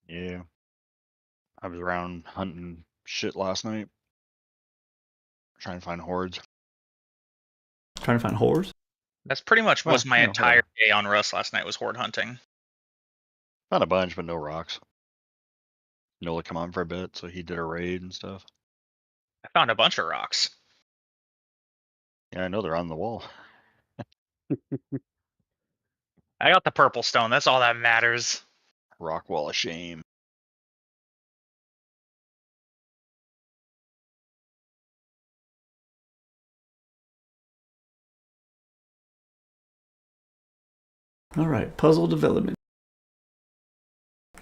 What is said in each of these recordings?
Yeah. I was around hunting shit last night. Trying to find hordes. Trying to find whores? That's pretty much was my entire whatever. day on Rust last night was horde hunting. Found a bunch, but no rocks. Nola come on for a bit, so he did a raid and stuff. I found a bunch of rocks. Yeah, I know they're on the wall. I got the purple stone. That's all that matters. Rock wall of shame. All right, puzzle development.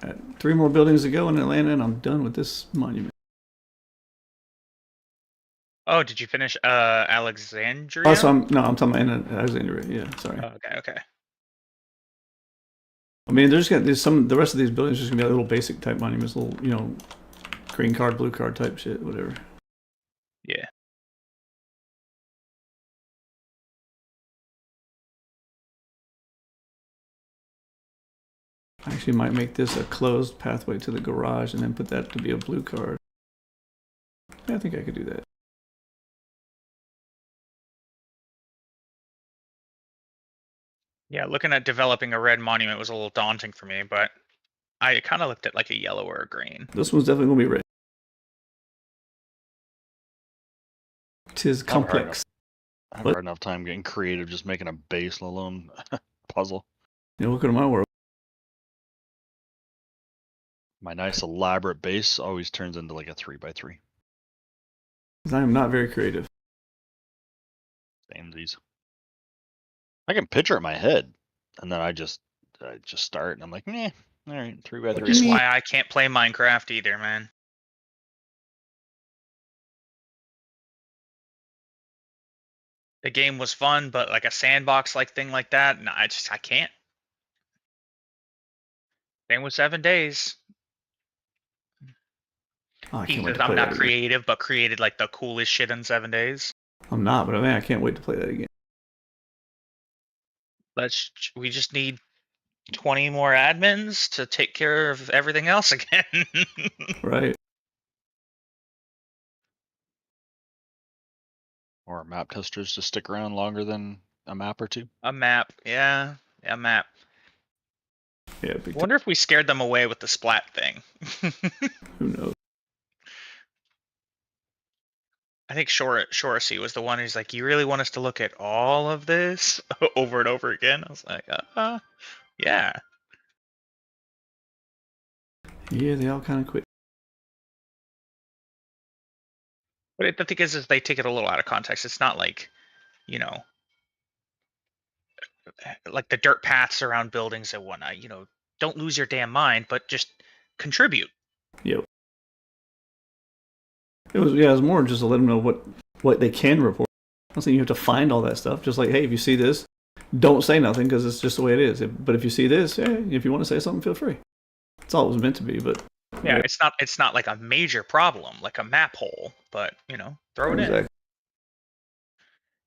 Got 3 more buildings to go in Atlanta, and I'm done with this monument. Oh, did you finish Alexandria? Also, I'm talking about Alexandria. Yeah, sorry. Oh, okay. I mean, the rest of these buildings are just gonna be little basic type monuments, little green card, blue card type shit, whatever. Yeah. I actually might make this a closed pathway to the garage and then put that to be a blue card. Yeah, I think I could do that. Yeah, looking at developing a red monument was a little daunting for me, but I kind of looked at like a yellow or a green. This one's definitely gonna be red. Tis complex. I have a hard enough time getting creative just making a base, let alone puzzle. Welcome to my world. My nice elaborate base always turns into like a 3x3. Because I am not very creative. Samesies. I can picture it in my head, and then I just start, and I'm like, all right, 3x3. Which is why I can't play Minecraft either, man. The game was fun, but like a sandbox like thing like that, no, I can't. Same with 7 days. Oh, I He can't wait says to play I'm not that creative, but created like the coolest shit in 7 days. I'm not, but I can't wait to play that again. We just need 20 more admins to take care of everything else again. Right. Or map testers to stick around longer than a map or two. A map, yeah, a map. Yeah. I wonder if we scared them away with the splat thing. Who knows? I think Shoracy was the one who's like, "You really want us to look at all of this over and over again?" I was like, yeah. Yeah, they all kind of quit. But the thing is they take it a little out of context. It's not like, like the dirt paths around buildings and whatnot. Don't lose your damn mind, but just contribute. Yep. It was more just to let them know what they can report. I don't think you have to find all that stuff. Just like, hey, if you see this, don't say nothing because it's just the way it is. But if you see this, if you want to say something, feel free. That's all it was meant to be. But yeah, it's not like a major problem, like a map hole. But throw it in.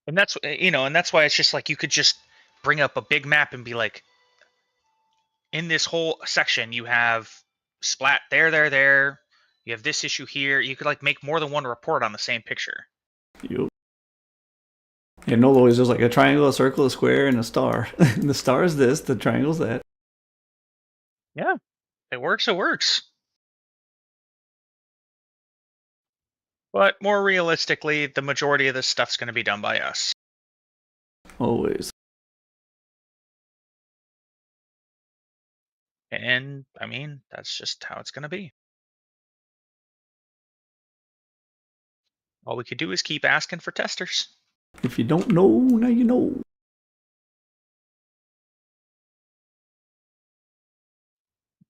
And that's why it's just like you could just bring up a big map and be like, in this whole section, you have splat there. You have this issue here. You could like make more than one report on the same picture. Yep. Yeah, Nola always does like a triangle, a circle, a square, and a star. And the star is this, the triangle's that. Yeah, it works. But more realistically, the majority of this stuff's going to be done by us. Always. And, I mean, that's just how it's going to be. All we could do is keep asking for testers. If you don't know, now you know.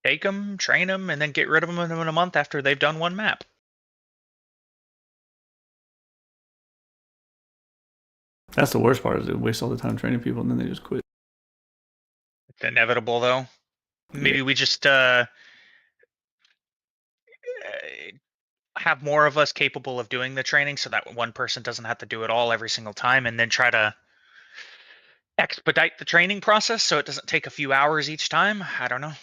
Take them, train them, and then get rid of them in a month after they've done one map. That's the worst part, is they waste all the time training people and then they just quit. It's inevitable, though. Maybe we just have more of us capable of doing the training so that one person doesn't have to do it all every single time, and then try to expedite the training process so it doesn't take a few hours each time. I don't know.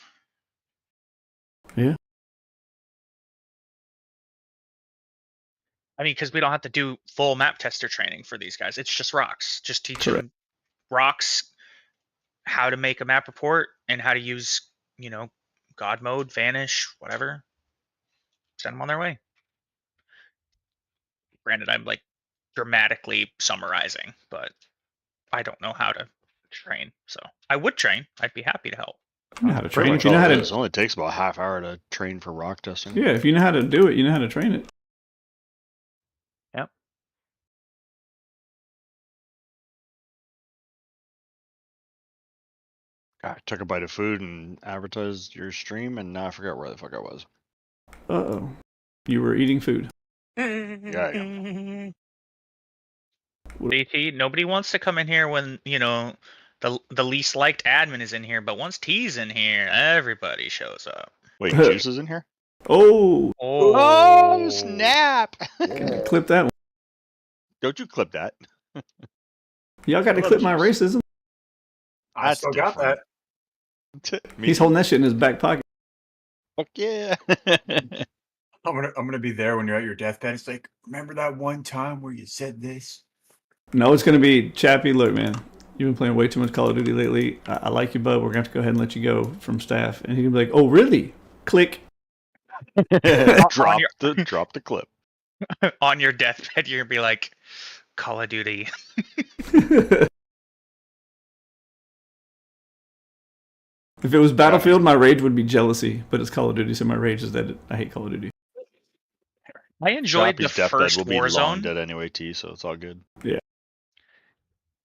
Yeah. I mean, because we don't have to do full map tester training for these guys. It's just rocks. Just teach Correct. them rocks, how to make a map report, and how to use, God mode, vanish, whatever. Send them on their way. Granted, I'm like dramatically summarizing, but I don't know how to train. So I would train. I'd be happy to help. You know how to Pretty train. much If you know all how it to, is. It only takes about a half hour to train for rock testing. yeah, if you know how to do it, you know how to train it. Yep. I took a bite of food and advertised your stream, and now I forgot where the fuck I was. Uh-oh. You were eating food. Yeah. DT, nobody wants to come in here when, the least liked admin is in here, but once T's in here, everybody shows up. Wait, Juice is in here? Oh, Oh, snap! clip that one. Don't you clip that. Y'all got to Hello, clip my Juice. racism. I That's still got different. that. He's holding that shit in his back pocket. Fuck yeah. I'm gonna be there when you're at your deathbed. It's like, remember that one time where you said this? No, it's going to be Chappie. Look, man, you've been playing way too much Call of Duty lately. I like you, bud. We're going to have to go ahead and let you go from staff. And he's going to be like, oh, really? Click. drop the clip. on your deathbed, you're gonna be like, Call of Duty. If it was Battlefield, my rage would be jealousy. But it's Call of Duty, so my rage is that I hate Call of Duty. I enjoyed Chappie's the deathbed first will be long Warzone. dead anyway, T, so it's all good.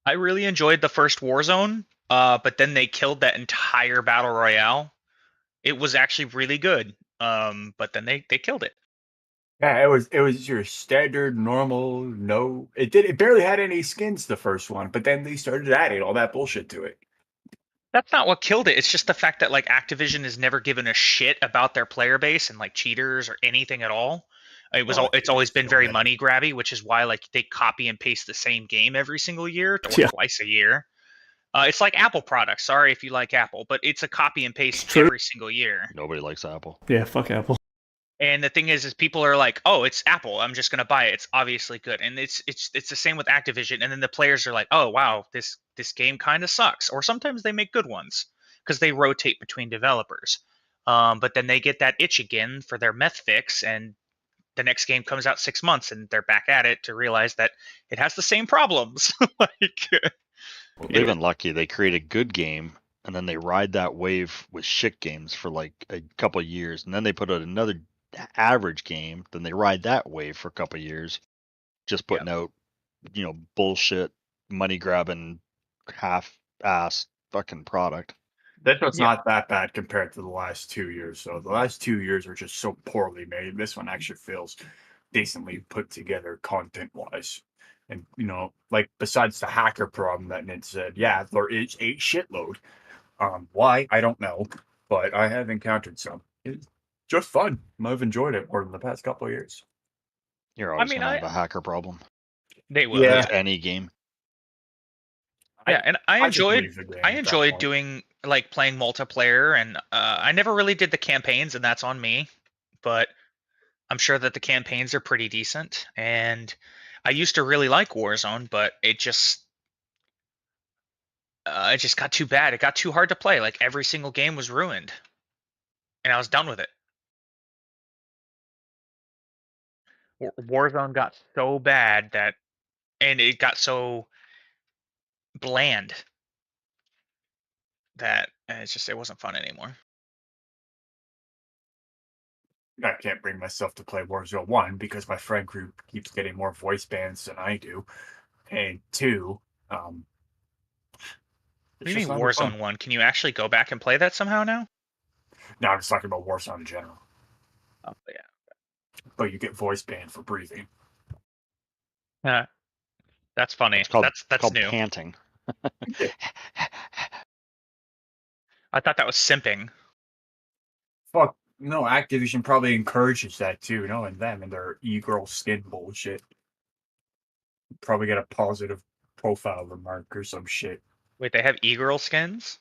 I really enjoyed the first Warzone, but then they killed that entire battle royale. It was actually really good, but then they killed it. Yeah, it was your standard normal. No, it barely had any skins the first one, but then they started adding all that bullshit to it. That's not what killed it. It's just the fact that like Activision has never given a shit about their player base and like cheaters or anything at all. It's always been very money grabby, which is why like they copy and paste the same game every single year or twice a year. It's like Apple products. Sorry if you like Apple, but it's a copy and paste every single year. Nobody likes Apple. Yeah, fuck Apple. And the thing is people are like, "Oh, it's Apple. I'm just gonna buy it. It's obviously good." And it's the same with Activision. And then the players are like, "Oh, wow, this game kind of sucks." Or sometimes they make good ones because they rotate between developers. But then they get that itch again for their meth fix, and the next game comes out 6 months, and they're back at it to realize that it has the same problems. Well, they've been lucky. They create a good game, and then they ride that wave with shit games for like a couple of years, and then they put out another average game, then they ride that wave for a couple of years, just putting out, bullshit, money grabbing, half-ass fucking product. This one's not that bad compared to the last 2 years. So the last 2 years were just so poorly made. This one actually feels decently put together content wise. And like besides the hacker problem that Nid said, yeah, there is a shitload. Why? I don't know, but I have encountered some. It's just fun. I've enjoyed it more than the past couple of years. You're always gonna have a hacker problem. They will. Yeah. With any game. Yeah, and I enjoyed enjoyed doing like playing multiplayer, and I never really did the campaigns, and that's on me. But I'm sure that the campaigns are pretty decent, and I used to really like Warzone, but it just got too bad. It got too hard to play. Like every single game was ruined, and I was done with it. Warzone got so bad and it got so bland that it wasn't fun anymore. I can't bring myself to play Warzone 1 because my friend group keeps getting more voice bans than I do. And 2, what do you mean Warzone 1? Can you actually go back and play that somehow now? No, I'm just talking about Warzone in general. Oh, yeah. But you get voice banned for breathing. That's funny. It's called, that's new. Panting. I thought that was simping. Fuck. No, Activision probably encourages that too, knowing them and their e-girl skin bullshit. Probably get a positive profile remark or some shit. Wait, they have e-girl skins?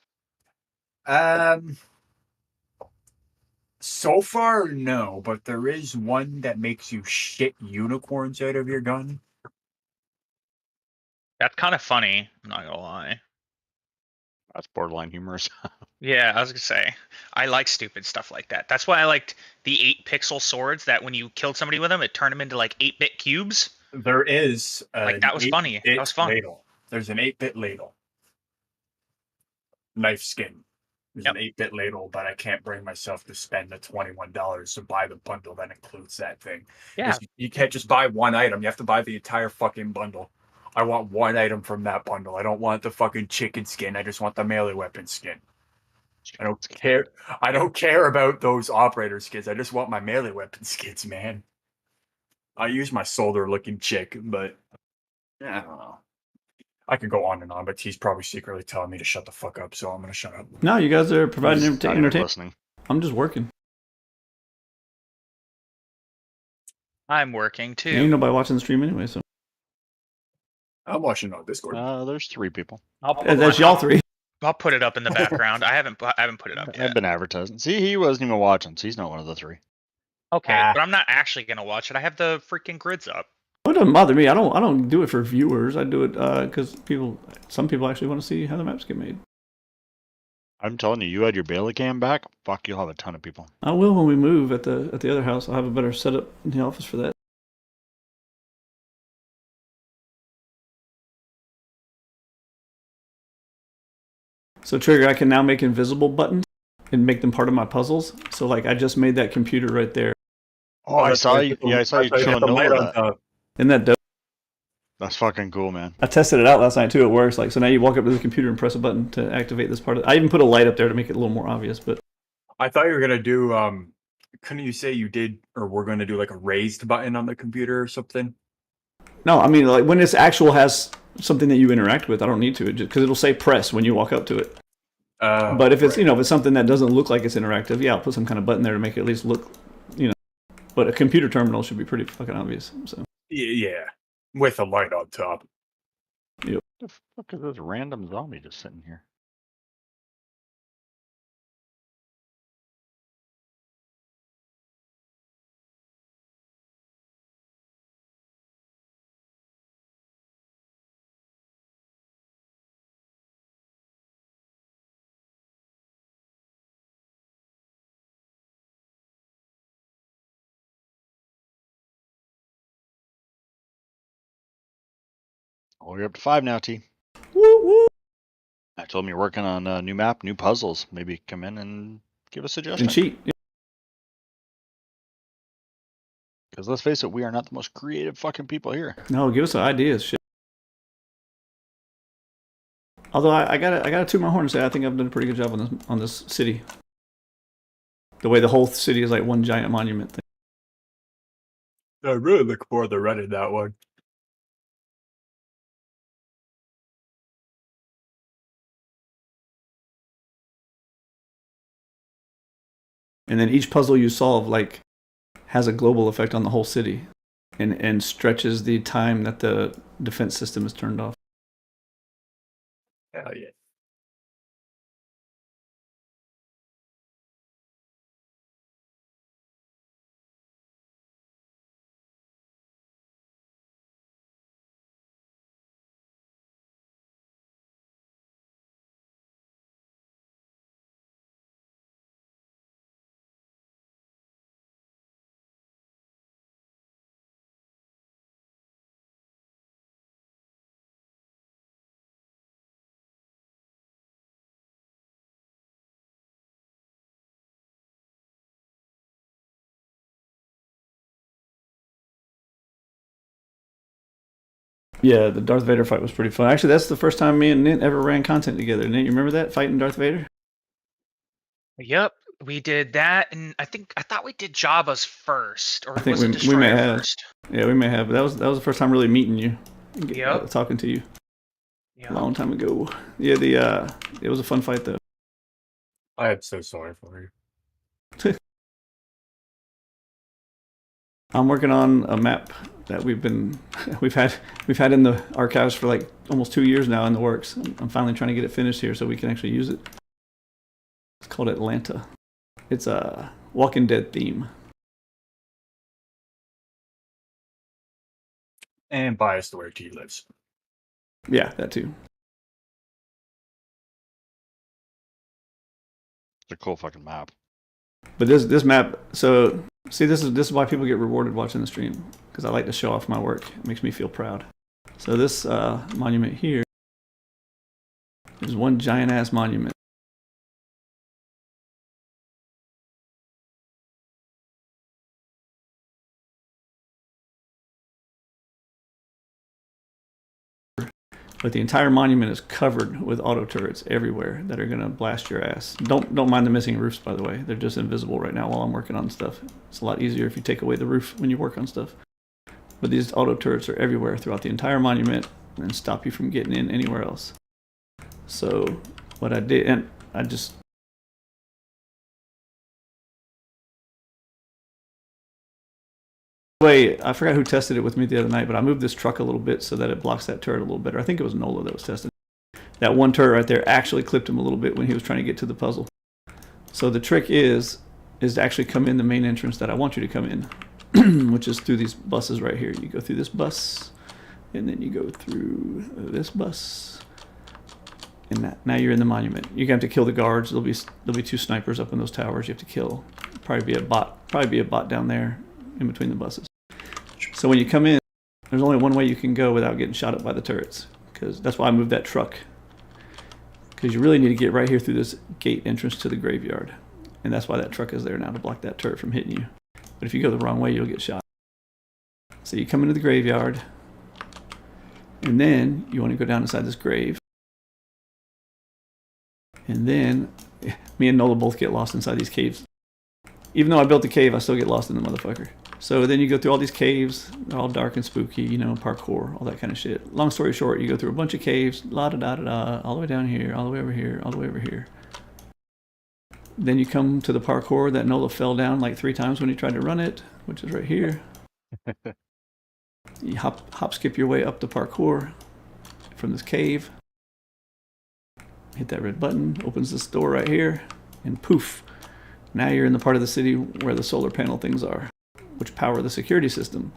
So far, no, but there is one that makes you shit unicorns out of your gun. That's kind of funny. I'm not gonna lie. That's borderline humorous. Yeah, I was gonna say I like stupid stuff like that. That's why I liked the 8-pixel swords. That when you killed somebody with them, it turned them into like 8-bit cubes. There is Like that was funny. That was fun. ladle. There's an 8-bit ladle. Knife skin. There's Yep. an 8-bit ladle, but I can't bring myself to spend the $21 to buy the bundle that includes that thing. Yeah, You can't just buy one item. You have to buy the entire fucking bundle. I want one item from that bundle. I don't want the fucking chicken skin. I just want the melee weapon skin. I don't care. I don't care about those operator skins. I just want my melee weapon skins, man. I use my soldier looking chick, but I don't know. I could go on and on, but he's probably secretly telling me to shut the fuck up, so I'm gonna shut up. No, you guys are providing He's not even entertainment. listening. I'm just working. I'm working too. Ain't nobody watching the stream anyway, so I'm watching on Discord. There's 3 people. that's y'all 3. I'll put it up in the background. I haven't put it up I've yet. been advertising. See, he wasn't even watching, so he's not one of the 3. Okay, Ah. but I'm not actually gonna watch it. I have the freaking grids up. Well, it doesn't bother me. I don't do it for viewers. I do it because some people actually want to see how the maps get made. I'm telling you, you had your Bailey cam back. Fuck, you'll have a ton of people. I will when we move at the other house. I'll have a better setup in the office for that. So Trigger, I can now make invisible buttons and make them part of my puzzles. So like I just made that computer right there. Oh, I saw you. Yeah, I saw you showing Noah that. Isn't that dope? That's fucking cool, man. I tested it out last night too. It works. Like so now you walk up to the computer and press a button to activate this part. I even put a light up there to make it a little more obvious. But I thought you were gonna do. Couldn't you say you did, or we're gonna do like a raised button on the computer or something? no, I mean like when this actual has something that you interact with, I don't need to because it'll say press when you walk up to it. But if it's right. if it's something that doesn't look like it's interactive, yeah, I'll put some kind of button there to make it at least look, But a computer terminal should be pretty fucking obvious. So Yeah, with a light on top. What the fuck is this random zombie just sitting here? Oh, you're up to 5 now, T. woo woo. I told him you're working on a new map, new puzzles. Maybe come in and give a suggestion. And cheat. Yeah. Because let's face it, we are not the most creative fucking people here. No, give us some ideas. Shit. Although I gotta toot my horn and say I think I've done a pretty good job on this city. The way the whole city is like one giant monument thing. I really look forward to running that one. And then each puzzle you solve like has a global effect on the whole city, and stretches the time that the defense system is turned off. Hell yeah. Yeah, the Darth Vader fight was pretty fun. Actually, that's the first time me and Nint ever ran content together. Nint, you remember that fighting Darth Vader? Yep, we did that, and I thought we did Jabba's first, or I think was it we Destroyer may have. first? Yeah, we may have. But that was the first time really meeting you. Yep. Talking to you Yeah. a long time ago. Yeah, it was a fun fight though. I am so sorry for you. I'm working on a map that we've had in the archives for like almost 2 years now in the works. I'm finally trying to get it finished here so we can actually use it. It's called Atlanta. It's a Walking Dead theme. And biased to where T lives. Yeah, that too. It's a cool fucking map. But this map, so see, this is why people get rewarded watching the stream, because I like to show off my work. It makes me feel proud. So this monument here is one giant ass monument. But the entire monument is covered with auto turrets everywhere that are gonna blast your ass. Don't mind the missing roofs, by the way. They're just invisible right now while I'm working on stuff. It's a lot easier if you take away the roof when you work on stuff. But these auto turrets are everywhere throughout the entire monument and stop you from getting in anywhere else. So what I did, and I just way, I forgot who tested it with me the other night, but I moved this truck a little bit so that it blocks that turret a little better. I think it was Nola that was testing. That one turret right there actually clipped him a little bit when he was trying to get to the puzzle. So the trick is to actually come in the main entrance that I want you to come in, which is through these buses right here. You go through this bus, and then you go through this bus, and now you're in the monument. You're gonna have to kill the guards. There'll be 2 snipers up in those towers you have to kill. Probably be a bot down there in between the buses. So when you come in, there's only one way you can go without getting shot up by the turrets, because that's why I moved that truck. Because you really need to get right here through this gate entrance to the graveyard, and that's why that truck is there now, to block that turret from hitting you. But if you go the wrong way, you'll get shot. So you come into the graveyard, and then you want to go down inside this grave, and then me and Nola both get lost inside these caves. Even though I built the cave, I still get lost in the motherfucker. So then you go through all these caves, they're all dark and spooky, you know, parkour, all that kind of shit. Long story short, you go through a bunch of caves, la-da-da-da-da, all the way down here, all the way over here, all the way over here. Then you come to the parkour that Nola fell down like 3 times when he tried to run it, which is right here. You hop skip your way up the parkour from this cave. Hit that red button, opens this door right here, and poof. Now you're in the part of the city where the solar panel things are, which power the security system.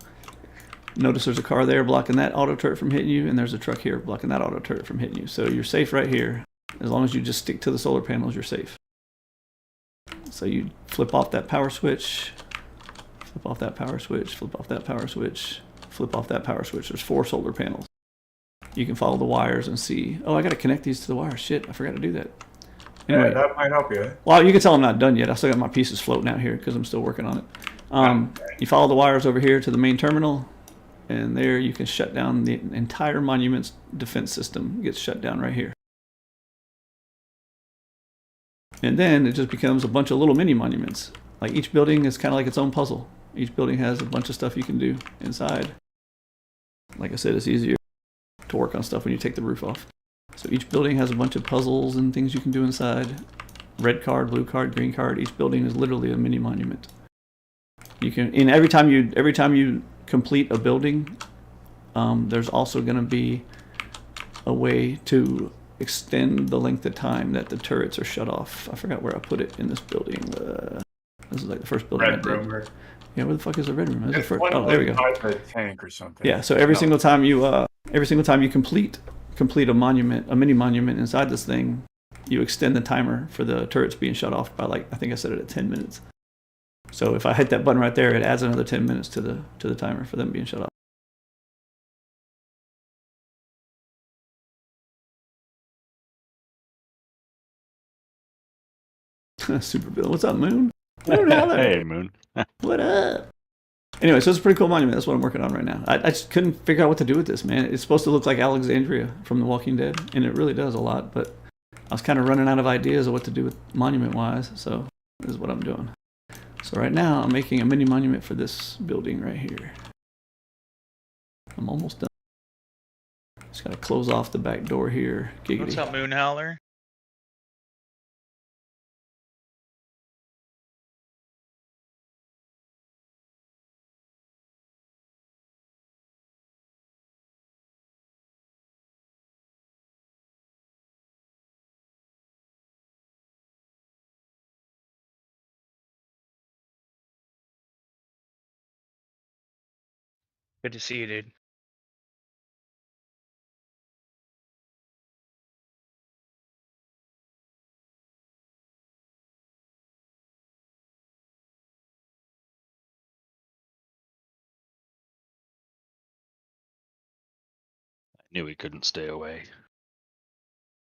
Notice there's a car there blocking that auto turret from hitting you, and there's a truck here blocking that auto turret from hitting you. So you're safe right here. As long as you just stick to the solar panels, you're safe. So you flip off that power switch, flip off that power switch, flip off that power switch, flip off that power switch. There's 4 solar panels. You can follow the wires and see, oh, I got to connect these to the wires. Shit, I forgot to do that. Anyway, yeah, that might help you. Well, you can tell I'm not done yet. I still got my pieces floating out here because I'm still working on it. You follow the wires over here to the main terminal, and there you can shut down the entire monument's defense system. It gets shut down right here. And then it just becomes a bunch of little mini monuments. Like each building is kind of like its own puzzle. Each building has a bunch of stuff you can do inside. Like I said, it's easier to work on stuff when you take the roof off. So each building has a bunch of puzzles and things you can do inside. Red card, blue card, green card. Each building is literally a mini monument. You can, and every time you complete a building, there's also going to be a way to extend the length of time that the turrets are shut off. I forgot where I put it in this building. This is like the first building. Red room. Yeah, where the fuck is the red room? There's the first. Oh, there we go. Tank or something. Yeah. So every single time you complete a monument, a mini monument inside this thing, you extend the timer for the turrets being shut off by, like, I think I set it at 10 minutes. So if I hit that button right there, it adds another 10 minutes to the timer for them being shut off. Super Bill, what's up, Moon? Hey, Moon. What up? Anyway, so it's a pretty cool monument. That's what I'm working on right now. I just couldn't figure out what to do with this, man. It's supposed to look like Alexandria from The Walking Dead, and it really does a lot, but I was kind of running out of ideas of what to do with monument-wise, so this is what I'm doing. So right now, I'm making a mini monument for this building right here. I'm almost done. Just got to close off the back door here. Giggity. What's up, Moon Howler? Good to see you, dude. I knew he couldn't stay away.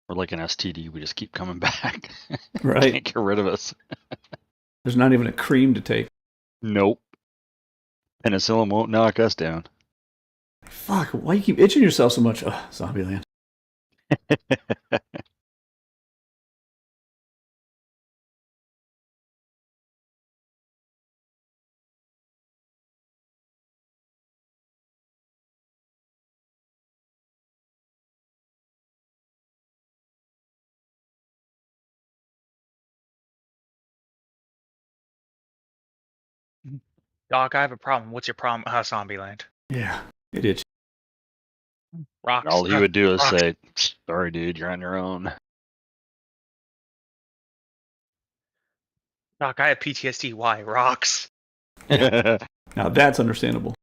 We're like an STD. We just keep coming back. Right. Can't get rid of us. There's not even a cream to take. Nope. Penicillin won't knock us down. Fuck, why you keep itching yourself so much? Ugh, Zombieland. Doc, I have a problem. What's your problem? Zombieland. Yeah, it itches. Rocks. All he would do is Rocks. say, "Sorry, dude, you're on your own." Doc, I have PTSD. Why? Rocks. Now that's understandable.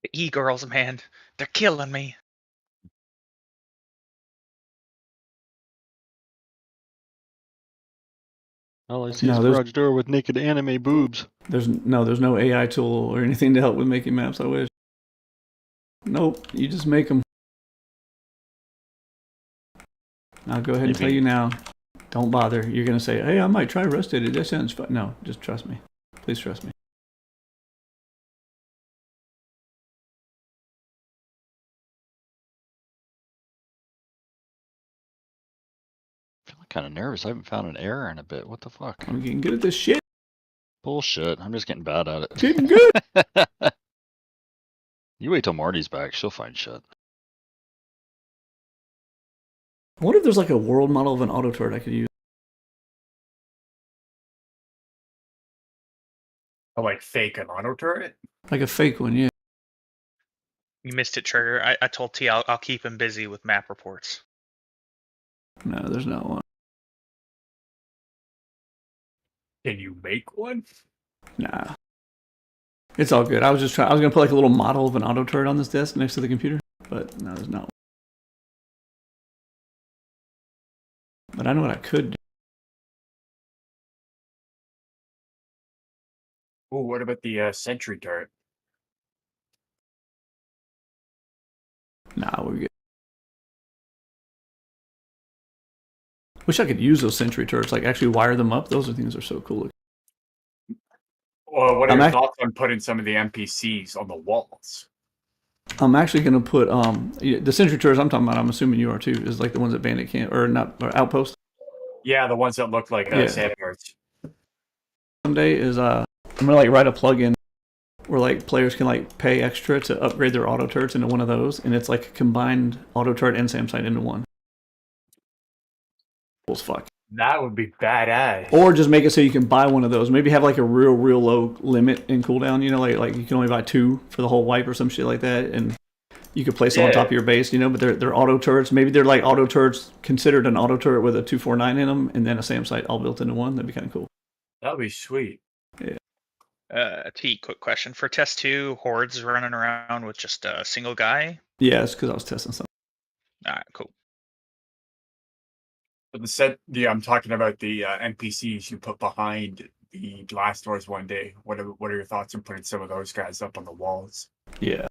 The e-girls, man. They're killing me. All I see No, is a there's- garage door with naked anime boobs. There's no AI tool or anything to help with making maps. I wish. Nope, you just make them. I'll go ahead and tell you now. Don't bother. You're gonna say, "Hey, I might try Rusted. That sounds fun." No, just trust me. Please trust me. I feel kind of nervous. I haven't found an error in a bit. What the fuck? I'm getting good at this shit. Bullshit. I'm just getting bad at it. Getting good. You wait till Marty's back. She'll find shit. I wonder if there's like a world model of an auto turret I could use. Like fake an auto turret. Like a fake one, yeah. You missed it, Trigger. I told T I'll keep him busy with map reports. No, there's not one. Can you make one? Nah. It's all good. I was gonna put like a little model of an auto turret on this desk next to the computer, but no, there's not one. But I know what I could do. Oh, what about the sentry turret? Nah, we're good. Wish I could use those sentry turrets, like actually wire them up. Those things are so cool. Well, what are I'm your act- thoughts on putting some of the NPCs on the walls? I'm actually gonna put the sentry turrets I'm talking about. I'm assuming you are too. Is like the ones at Bandit Camp or not or Outpost. Yeah, the ones that look like Yeah. sandbirds. Someday is I'm gonna like write a plugin where like players can like pay extra to upgrade their auto turrets into one of those, and it's like a combined auto turret and SAM site into one. Cool as fuck. That would be badass. Or just make it so you can buy one of those. Maybe have like a real low limit in cooldown. You know, like you can only buy 2 for the whole wipe or some shit like that, and you could place them on Yeah. top of your base. You know, but they're auto turrets. Maybe they're like auto turrets considered an auto turret with a 249 in them, and then a SAM site all built into one. That'd be kind of cool. That'd be sweet. T, quick question. For test 2, hordes running around with just a single guy? Yeah, it's because I was testing something. Alright, cool. But I'm talking about the NPCs you put behind the glass doors one day. What are your thoughts on putting some of those guys up on the walls? Yeah,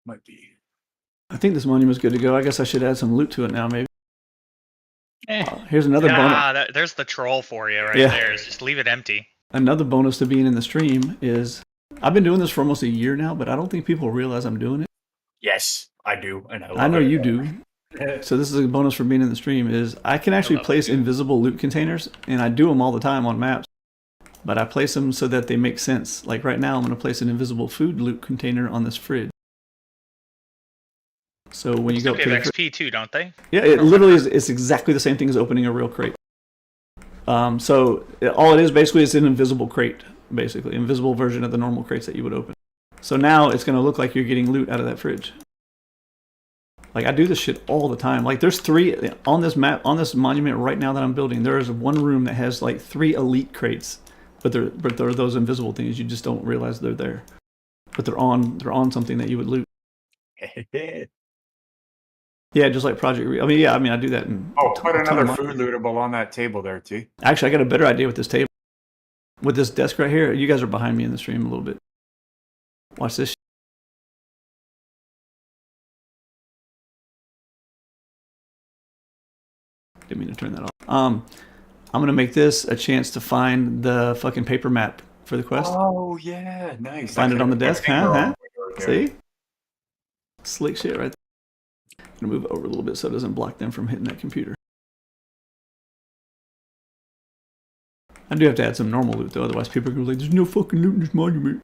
Might be. I think this monument's good to go. I guess I should add some loot to it now. Maybe. Eh. Here's another bonus. There's the troll for you right Yeah. there. Just leave it empty. Another bonus to being in the stream is I've been doing this for almost a year now, but I don't think people realize I'm doing it. Yes, I do, and I know you do. So this is a bonus for being in the stream is I can actually place invisible loot containers, and I do them all the time on maps. But I place them so that they make sense. Like right now, I'm going to place an invisible food loot container on this fridge. So when you go up They to have the XP too, don't they? yeah, it literally is. It's exactly the same thing as opening a real crate. All it is basically is an invisible crate, basically invisible version of the normal crates that you would open. So now it's going to look like you're getting loot out of that fridge. Like I do this shit all the time. Like there's 3 on this map, on this monument right now that I'm building. There is one room that has like 3 elite crates, but they're those invisible things. You just don't realize they're there, but they're on something that you would loot. Yeah, just like Project. I mean, I do that. Put another food lootable on that table there, T. Actually, I got a better idea with this table. With this desk right here, you guys are behind me in the stream a little bit. Watch this. Didn't mean to turn that off. I'm gonna make this a chance to find the fucking paper map for the quest. Oh yeah, nice. Find it on the desk, huh? See? Slick shit right there. I'm gonna move it over a little bit so it doesn't block them from hitting that computer. I do have to add some normal loot though, otherwise people are gonna be like, "There's no fucking loot in this monument."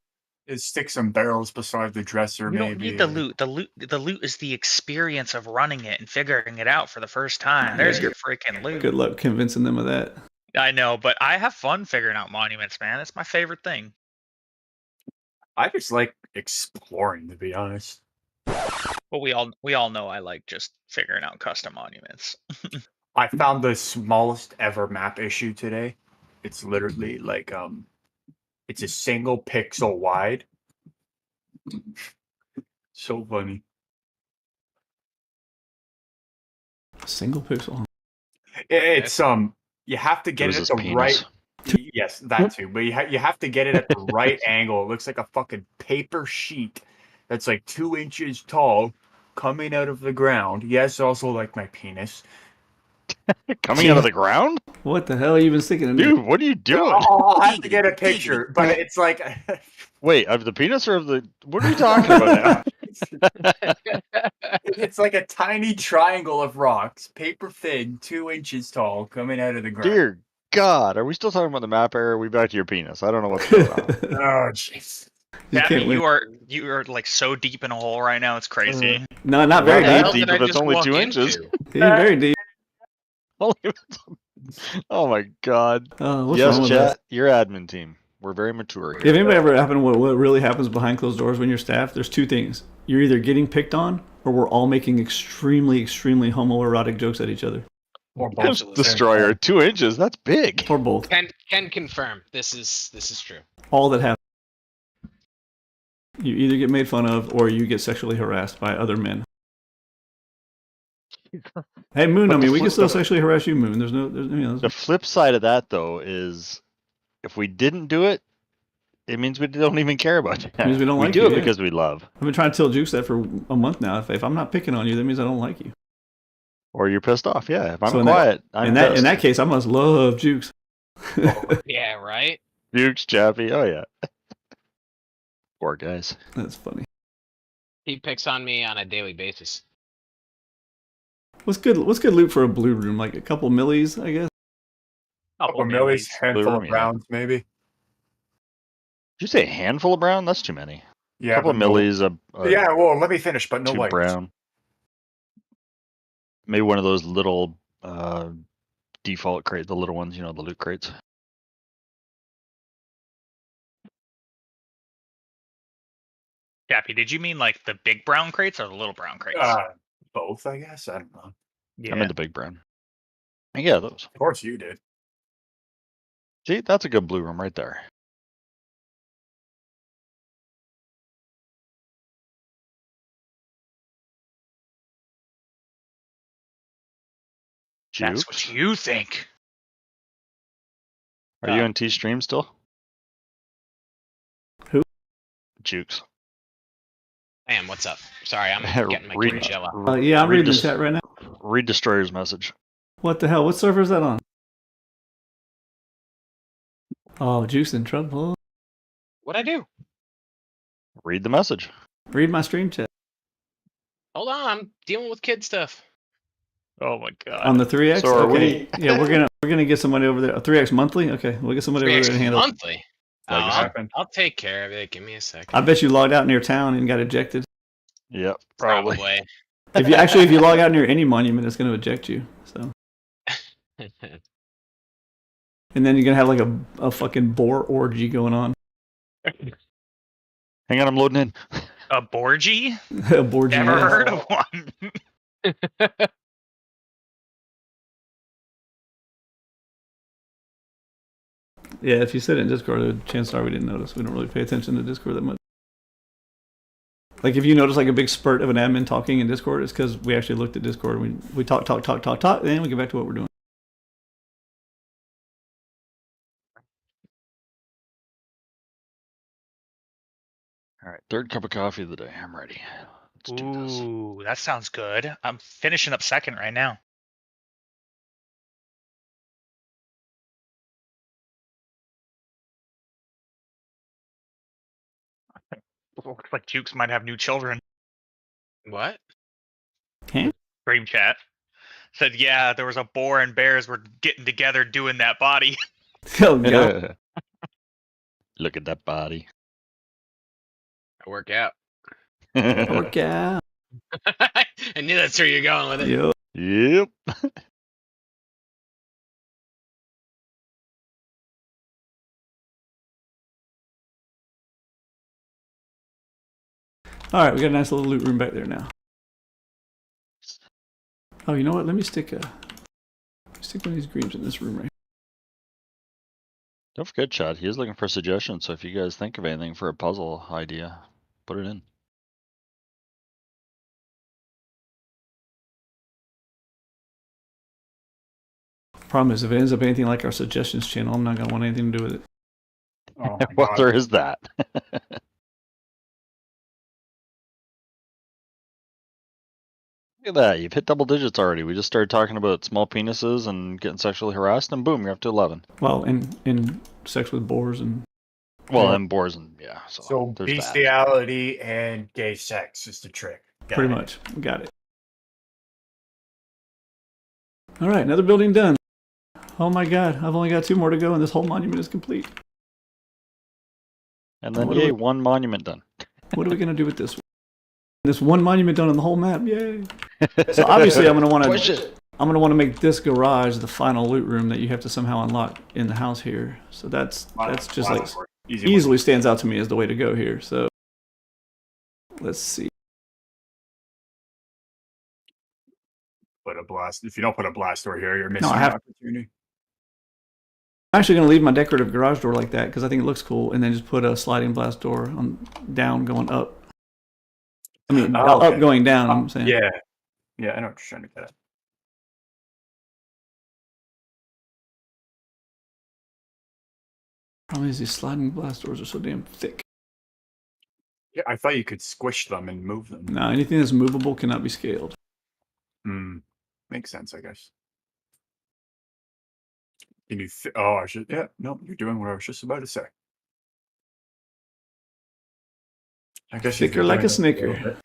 Stick some barrels beside the dresser, You maybe. don't need the loot. The loot is the experience of running it and figuring it out for the first time. There's your freaking loot. Good luck convincing them of that. I know, but I have fun figuring out monuments, man. That's my favorite thing. I just like exploring, to be honest. But we all know I like just figuring out custom monuments. I found the smallest ever map issue today. It's literally like it's a single pixel wide. So funny. A single pixel. It's you have to get it at the right. Yes, that too. But you have to get it at the right angle. It looks like a fucking paper sheet that's like 2 inches tall, coming out of the ground. Yes, also like my penis. Coming out of the ground? What the hell are you even sticking in there? Dude, what are you doing? I'll have to get a picture, but it's like. Wait, of the penis or of the? What are you talking about now? It's like a tiny triangle of rocks, paper thin, 2 inches tall, coming out of the ground. Dear God, are we still talking about the map error? Are we back to your penis? I don't know what's going on. Oh jeez. You are like so deep in a hole right now. It's crazy. No, not very Not deep. that deep if it's only 2 inches. Very deep. Oh my God. What's Yes, wrong with chat. that? Your admin team. We're very mature here. If anybody ever happened what really happens behind closed doors when you're staff, there's 2 things. You're either getting picked on or we're all making extremely, extremely homoerotic jokes at each other. Or both. Destroyer, 2 inches. That's big. Or both. Can confirm. This is true. All that happens. You either get made fun of or you get sexually harassed by other men. Hey Moon, But I mean, the we can flip still of it- sexually harass you, Moon. The flip side of that, though, is if we didn't do it, it means we don't even care about you. It means we don't like do you, it yeah. because we love. I've been trying to tell Jukes that for a month now. If I'm not picking on you, that means I don't like you. Or you're pissed off. Yeah, if I'm So quiet, I'm in pissed. that case, I must love Jukes. Yeah, right? Dukes, Chappie. Oh, yeah. Poor guys. That's funny. He picks on me on a daily basis. What's good loot for a blue room? Like a couple millies, I guess. Couple millies, handful Blue of room, yeah. browns, maybe. Did you say a handful of brown? That's too many. Yeah, A couple of but no- millies, Yeah, well, let me finish, but no 2 whites. brown. Maybe one of those little default crate, the little ones, the loot crates. Dappy, did you mean like the big brown crates or the little brown crates? Both, I guess. I don't know. yeah. I'm into big brown. Yeah, those. Of course you did. See, that's a good blue room right there. That's Jukes, what you think. are you in T stream still? Who? Jukes. I am. What's up? Sorry, I'm getting my Read- Kimchella. Yeah, I'm reading the Des- chat right now. Read Destroyer's message. What the hell? What server is that on? Oh, Jukes in trouble. What'd I do? Read the message. Read my stream chat Hold on, I'm dealing with kid stuff. Oh my god. on the 3X. So are okay. Yeah, we're gonna get somebody over there. 3X monthly. Okay, we'll get somebody over there to handle. Monthly. Oh, Like I'll, I'll take care of it. Give me a second. I bet you logged out near town and got ejected. Yep, probably. If you log out near any monument, it's gonna eject you. So, and then you're gonna have like a fucking boar orgy going on. Hang on, I'm loading in. A Borgie? A boar Never jam. heard of one. Yeah, if you said it in Discord, the chances are we didn't notice. We don't really pay attention to Discord that much. Like if you notice like a big spurt of an admin talking in Discord, it's because we actually looked at Discord. We talk, then we get back to what we're doing. All right, third cup of coffee of the day. I'm ready. Let's do this. Ooh, that sounds good. I'm finishing up second right now. Looks like Jukes might have new children. What? Stream chat said, yeah, there was a boar and bears were getting together doing that body. Oh god. Look at that body. I work out. Work out. I knew that's where you're going with it. Yep. Yep. All right, we got a nice little loot room back there now. Oh, you know what? Let me stick one of these greens in this room right here. Don't forget, Chad, he is looking for suggestions, so if you guys think of anything for a puzzle idea, put it in. Problem is, if it ends up anything like our suggestions channel, I'm not going to want anything to do with it. Oh my Well, God. there is that. Look at that, you've hit double digits already. We just started talking about small penises and getting sexually harassed, and boom, you're up to 11. Well, in sex with boars and... Well, Yeah. and boars and, yeah. So there's that. bestiality and gay sex is the trick. Got Pretty it. much. We got it. All right, another building done. Oh my god, I've only got 2 more to go and this whole monument is complete. And then, What do yay, we- one monument done. What are we going to do with this one? This one monument done on the whole map, yay. So obviously I'm going to want Push to... it. I'm going to want to make this garage the final loot room that you have to somehow unlock in the house here. So that's just like easily stands out to me as the way to go here. So let's see. Put a blast. If you don't put a blast door here, you're missing I an have- opportunity. I'm actually going to leave my decorative garage door like that because I think it looks cool, and then just put a sliding blast door on down going up. I mean, Oh, okay. up going down, I'm saying. Yeah. Yeah, I know what you're trying to get at. Problem is these sliding blast doors are so damn thick. Yeah, I thought you could squish them and move them. No, anything that's movable cannot be scaled. Hmm. Makes sense, I guess. Can you? Oh, I should. Yeah. No, you're doing what I was just about to say. I guess you're Thicker like doing a it Snicker. little bit.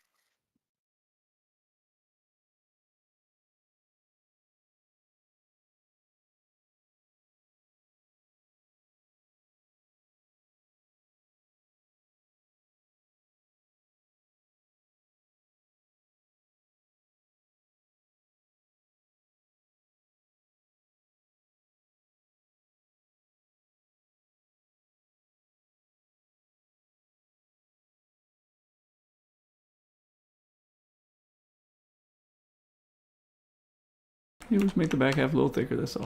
You just make the back half a little thicker, that's all.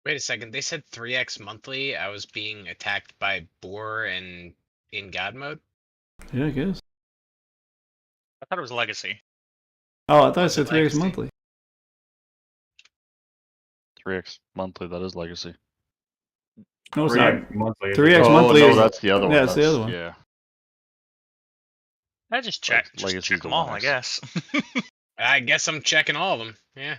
Wait a second. They said 3x monthly. I was being attacked by boar and in God mode. Yeah, I guess. I thought it was Legacy. Oh, I thought it Was said it 3x Legacy? monthly. 3x monthly, that is legacy. No, it's 3x not. monthly. 3x Oh, monthly no, is- that's the other one. yeah, it's the That's- other one. Yeah. I just check. Legacy's Just check the them all, one I X. guess. I guess I'm checking all of them. Yeah.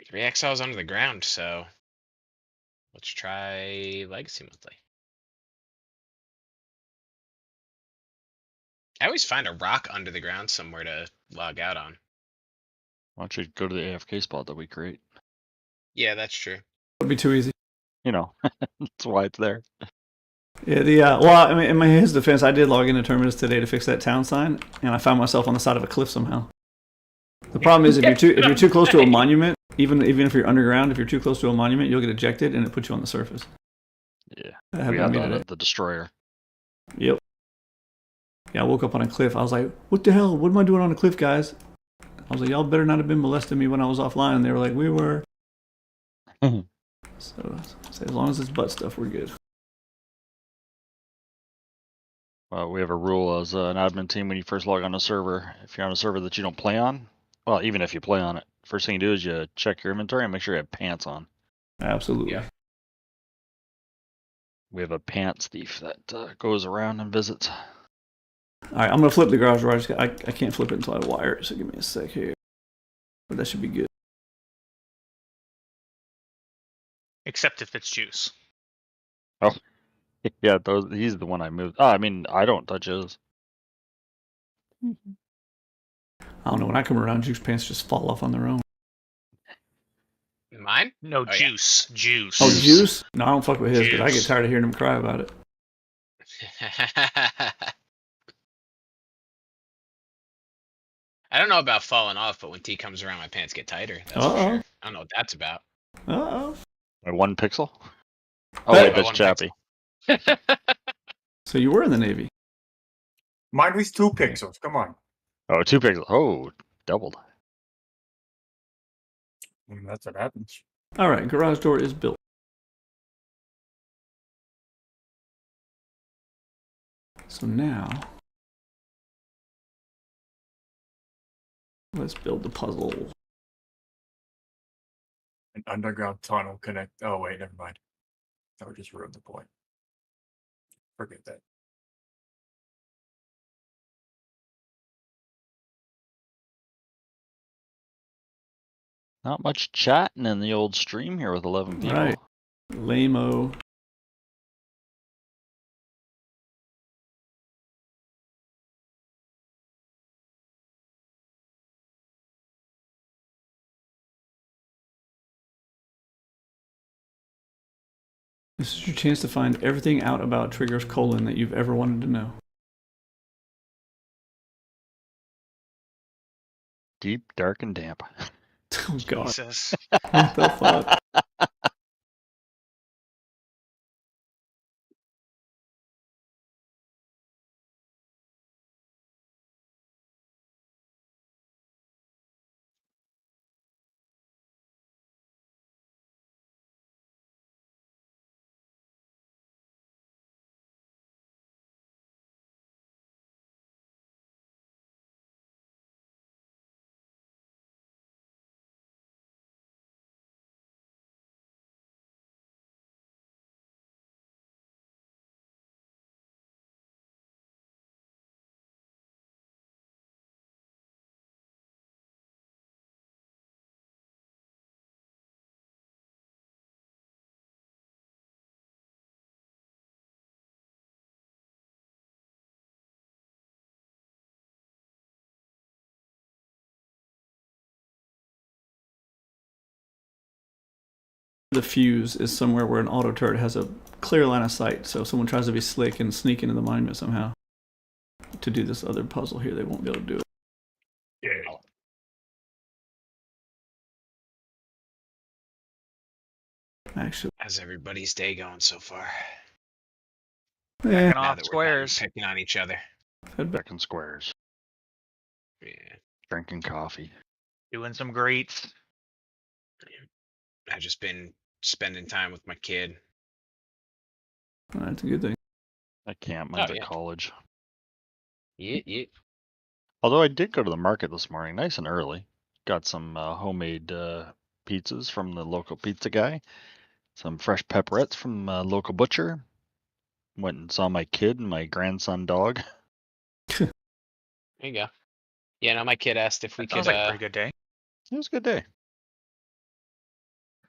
Three exiles under the ground, so let's try Legacy monthly. I always find a rock under the ground somewhere to log out on. Why don't you go to the AFK spot that we create? Yeah, that's true. Would be too easy. You know, that's why it's there. Yeah, well, I mean, in his defense, I did log into Terminus today to fix that town sign, and I found myself on the side of a cliff somehow. The problem is if you're too close to a monument, even if you're underground, if you're too close to a monument, you'll get ejected and it puts you on the surface. Yeah. That We happened to had me that today. at the destroyer. Yep. Yeah, I woke up on a cliff. I was like, what the hell? What am I doing on a cliff, guys? I was like, y'all better not have been molesting me when I was offline. And they were like, we were. So as long as it's butt stuff, we're good. Well, we have a rule as an admin team when you first log on a server. If you're on a server that you don't play on, well, even if you play on it, first thing you do is you check your inventory and make sure you have pants on. Absolutely. Yeah. We have a pants thief that goes around and visits. All right, I'm going to flip the garage door. I can't flip it until I wire it, so give me a sec here. But that should be good. Except if it's juice. Yeah, he's the one I moved. Oh, I mean, I don't touch his. I don't know. When I come around, juice pants just fall off on their own. Mine? No, Oh, yeah. juice. Juice. Oh, juice? No, I don't fuck with his because I get Juice. tired of hearing him cry about it. I don't know about falling off, but when T comes around, my pants get tighter. That's for Uh-oh. sure. I don't know what that's about. Uh-oh. My 1 pixel? Oh, Hey. wait, that's One Chappie. So you were in the Navy. Mine was 2 pixels. Come on. Oh, 2 pixels. Oh, doubled. That's what happens. All right, garage door is built. So now, let's build the puzzle. An underground tunnel connect. Oh, wait, never mind. That would just ruin the point. Forget that. Not much chatting in the old stream here with 11 people. Right. Lame-o. This is your chance to find everything out about Trigger's colon that you've ever wanted to know. Deep, dark, and damp. Oh, God. Jesus. What the fuck? The fuse is somewhere where an auto turret has a clear line of sight. So if someone tries to be slick and sneak into the monument somehow to do this other puzzle here, they won't be able to do it. Yeah. Actually, How's everybody's day going so far? yeah, Now Off that we're squares. picking on each other. Back in squares. Yeah. Drinking coffee. Doing some greats. I've just been spending time with my kid. that's a good thing. I can't. Mine's Oh, at yeah. college. Yeah. Although I did go to the market this morning, nice and early. Got some homemade pizzas from the local pizza guy. Some fresh pepperettes from a local butcher. Went and saw my kid and my grandson dog. There you go. Yeah, no, my kid asked if we Sounds could. like a pretty good day. It was a good day.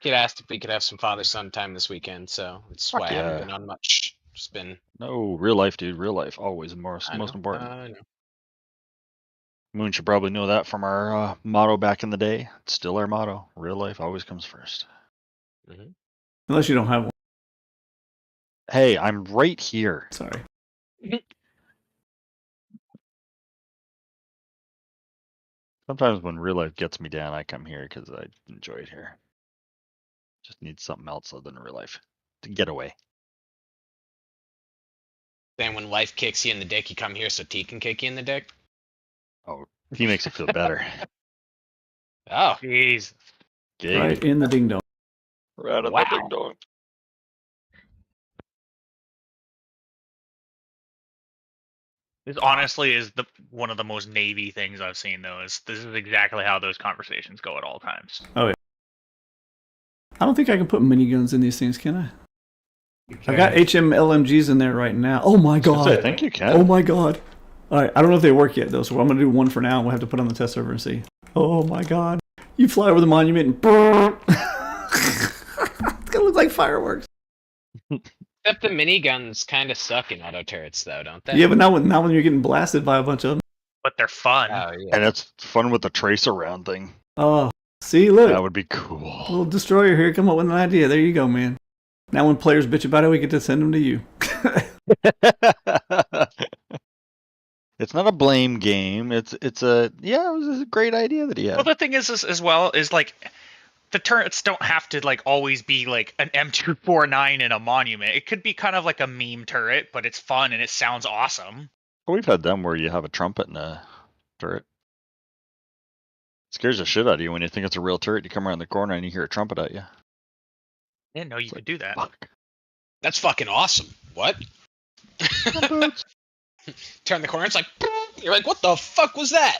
Kid asked if we could have some father-son time this weekend, so that's Fuck why I haven't yeah. been on much. Just been. No, real life, dude. Real life. Always most important. I know. Moon should probably know that from our motto back in the day. It's still our motto. Real life always comes first. Mm-hmm. Unless you don't have one. Hey, I'm right here. Sorry. Sometimes when real life gets me down, I come here because I enjoy it here. Just need something else other than real life to get away. Then when life kicks you in the dick, you come here so T can kick you in the dick. Oh, he makes it feel better. Oh, Jeez. Gay. Right in the ding dong. Right at Wow. the ding dong. This honestly is one of the most Navy things I've seen, though. Is this is exactly how those conversations go at all times. I don't think I can put miniguns in these things, can I? I got HM LMGs in there right now. Oh my I god. think you can. Oh my god. Alright, I don't know if they work yet though, so I'm gonna do one for now and we'll have to put on the test server and see. Oh my god. You fly over the monument and brrr. It's gonna look like fireworks. except the miniguns kind of suck in auto turrets, though, don't they? Yeah, but now when you're getting blasted by a bunch of them. But they're fun. Oh yeah. And it's fun with the trace around thing. Oh, see, look. That would be A cool. little destroyer here. Come up with an idea. There you go, man. Now when players bitch about it, we get to send them to you. It's not a blame game. It was a great idea that he had. Well, the thing is as well is like the turrets don't have to like always be like an M249 in a monument. It could be kind of like a meme turret, but it's fun and it sounds awesome. We've had them where you have a trumpet and a turret. It scares the shit out of you when you think it's a real turret. You come around the corner and you hear a trumpet at you. I didn't know you could do that. Fuck. That's fucking awesome. What? Turn the corner, it's like, you're like, what the fuck was that?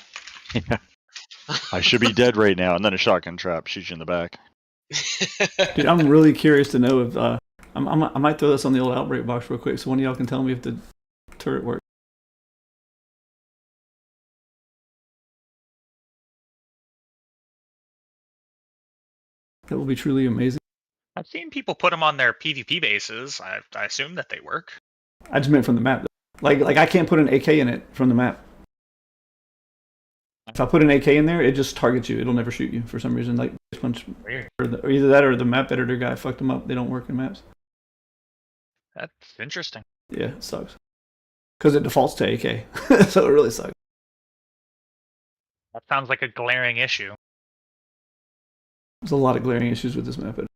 Yeah. I should be dead right now. And then a shotgun trap shoots you in the back. Dude, I'm really curious to know if I might throw this on the old Outbreak box real quick, so one of y'all can tell me if the turret works. That will be truly amazing. I've seen people put them on their PvP bases. I assume that they work. I just meant from the map. Like I can't put an AK in it from the map. If I put an AK in there, it just targets you. It'll never shoot you for some reason. Like punch, Weird. or either that or the map editor guy fucked them up. They don't work in maps. That's interesting. Yeah, it sucks. Because it defaults to AK, so it really sucks. That sounds like a glaring issue. There's a lot of glaring issues with this map editor.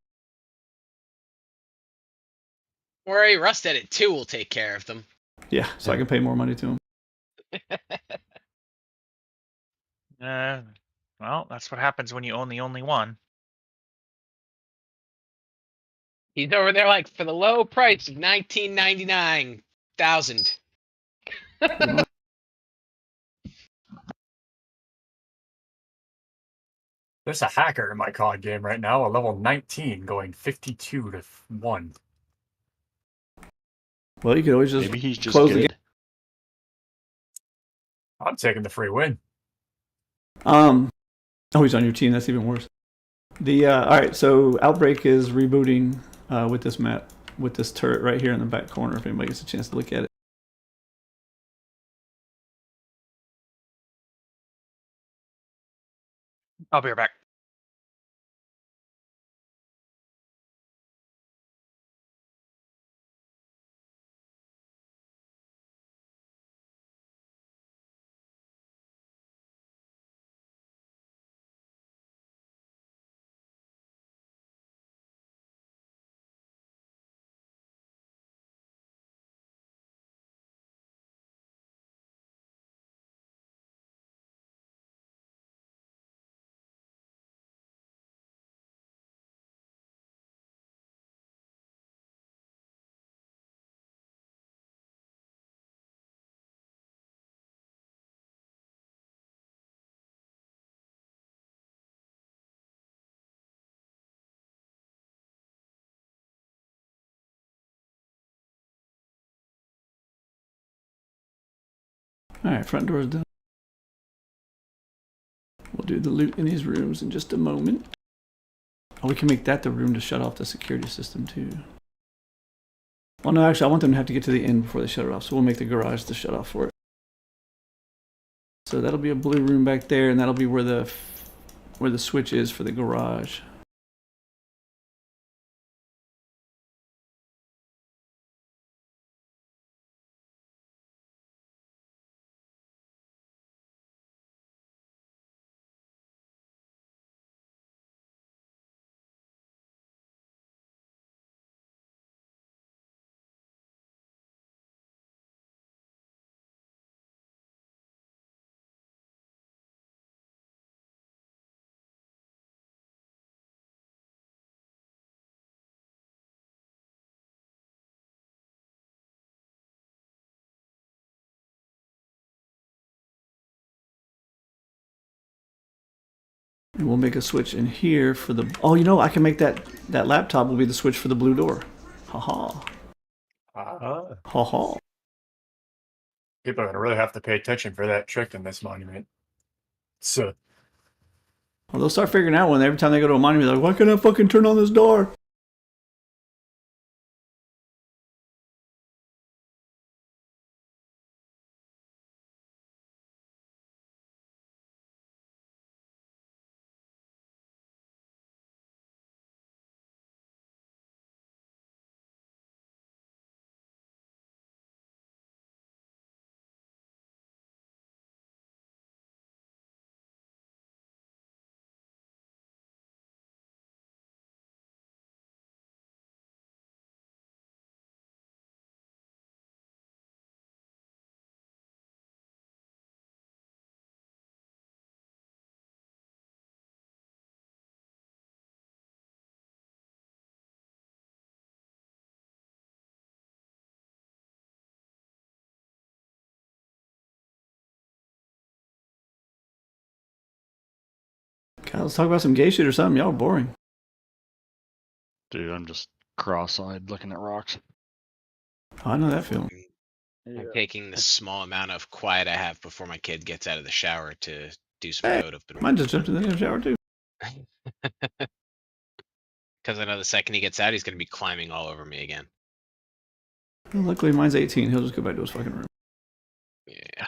Don't worry, Rust Edit 2 will take care of them. Yeah, so I can pay more money to him. Well, that's what happens when you own the only one. He's over there like, for the low price of $19.99,000. There's a hacker in my COD game right now, a level 19 going 52 to 1. Well, you could always just Maybe he's just close the good. game. I'm taking the free win. Oh, he's on your team. That's even worse. All right, so Outbreak is rebooting with this map, with this turret right here in the back corner. If anybody gets a chance to look at it. I'll be right back. All right, front door's done. We'll do the loot in these rooms in just a moment. Oh, we can make that the room to shut off the security system too. Well, no, actually, I want them to have to get to the end before they shut it off, so we'll make the garage the shut off for it. So that'll be a blue room back there, and that'll be where the switch is for the garage. And we'll make a switch in here for the... Oh, you know, I can make that laptop will be the switch for the blue door. Ha-ha. Ha-ha. People are going to really have to pay attention for that trick in this monument. So, Well, they'll start figuring out when every time they go to a monument, they're like, why can't I fucking turn on this door? God, let's talk about some gay shit or something. Y'all are boring. Dude, I'm just cross-eyed looking at rocks. Oh, I know that feeling. I'm taking the small amount of quiet I have before my kid gets out of the shower to do some code opening. Mine just jumped in the shower, too. Because I know the second he gets out, he's going to be climbing all over me again. Well, luckily, mine's 18. He'll just go back to his fucking room. Yeah.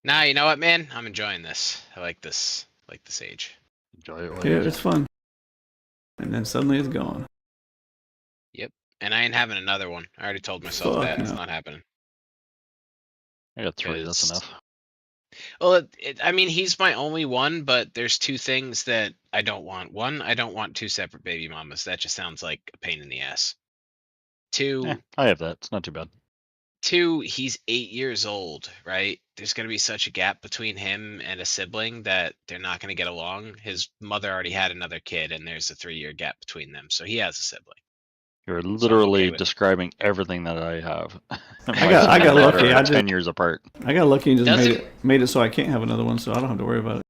Nah, you know what, man? I'm enjoying this. I like this. I like this age. Enjoy it while Yeah, you it's fun. And then suddenly it's gone. And I ain't having another one. I already told myself Fuck that. It's no. not happening. I got 3, that's Because- enough. Well, I mean, he's my only one, but there's 2 things that I don't want. One, I don't want 2 separate baby mamas. That just sounds like a pain in the ass. 2, Yeah, I have that. It's not too bad. 2, he's 8 years old, right? There's going to be such a gap between him and a sibling that they're not going to get along. His mother already had another kid, and there's a 3-year gap between them, so he has a sibling. You're okay literally with it. describing everything that I have. I got lucky. I 10 did- years apart. I got lucky and just Doesn't- made it so I can't have another one, so I don't have to worry about it.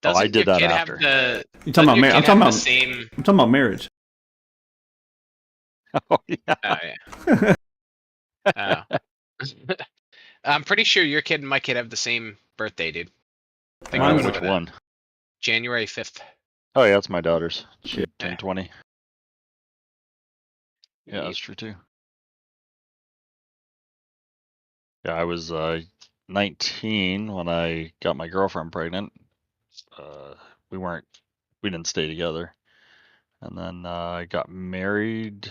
Oh, I Doesn't did your that kid after. Have the, You talking about doesn't your marriage? I'm kid talking have about. the same. I'm talking about marriage. Oh, yeah. Oh yeah. Oh. I'm pretty sure your kid and my kid have the same birthday, dude. I think we Mine's went Which over that. one? January 5th. Oh, yeah, that's my daughter's. She Yeah. turned 20. Yeah, that's true too. Yeah, I was 19 when I got my girlfriend pregnant. We didn't stay together. And then I got married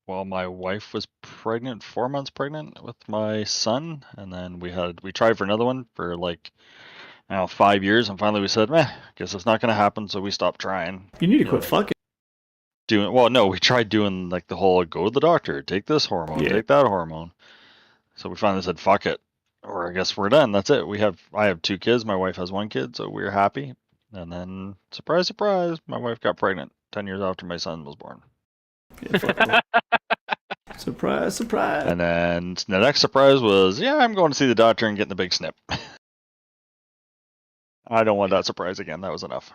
while my wife was pregnant, 4 months pregnant with my son. And then we tried for another one for like, 5 years. And finally we said, guess it's not going to happen. So we stopped trying. You need to quit fucking. We tried doing like the whole go to the doctor, take this hormone, Yeah. take that hormone. So we finally said, fuck it. Or I guess we're done. That's it. I have 2 kids. My wife has 1 kid. So we're happy. And then, surprise, surprise, my wife got pregnant 10 years after my son was born. Yeah, fuck it. Surprise, surprise. And then the next surprise was, I'm going to see the doctor and getting the big snip. I don't want that surprise again. That was enough.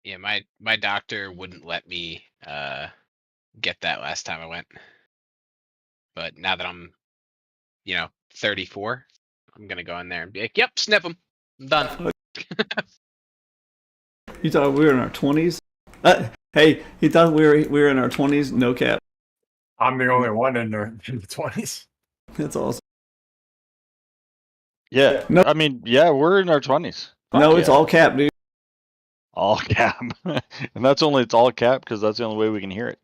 Yeah, my doctor wouldn't let me get that last time I went. But now that I'm, 34, I'm gonna go in there and be like, "Yep, snip him. I'm done." You thought we were in our 20s? Hey, he thought we were in our 20s, no cap. I'm the only one in the 20s. That's awesome. Yeah. No. I mean, we're in our 20s. No, Fuck it's yeah. all cap, dude. All cap. And it's all cap because that's the only way we can hear it.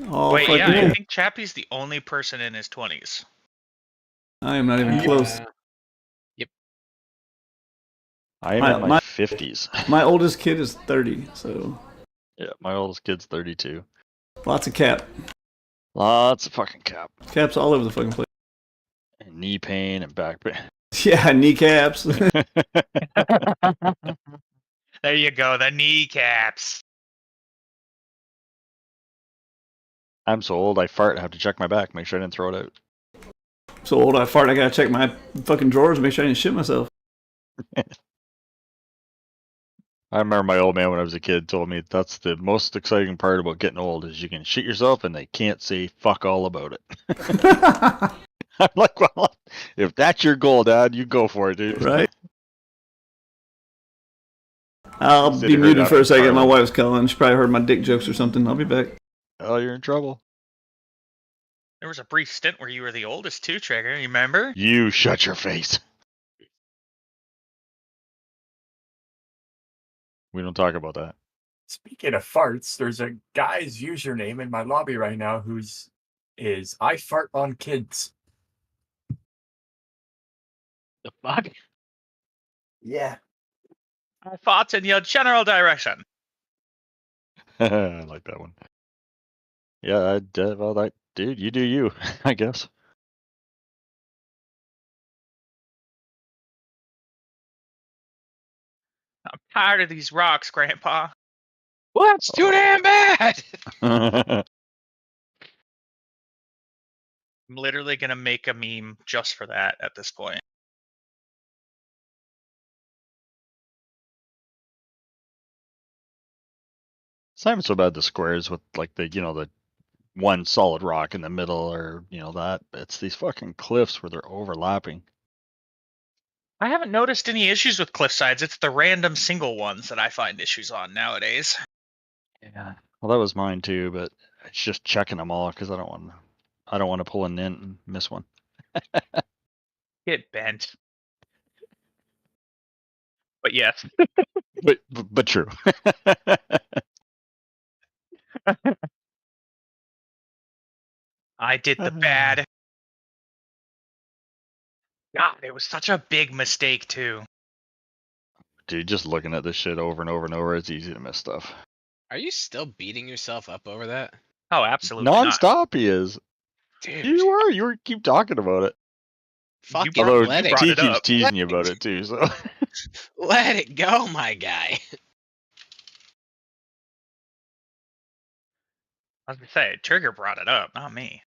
All Wait, fucking yeah, I cap. think Chappie's the only person in his 20s. I am not even close. I am My- in my my- 50s. My oldest kid is 30, so Yeah, my oldest kid's 32. lots of cap. Lots of fucking cap. Caps all over the fucking place. And knee pain and back pain. Yeah, kneecaps. There you go, the kneecaps. I'm so old I fart, I have to check my back, make sure I didn't throw it out. So old I fart, I gotta check my fucking drawers and make sure I didn't shit myself. I remember my old man when I was a kid told me that's the most exciting part about getting old is you can shit yourself and they can't say fuck all about it. I'm like, well, if that's your goal, Dad, you go for it, dude. Right. I'll Said be he heard muted that for a from second. My Carlin. wife's calling. She probably heard my dick jokes or something. I'll be back. Oh, you're in trouble. There was a brief stint where you were the oldest too, Trigger. You remember? You shut your face. We don't talk about that. Speaking of farts, there's a guy's username in my lobby right now who's is I fart on kids. The fuck? Yeah. I fought in your general direction. I like that one. Yeah, well, that dude, you do you, I guess. I'm tired of these rocks, Grandpa. Well, that's too damn bad. I'm literally gonna make a meme just for that at this point. It's not even so bad the squares with like the the one solid rock in the middle or that. It's these fucking cliffs where they're overlapping. I haven't noticed any issues with cliff sides. It's the random single ones that I find issues on nowadays. Yeah. Well, that was mine too, but it's just checking them all because I don't want to pull a nint and miss one. Get bent. But yes. But true. I did the bad. God, it was such a big mistake too. Dude, just looking at this shit over and over and over, it's easy to miss stuff. Are you still beating yourself up over that? Oh, absolutely not. Non-stop he is. Dude, You keep talking about it. fucking Although let it, brought T it keeps up. teasing you about it too, so let it go, my guy. I was gonna say, Trigger brought it up, not me.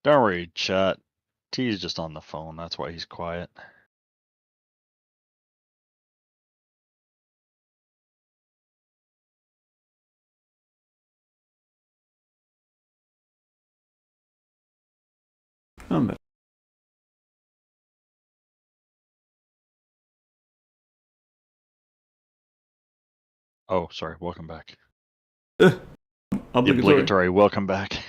don't worry, chat. T's just on the phone, that's why he's quiet. I'm back. Oh, sorry, welcome back. Obligatory. The obligatory welcome back.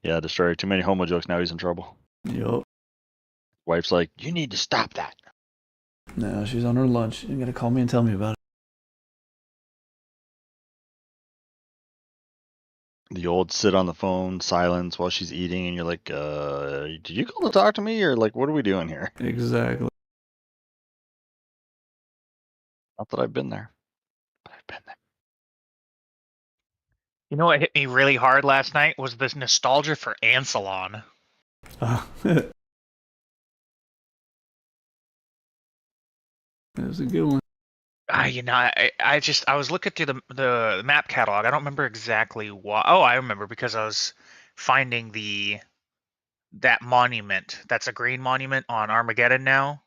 Yeah, Destroyer, too many homo jokes, now he's in trouble. Yup. Wife's like, you need to stop that. No, she's on her lunch. You gotta call me and tell me about it. The old sit on the phone, silence while she's eating, and you're like, did you call to talk to me, or like, what are we doing here? Exactly. Not that I've been there, but I've been there. You know what hit me really hard last night was this nostalgia for Ansalon. That was a good one. I was looking through the map catalog. I don't remember exactly why. Oh, I remember because I was finding that monument. That's a green monument on Armageddon now.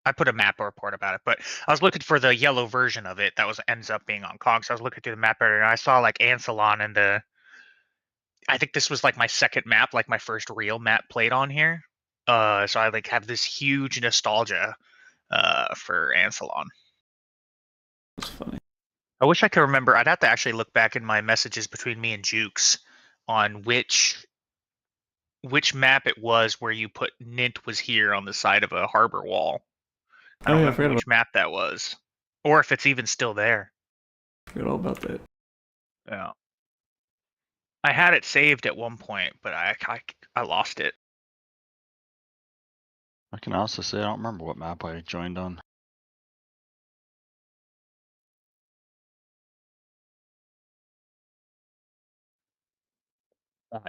I put a map report about it, but I was looking for the yellow version of it that ends up being on Kong. So I was looking through the map area and I saw like Ansalon and I think this was like my second map, like my first real map played on here. So I like have this huge nostalgia for Ansalon. That's funny. I wish I could remember. I'd have to actually look back in my messages between me and Jukes on which map it was where you put Nint was here on the side of a harbor wall. I don't Oh, yeah, I remember forgot which map that was. or if it's even still there. Forgot all about that. Yeah. I had it saved at one point, but I lost it. I can also say I don't remember what map I joined on.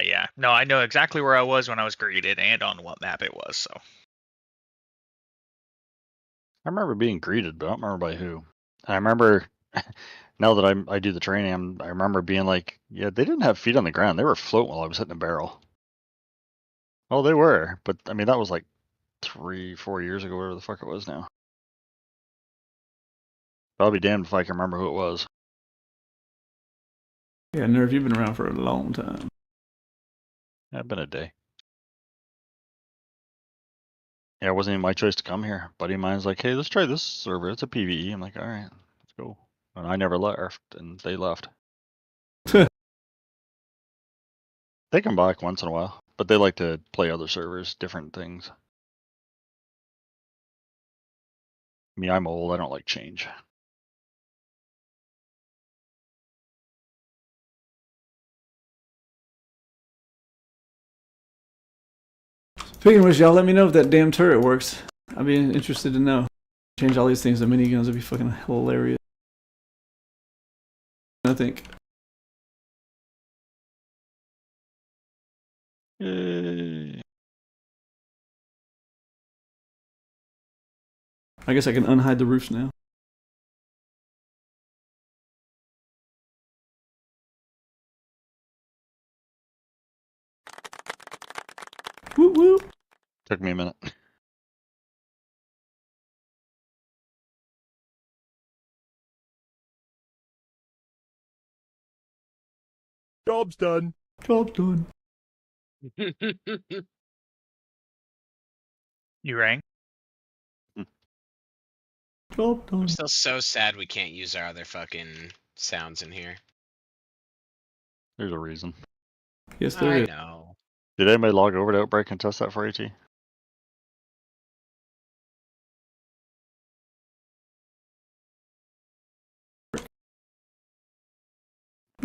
Yeah. No, I know exactly where I was when I was greeted and on what map it was. So. I remember being greeted, but I don't remember by who. And I remember now that I do the training, I remember being like, yeah, they didn't have feet on the ground. They were floating while I was hitting a barrel. Oh, they were, but I mean that was like 3-4 years ago, whatever the fuck it was now. I'll be damned if I can remember who it was. Yeah, Nerve, you've been around for a long time. Yeah, it's been a day. Yeah, it wasn't even my choice to come here. Buddy of mine's like, hey, let's try this server. It's a PvE. I'm like, all right, let's go. And I never left, and they left. They come back once in a while, but they like to play other servers, different things. Me, I'm old. I don't like change. Speaking of which, y'all let me know if that damn turret works. I'd be interested to know. Change all these things to miniguns would be fucking hilarious. I think. Yay. I guess I can unhide the roofs now. Woo woo. Took me a minute. Job's done. Job done. You rang? Job done. I'm still so sad we can't use our other fucking sounds in here. There's a reason. Yes, there I is. know. Did anybody log over to Outbreak and test that for AT? In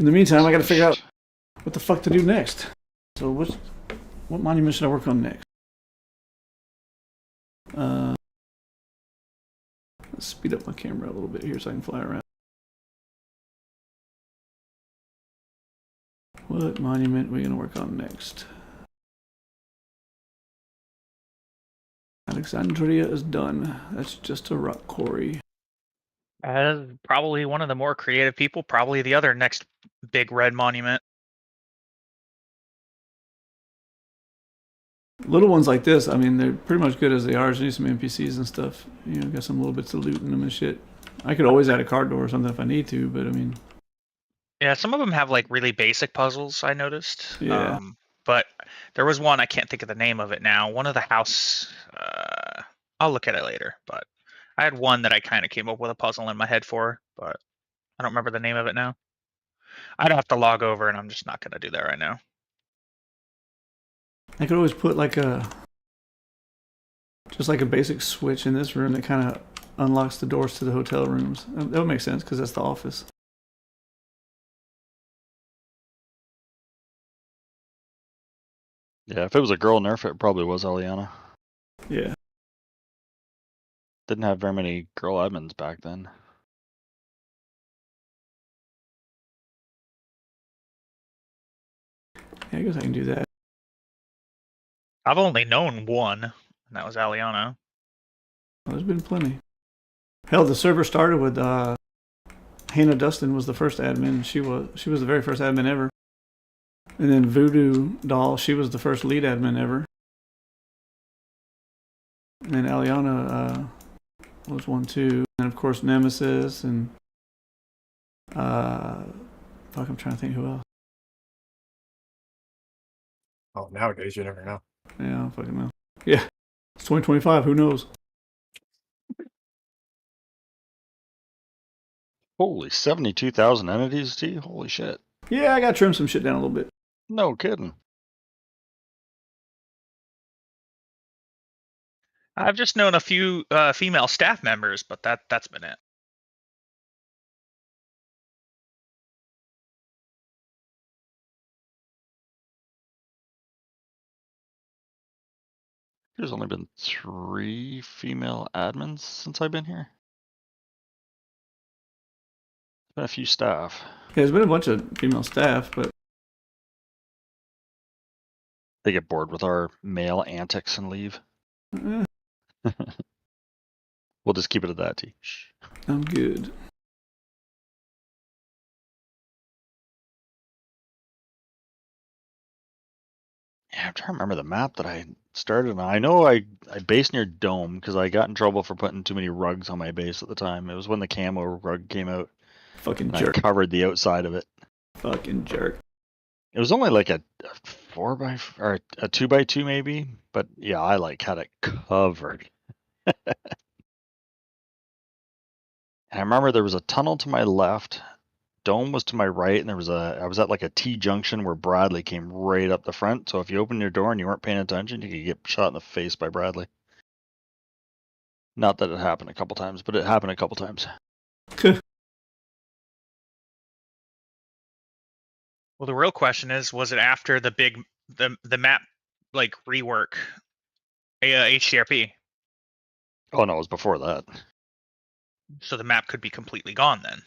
the meantime, I gotta figure out what the fuck to do next. So what monument should I work on next? Let's speed up my camera a little bit here so I can fly around. What monument are we gonna work on next? Alexandria is done. That's just a rock quarry. Probably one of the more creative people. Probably the other next big red monument. Little ones like this, I mean, they're pretty much good as they are. Just need some NPCs and stuff. You know, got some little bits of loot in them and shit. I could always add a card door or something if I need to, but I mean, Yeah, some of them have like really basic puzzles. I noticed. Yeah. But there was one I can't think of the name of it now. One of the house. I'll look at it later. But I had one that I kind of came up with a puzzle in my head for, but I don't remember the name of it now. I'd have to log over, and I'm just not gonna do that right now. I could always put like just like a basic switch in this room that kind of unlocks the doors to the hotel rooms. That would make sense because that's the office. Yeah, if it was a girl nerf, it probably was Eliana. Yeah. Didn't have very many girl admins back then. Yeah, I guess I can do that. I've only known one, and that was Aliana. Well, there's been plenty. Hell, the server started with Hannah Dustin was the first admin. She was the very first admin ever. And then Voodoo Doll, she was the first lead admin ever. And then Aliana was one too. And of course Nemesis and fuck, I'm trying to think who else. Oh, nowadays you never know. Yeah, I don't fucking know. Yeah, it's 2025. Who knows? Holy 72,000 entities, T? Holy shit. Yeah, I got to trim some shit down a little bit. No kidding. I've just known a few female staff members, but that's been it. There's only been 3 female admins since I've been here. Been a few staff. Yeah, there's been a bunch of female staff, but They get bored with our male antics and leave. eh, We'll just keep it at that, T. Shh. I'm good. Yeah, I'm trying to remember the map that I started on. I know I based near Dome because I got in trouble for putting too many rugs on my base at the time. It was when the camo rug came out. Fucking And jerk. I covered the outside of it. Fucking jerk. It was only like a 4x or a 2x2 maybe, but yeah, I like had it covered. And I remember there was a tunnel to my left, Dome was to my right, and I was at like a T junction where Bradley came right up the front. So if you opened your door and you weren't paying attention, you could get shot in the face by Bradley. Not that it happened a couple times, but it happened a couple times. Well, the real question is, was it after the map like rework, HCRP? Oh no, it was before that. So the map could be completely gone then.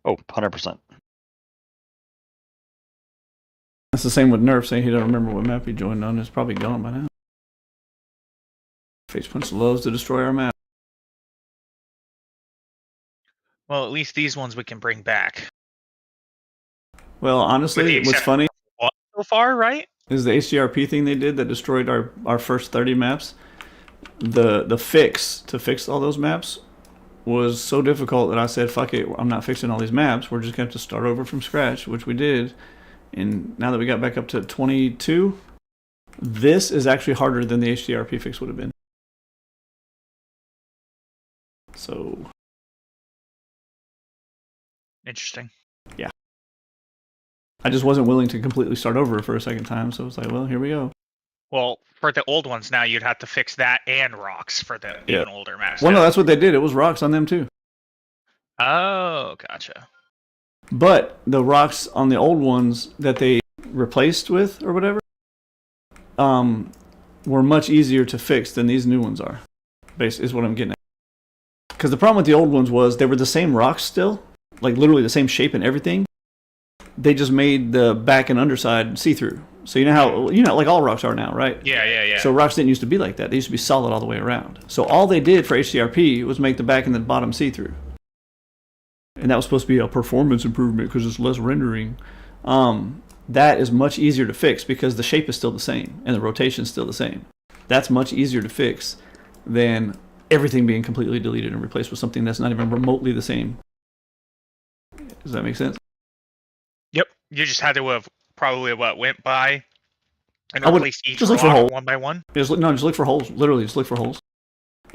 Oh, 100%. That's the same with Nerf saying he don't remember what map he joined on. It's probably gone by now. Facepunch loves to destroy our map. Well, at least these ones we can bring back. Well, honestly, what's funny What so far, right? is the HCRP thing they did that destroyed our first 30 maps. The fix to fix all those maps was so difficult that I said, fuck it, I'm not fixing all these maps. We're just going to have to start over from scratch, which we did. And now that we got back up to 22, this is actually harder than the HCRP fix would have been. So, Interesting. yeah. I just wasn't willing to completely start over for a second time, so it's like, well, here we go. Well, for the old ones now, you'd have to fix that and rocks for the even older maps. Well, no, that's what they did. It was rocks on them too. Oh, gotcha. But the rocks on the old ones that they replaced with or whatever, were much easier to fix than these new ones are. Is what I'm getting at. Because the problem with the old ones was they were the same rocks still, like literally the same shape and everything. They just made the back and underside see-through. So you know how like all rocks are now, right? Yeah. So rocks didn't used to be like that. They used to be solid all the way around. So all they did for HCRP was make the back and the bottom see-through. And that was supposed to be a performance improvement because it's less rendering. That is much easier to fix because the shape is still the same and the rotation is still the same. That's much easier to fix than everything being completely deleted and replaced with something that's not even remotely the same. Does that make sense? Yep. You just had to have probably went by and I would replaced each just look for rock holes. one by one. Just look for holes. Literally, just look for holes.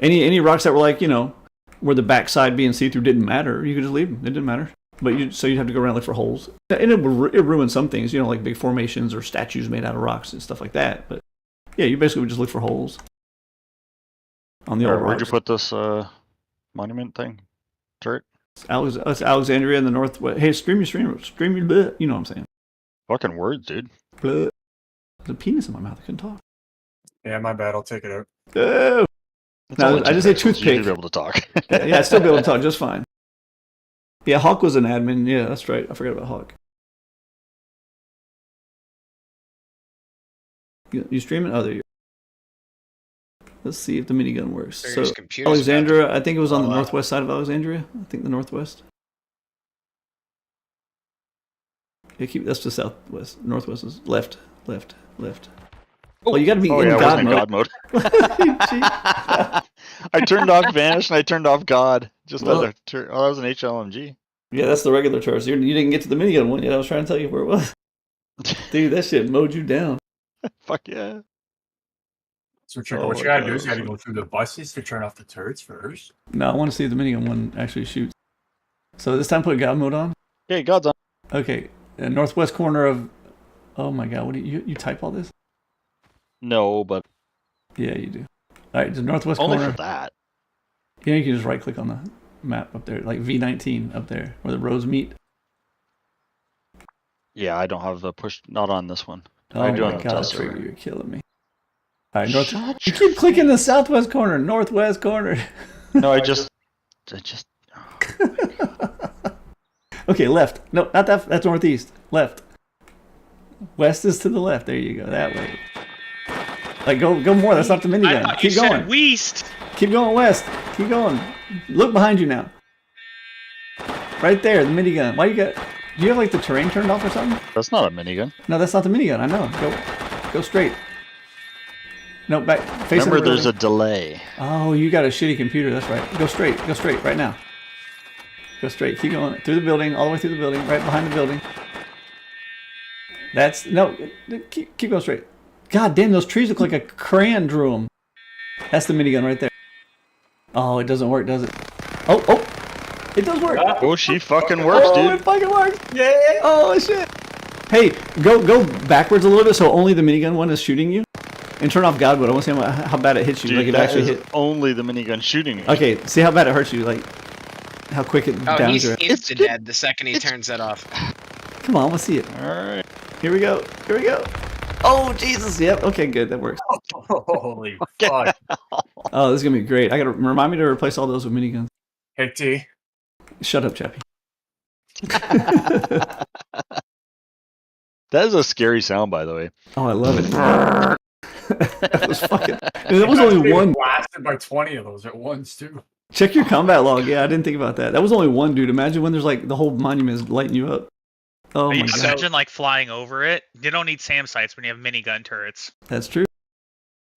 Any rocks that were like, where the backside being see-through didn't matter, you could just leave them. It didn't matter. But so you'd have to go around and look for holes. And it ruined some things, like big formations or statues made out of rocks and stuff like that. But yeah, you basically would just look for holes on the old Where'd you rocks. put this monument thing? Turret? It's Alexandria in the northwest. Hey, stream, bleh. You know what I'm saying. Fucking words, dude. Bleh. There's a penis in my mouth. I couldn't talk. Yeah, my bad. I'll take it out. Oh. It's No, only I just say pixels. You toothpick. should be able to talk. Yeah, I'd still be able to talk just fine. Yeah, Hawk was an admin. Yeah, that's right. I forgot about Hawk. You streaming? Oh, there you go. Let's see if the minigun works. So, There's computers about to Alexandria, I think it was on the fall out. northwest side of Alexandria. I think the northwest. Yeah, that's the southwest. Northwest is left. Oh, you got to be in I God wasn't mode. in God mode. I turned off Vanish and I turned off God. Just Well- that was an HLMG. Yeah, that's the regular turret. You didn't get to the minigun one yet. I was trying to tell you where it was. Dude, that shit mowed you down. Fuck yeah. So check Oh what my you gotta God, do is you that's gotta go through the buses to turn off the turrets first. No, I want to see if the minigun one actually shoots. So this time put God mode on. Okay, God's on. Okay, northwest corner of. Oh my God, what do you type all this? No, but Yeah, you do. All right, the northwest only corner. for that. Yeah, you can just right click on the map up there, like V19 up there, where the rows meet. Yeah, I don't have the push. Not on this one. Oh I my do on the God, test Trigger, server. you're killing me. All right, north. Shut You your keep clicking the face. southwest corner, northwest corner. No, I just. Okay, left. No, not that. That's northeast. Left. West is to the left. There you go. That way. Like go more. That's not the I minigun. thought you Keep going. said west. Keep going west. Keep going. Look behind you now. Right there, the minigun. Why you got? Do you have like the terrain turned off or something? That's not a minigun. No, that's not the minigun. I know. Go straight. No, back. Facing Remember, the there's a building. delay. Oh, you got a shitty computer. That's right. Go straight. Go straight right now. Go straight. Keep going through the building, all the way through the building, right behind the building. That's no. Keep going straight. God damn, those trees look like a crayon drew them. That's the minigun right there. Oh, it doesn't work, does it? Oh, it does work. Oh, she fucking works, Oh, it dude. fucking works. Yeah. Oh shit. Hey, go backwards a little bit so only the minigun one is shooting you, and turn off Godwood. I want to see how bad it hits you. Dude, Like if it that actually is hit. only the minigun shooting me. Okay, see how bad it hurts you. Like how quick it Oh, downs he's your. insta dead the second he turns that off. Come on, let's see it. All right. Here we go. Here we go. Oh Jesus. Yep. Okay, good. That works. Holy fuck. Oh, this is gonna be great. I gotta remind me to replace all those with miniguns. Hey, T. Shut up, Chappie. That is a scary sound, by the way. Oh, I love it. That was fucking. And that was only one. Blasted by 20 of those at once, too. Check your combat log. Yeah, I didn't think about that. That was only one, dude. Imagine when there's like the whole monument is lighting you up. Oh my You god, imagine like flying over it. You don't need SAM sights when you have minigun turrets. that's true.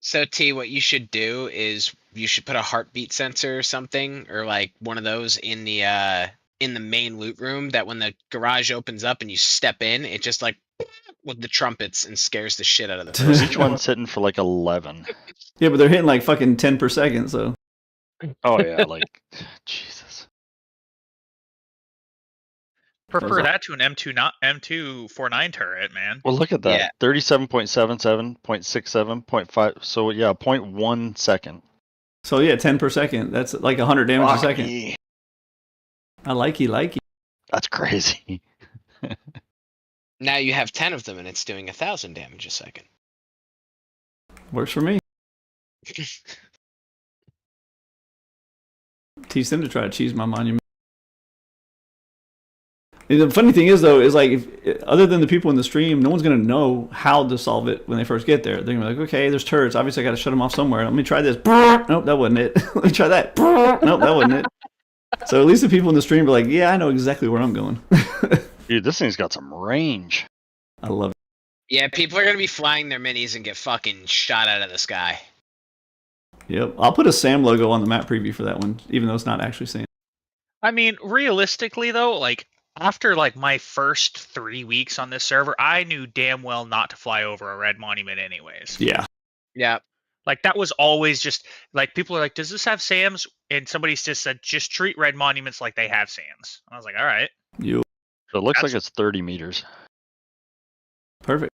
So T, what you should do is you should put a heartbeat sensor or something, or like one of those in the main loot room. That when the garage opens up and you step in, it just like with the trumpets and scares the shit out of the person. Each one's hitting for like 11. Yeah, but they're hitting like fucking 10 per second. So Oh yeah, like Jesus. Prefer that to an M249 turret, man. Well, look at that. Yeah. 37.77, 0.67, 0.5. So yeah, 0.1 second. yeah, 10 per second. That's like 100 damage a Fuck second. me. I like you. That's crazy. Now you have 10 of them and it's doing 1,000 damage a second. Works for me. Teach them to try to cheese my monument. And the funny thing is, though, is like, if, other than the people in the stream, no one's going to know how to solve it when they first get there. They're going to be like, okay, there's turrets. Obviously, I got to shut them off somewhere. Let me try this. Nope, that wasn't it. Let me try that. Nope, that wasn't it. So at least the people in the stream are like, yeah, I know exactly where I'm going. Dude, this thing's got some range. I love it. Yeah, people are gonna be flying their minis and get fucking shot out of the sky. Yep. I'll put a Sam logo on the map preview for that one, even though it's not actually Sam. I mean, realistically though, like after like my first 3 weeks on this server, I knew damn well not to fly over a red monument anyways. Yeah. Yeah. Like that was always just like people are like, does this have SAMs? And somebody just said, just treat red monuments like they have SAMs. And I was like, all right. You. So it looks That's- like it's 30 meters. Perfect.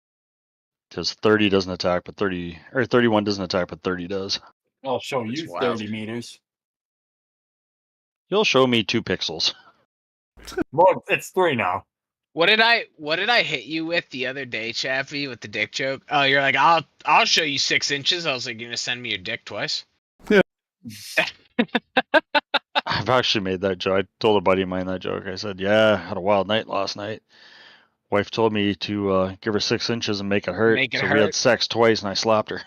Because 30 doesn't attack, but 31 doesn't attack, but 30 does. I'll show That's you wild. 30 meters. You'll show me 2 pixels. Well, it's 3 now. What did I hit you with the other day, Chappie, with the dick joke? Oh, you're like, I'll show you 6 inches. I was like, you're gonna send me your dick twice? I've actually made that joke. I told a buddy of mine that joke. I said, yeah, I had a wild night last night. Wife told me to give her 6 inches and make it hurt. Make it so hurt. we had sex twice and I slapped her.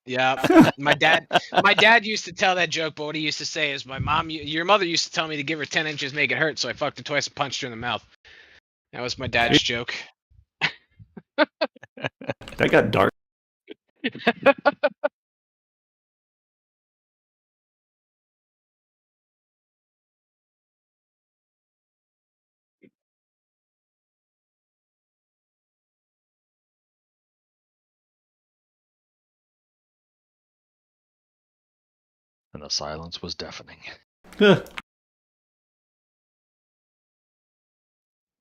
Yeah. My dad used to tell that joke, but what he used to say is, your mother used to tell me to give her 10 inches, make it hurt, so I fucked her twice and punched her in the mouth. That was my dad's joke. That got dark. And the silence was deafening. Now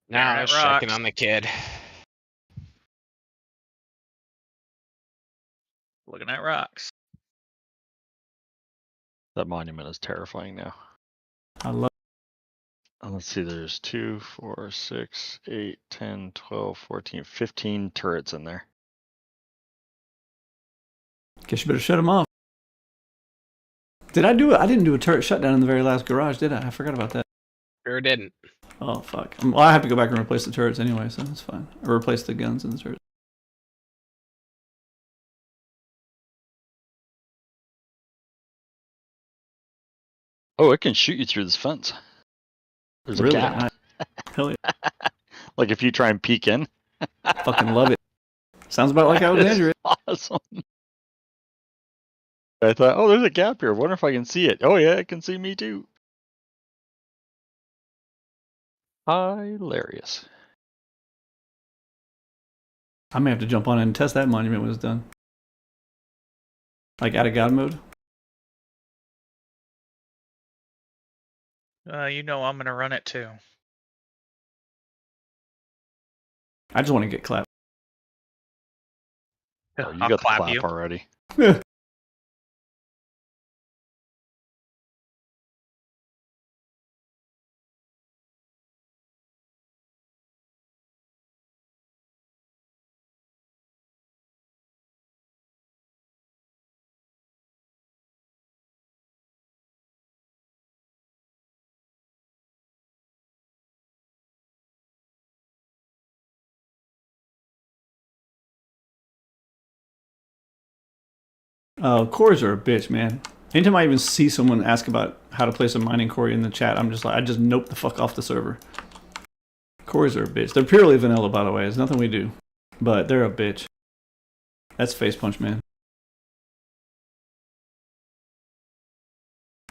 Yeah, I it was checking rocks. on the kid. Looking at rocks. That monument is terrifying now. I love. Let's see, there's 2, 4, 6, 8, 10, 12, 14, 15 turrets in there. Guess you better shut them off. Did I do it? I didn't do a turret shutdown in the very last garage, did I? I forgot about that. Sure didn't. Oh, fuck. Well, I have to go back and replace the turrets anyway, so that's fine. Or replace the guns and the turrets. Oh, it can shoot you through this fence. There's Really? a gap. Nice. Hell yeah. Like if you try and peek in. Fucking love it. Sounds about like Alexandria. Awesome. I thought, oh, there's a gap here. I wonder if I can see it. Oh, yeah, it can see me too. Hilarious. I may have to jump on it and test that monument when it's done. Like out of God mode. You know I'm gonna run it too. I just want to get clapped. Oh, you I'll got the clap clap you. already. Cores are a bitch, man. Anytime I even see someone ask about how to place a mining core in the chat, I'm just like, I just nope the fuck off the server. Cores are a bitch. They're purely vanilla, by the way. It's nothing we do. But they're a bitch. That's Face Punch, man.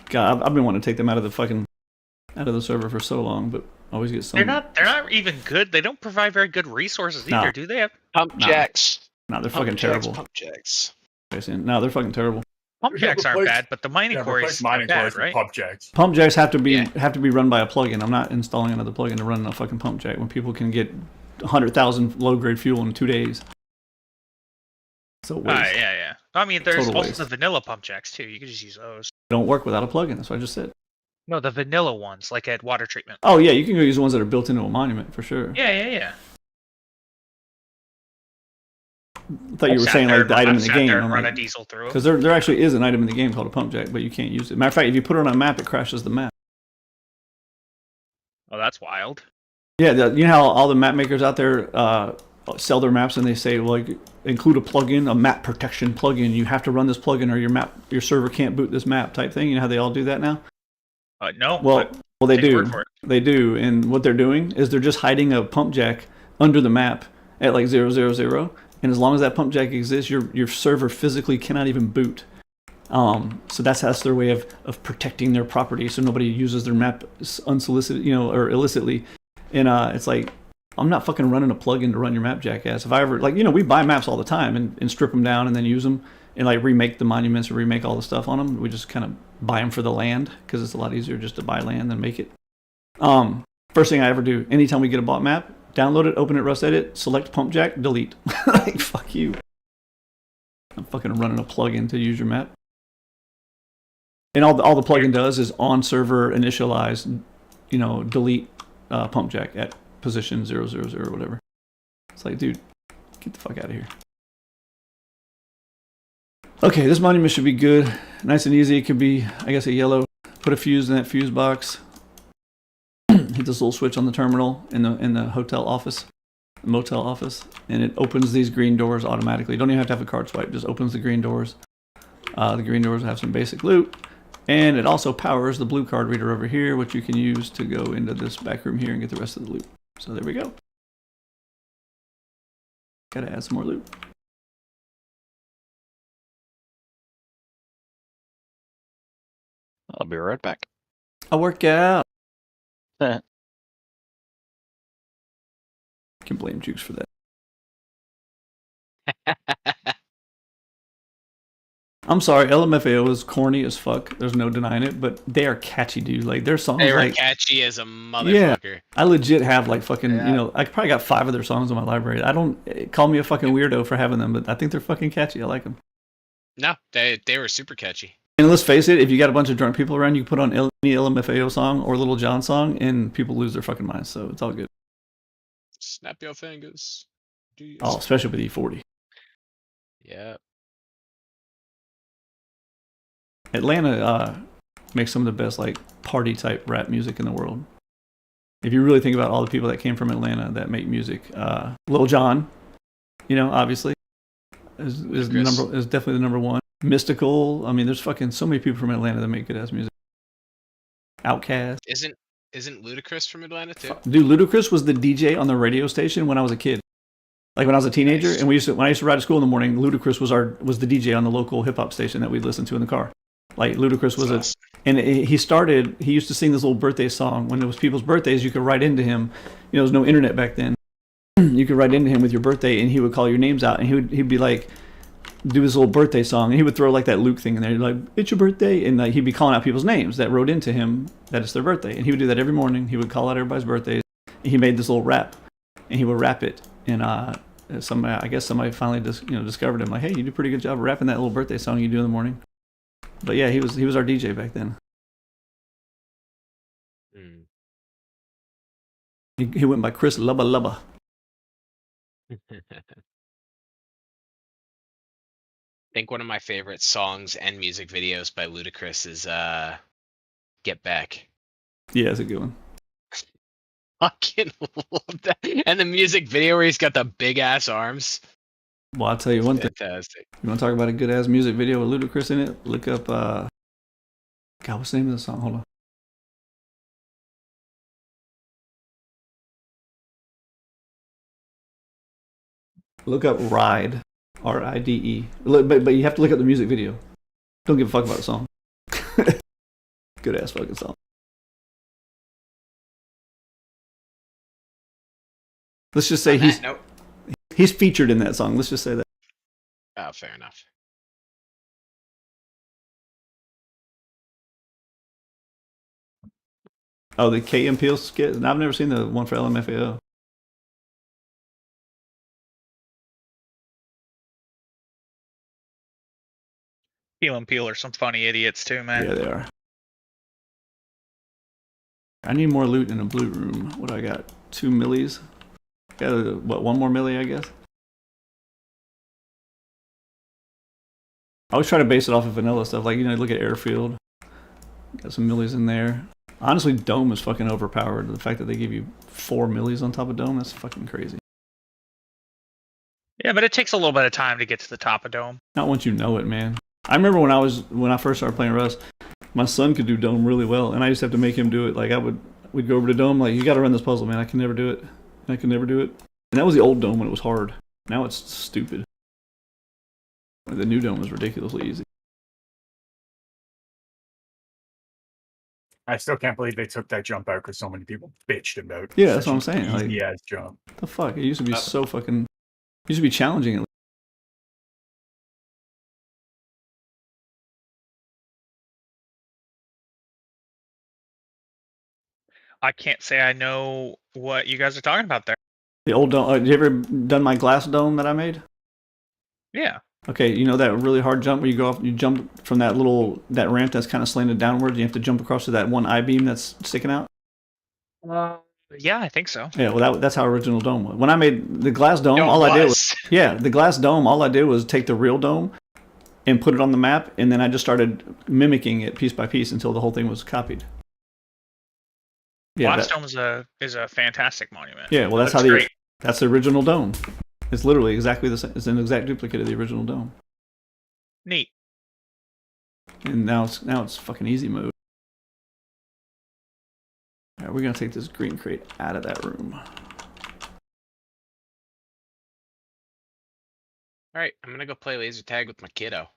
God, I've been wanting to take them out of the server for so long, but always get some. They're not even good. They don't provide very good resources either, No. do they? Pump jacks. No, they're Pump fucking jacks, terrible. Pump jacks. No, they're fucking terrible. Pump jacks aren't replace- bad, but the mining cores are mining bad, cores right? with pump jacks. Pump jacks have to be Yeah. run by a plugin. I'm not installing another plugin to run a fucking pump jack when people can get 100,000 low grade fuel in 2 days. So waste. Yeah. I mean, there's Total also waste. the vanilla pump jacks too. You can just use those. Don't work without a plugin. That's what I just said. No, the vanilla ones, like at water treatment. Oh yeah, you can go use the ones that are built into a monument for sure. Yeah. I thought you were saying like the item in the game. I'm Run a like, diesel through. because there actually is an item in the game called a pump jack, but you can't use it. Matter of fact, if you put it on a map, it crashes the map. Oh, that's wild. Yeah, you know how all the map makers out there sell their maps and they say like include a plugin, a map protection plugin. You have to run this plugin or your server can't boot this map type thing. You know how they all do that now? No. Well, but they take do. word for it. They do, and what they're doing is they're just hiding a pump jack under the map at like 000, and as long as that pump jack exists, your server physically cannot even boot. So that's their way of protecting their property, so nobody uses their map unsolicited, or illicitly. And it's like, I'm not fucking running a plugin to run your map, jackass. If I ever we buy maps all the time and strip them down and then use them and like remake the monuments or remake all the stuff on them. We just kind of buy them for the land because it's a lot easier just to buy land than make it. First thing I ever do, anytime we get a bot map, download it, open it, Rust edit, select pump jack, delete. Like, fuck you. I'm fucking running a plugin to use your map. And all the plugin does is on server initialize, delete pump jack at position 000 or whatever. It's like, dude, get the fuck out of here. Okay, this monument should be good. Nice and easy. It could be, I guess, a yellow. Put a fuse in that fuse box. Hit this little switch on the terminal in the hotel office, motel office, and it opens these green doors automatically. You don't even have to have a card swipe. Just opens the green doors. The green doors have some basic loot. And it also powers the blue card reader over here, which you can use to go into this back room here and get the rest of the loot. So there we go. Gotta add some more loot. I'll be right back. I'll work out. Eh. Can blame Jukes for that. I'm sorry, LMFAO is corny as fuck. There's no denying it, but they are catchy, dude. Like their songs, They were like catchy as a motherfucker. I legit have like fucking, Yeah. I probably got 5 of their songs on my library. I don't call me a fucking weirdo for having them, but I think they're fucking catchy. I like them. No, they were super catchy. And let's face it, if you got a bunch of drunk people around, you can put on any LMFAO song or Little John song, and people lose their fucking minds. So it's all good. Snap your fingers. Do your Oh, especially with E40. Yeah. Atlanta makes some of the best like party type rap music in the world. If you really think about all the people that came from Atlanta that make music, Lil Jon, obviously, is definitely the number one. Mystical. I mean, there's fucking so many people from Atlanta that make good ass music. Outkast. Isn't Ludacris from Atlanta too? Dude, Ludacris was the DJ on the radio station when I was a kid. Like when I was a teenager, and when I used to ride to school in the morning, Ludacris was the DJ on the local hip hop station that we'd listen to in the car. Like Ludacris was awesome. And he used to sing this little birthday song. When it was people's birthdays, you could write into him. There was no internet back then. You could write into him with your birthday, and he would call your names out, and he'd be like, do his little birthday song, and he would throw like that Luke thing in there, like, it's your birthday, and like, he'd be calling out people's names that wrote into him that it's their birthday, and he would do that every morning. He would call out everybody's birthdays, and he made this little rap, and he would rap it, and I guess somebody finally discovered him, like, hey, you do a pretty good job of rapping that little birthday song you do in the morning. But yeah, he was our DJ back then. He went by Chris Lubba Lubba. I think one of my favorite songs and music videos by Ludacris is Get Back. Yeah, it's a good one. Fucking love that. And the music video where he's got the big ass arms. Well, I'll tell you one thing. Fantastic. You want to talk about a good ass music video with Ludacris in it? Look up, God, what's the name of the song? Hold on. Look up Ride. R-I-D-E. But you have to look up the music video. Don't give a fuck about the song. Good ass fucking song. Let's just say he's featured in that song. Let's just say that. Oh, fair enough. Oh, the Key and Peele skit? I've never seen the one for LMFAO. Key and Peele are some funny idiots too, man. Yeah, they are. I need more loot in a blue room. What do I got? 2 millies? Got one more milli, I guess? I always try to base it off of vanilla stuff. Like, look at Airfield. Got some millies in there. Honestly, Dome is fucking overpowered. The fact that they give you 4 millies on top of Dome, that's fucking crazy. Yeah, but it takes a little bit of time to get to the top of Dome. Not once you know it, man. I remember when I first started playing Rust, my son could do Dome really well, and I used to have to make him do it. Like we'd go over to Dome, like, you got to run this puzzle, man. I can never do it. And that was the old Dome when it was hard. Now it's stupid. The new Dome is ridiculously easy. I still can't believe they took that jump out because so many people bitched about. Yeah, that's what I'm saying. Like, easy ass jump. The fuck? It used to be so fucking. It used to be challenging. I can't say I know what you guys are talking about there. The old Dome. Have you ever done my glass dome that I made? Yeah. Okay, you know that really hard jump where you go off, you jump from that ramp that's kind of slanted downwards, and you have to jump across to that one I-beam that's sticking out? Yeah, I think so. Yeah, well, that's how original Dome was. When I made the glass dome, the glass dome, all I did was take the real dome and put it on the map, and then I just started mimicking it piece by piece until the whole thing was copied. Yeah, Glass Dome is a fantastic monument. Yeah, well, that's the original Dome. It's literally exactly the same. It's an exact duplicate of the original Dome. Neat. And now it's fucking easy mode. All right, we're gonna take this green crate out of that room. All right, I'm gonna go play laser tag with my kiddo.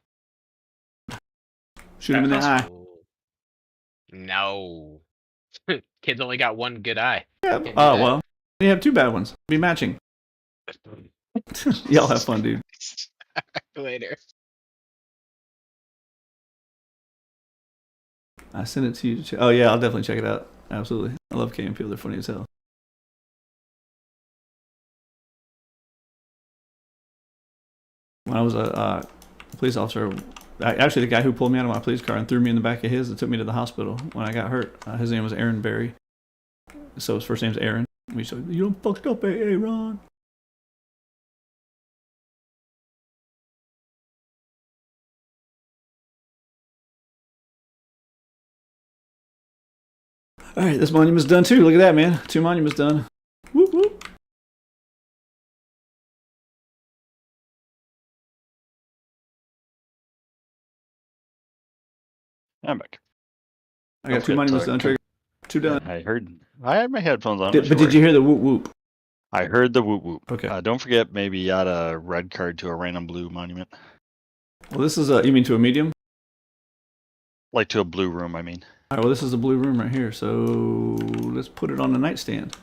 Shoot him in the eye. No. Kid's only got one good eye. Yeah. Oh well, you have 2 bad ones. Be matching. Y'all have fun, dude. Later. I sent it to you. Oh yeah, I'll definitely check it out. Absolutely. I love Key and Peele. They're funny as hell. When I was a police officer, actually the guy who pulled me out of my police car and threw me in the back of his and took me to the hospital when I got hurt, his name was Aaron Berry. So his first name's Aaron. We said, "You don't fucked up, Aaron." All right, this monument's done too. Look at that, man. 2 monuments done. Whoop whoop. I'm back. I got 2 monuments done. Trigger. 2 done. I heard. I had my headphones on. But did you hear the whoop whoop? I heard the whoop whoop. Okay. Don't forget, maybe you add a red card to a random blue monument. Well, this is a. You mean to a medium? Like to a blue room, I mean. All right. Well, this is the blue room right here. So let's put it on the nightstand.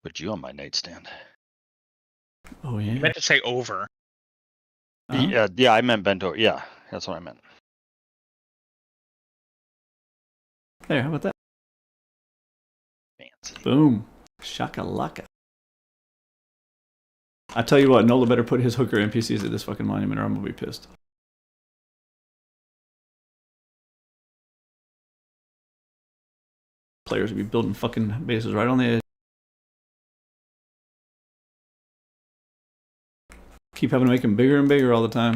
Put you on my nightstand. Oh yeah. You meant to say over. Yeah, I meant bento. Yeah, that's what I meant. There. How about that? Fancy. Boom. Shakalaka. I tell you what, Nola better put his hooker NPCs at this fucking monument or I'm gonna be pissed. Players will be building fucking bases right on the edge. Keep having to make them bigger and bigger all the time.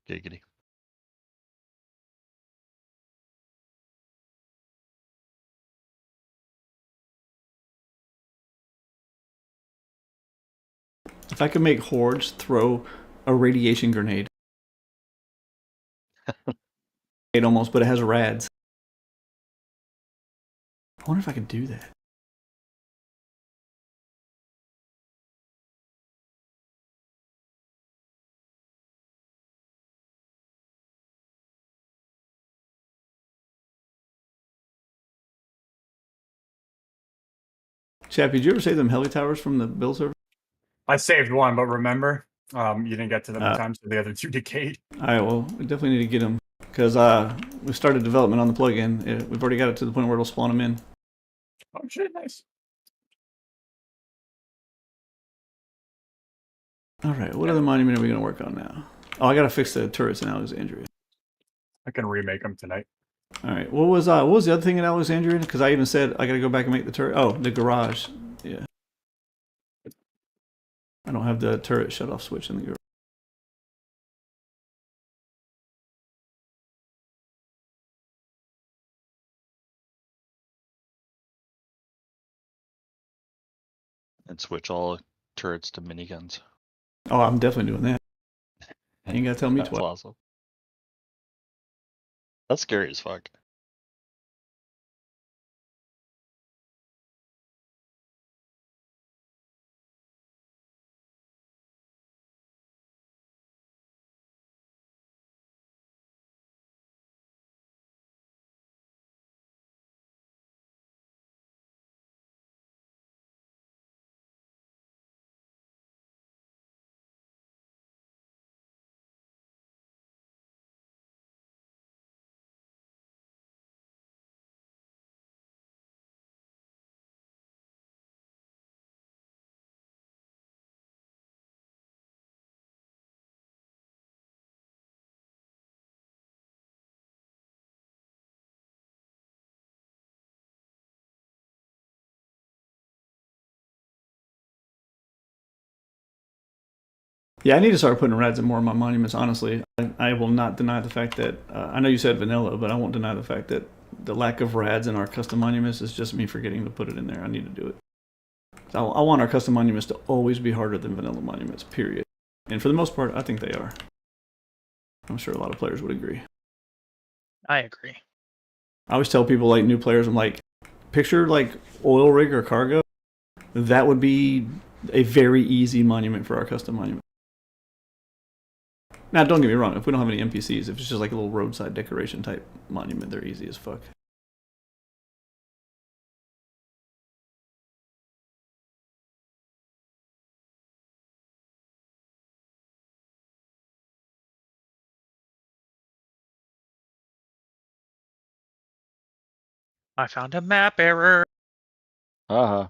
Giggity. If I could make hordes throw a radiation grenade. It almost, but it has rads. I wonder if I could do that. Chappie, did you ever save them heli towers from the build server? I saved one, but remember, you didn't get to them in time, so the other 2 decayed. All right, well, we definitely need to get them because we started development on the plugin. We've already got it to the point where it'll spawn them in. Oh shit, nice. All right, what other monument are we going to work on now? Oh, I got to fix the turrets in Alexandria. I can remake them tonight. All right, what was the other thing in Alexandria? Because I even said I got to go back and make the turret. Oh, the garage. Yeah. I don't have the turret shut off switch in the garage. And switch all turrets to miniguns. Oh, I'm definitely doing that. You ain't got to tell me That's twice. awesome. That's scary as fuck. Yeah, I need to start putting rads in more of my monuments, honestly. I will not deny the fact that, I know you said vanilla, but I won't deny the fact that the lack of rads in our custom monuments is just me forgetting to put it in there. I need to do it. I want our custom monuments to always be harder than vanilla monuments, period. And for the most part, I think they are. I'm sure a lot of players would agree. I agree. I always tell people, like new players, I'm like, picture like oil rig or cargo. That would be a very easy monument for our custom monument. Now, don't get me wrong. If we don't have any NPCs, if it's just like a little roadside decoration type monument, they're easy as fuck. I found a map error. Uh-huh.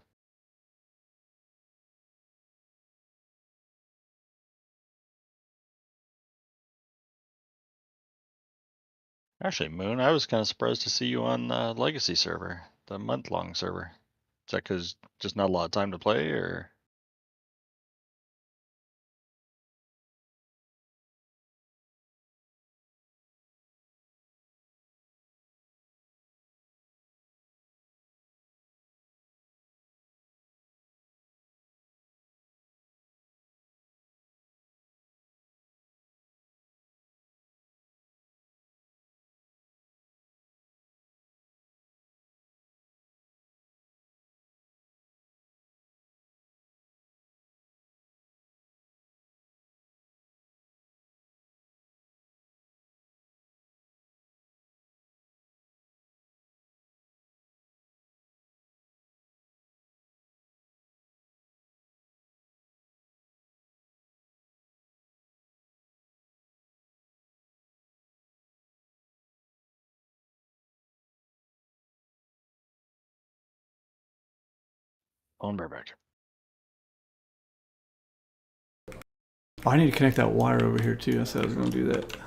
Actually, Moon, I was kind of surprised to see you on Legacy server, the month-long server. Is that because just not a lot of time to play, or? phone bareback. Oh, I need to connect that wire over here too. I said I was going to do that.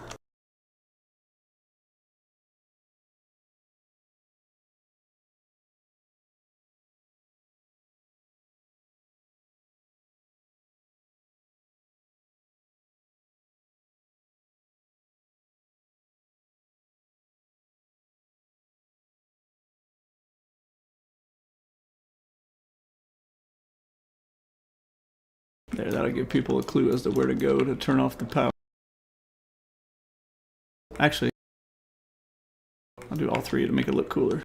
There, that'll give people a clue as to where to go to turn off the power. Actually, I'll do all three to make it look cooler.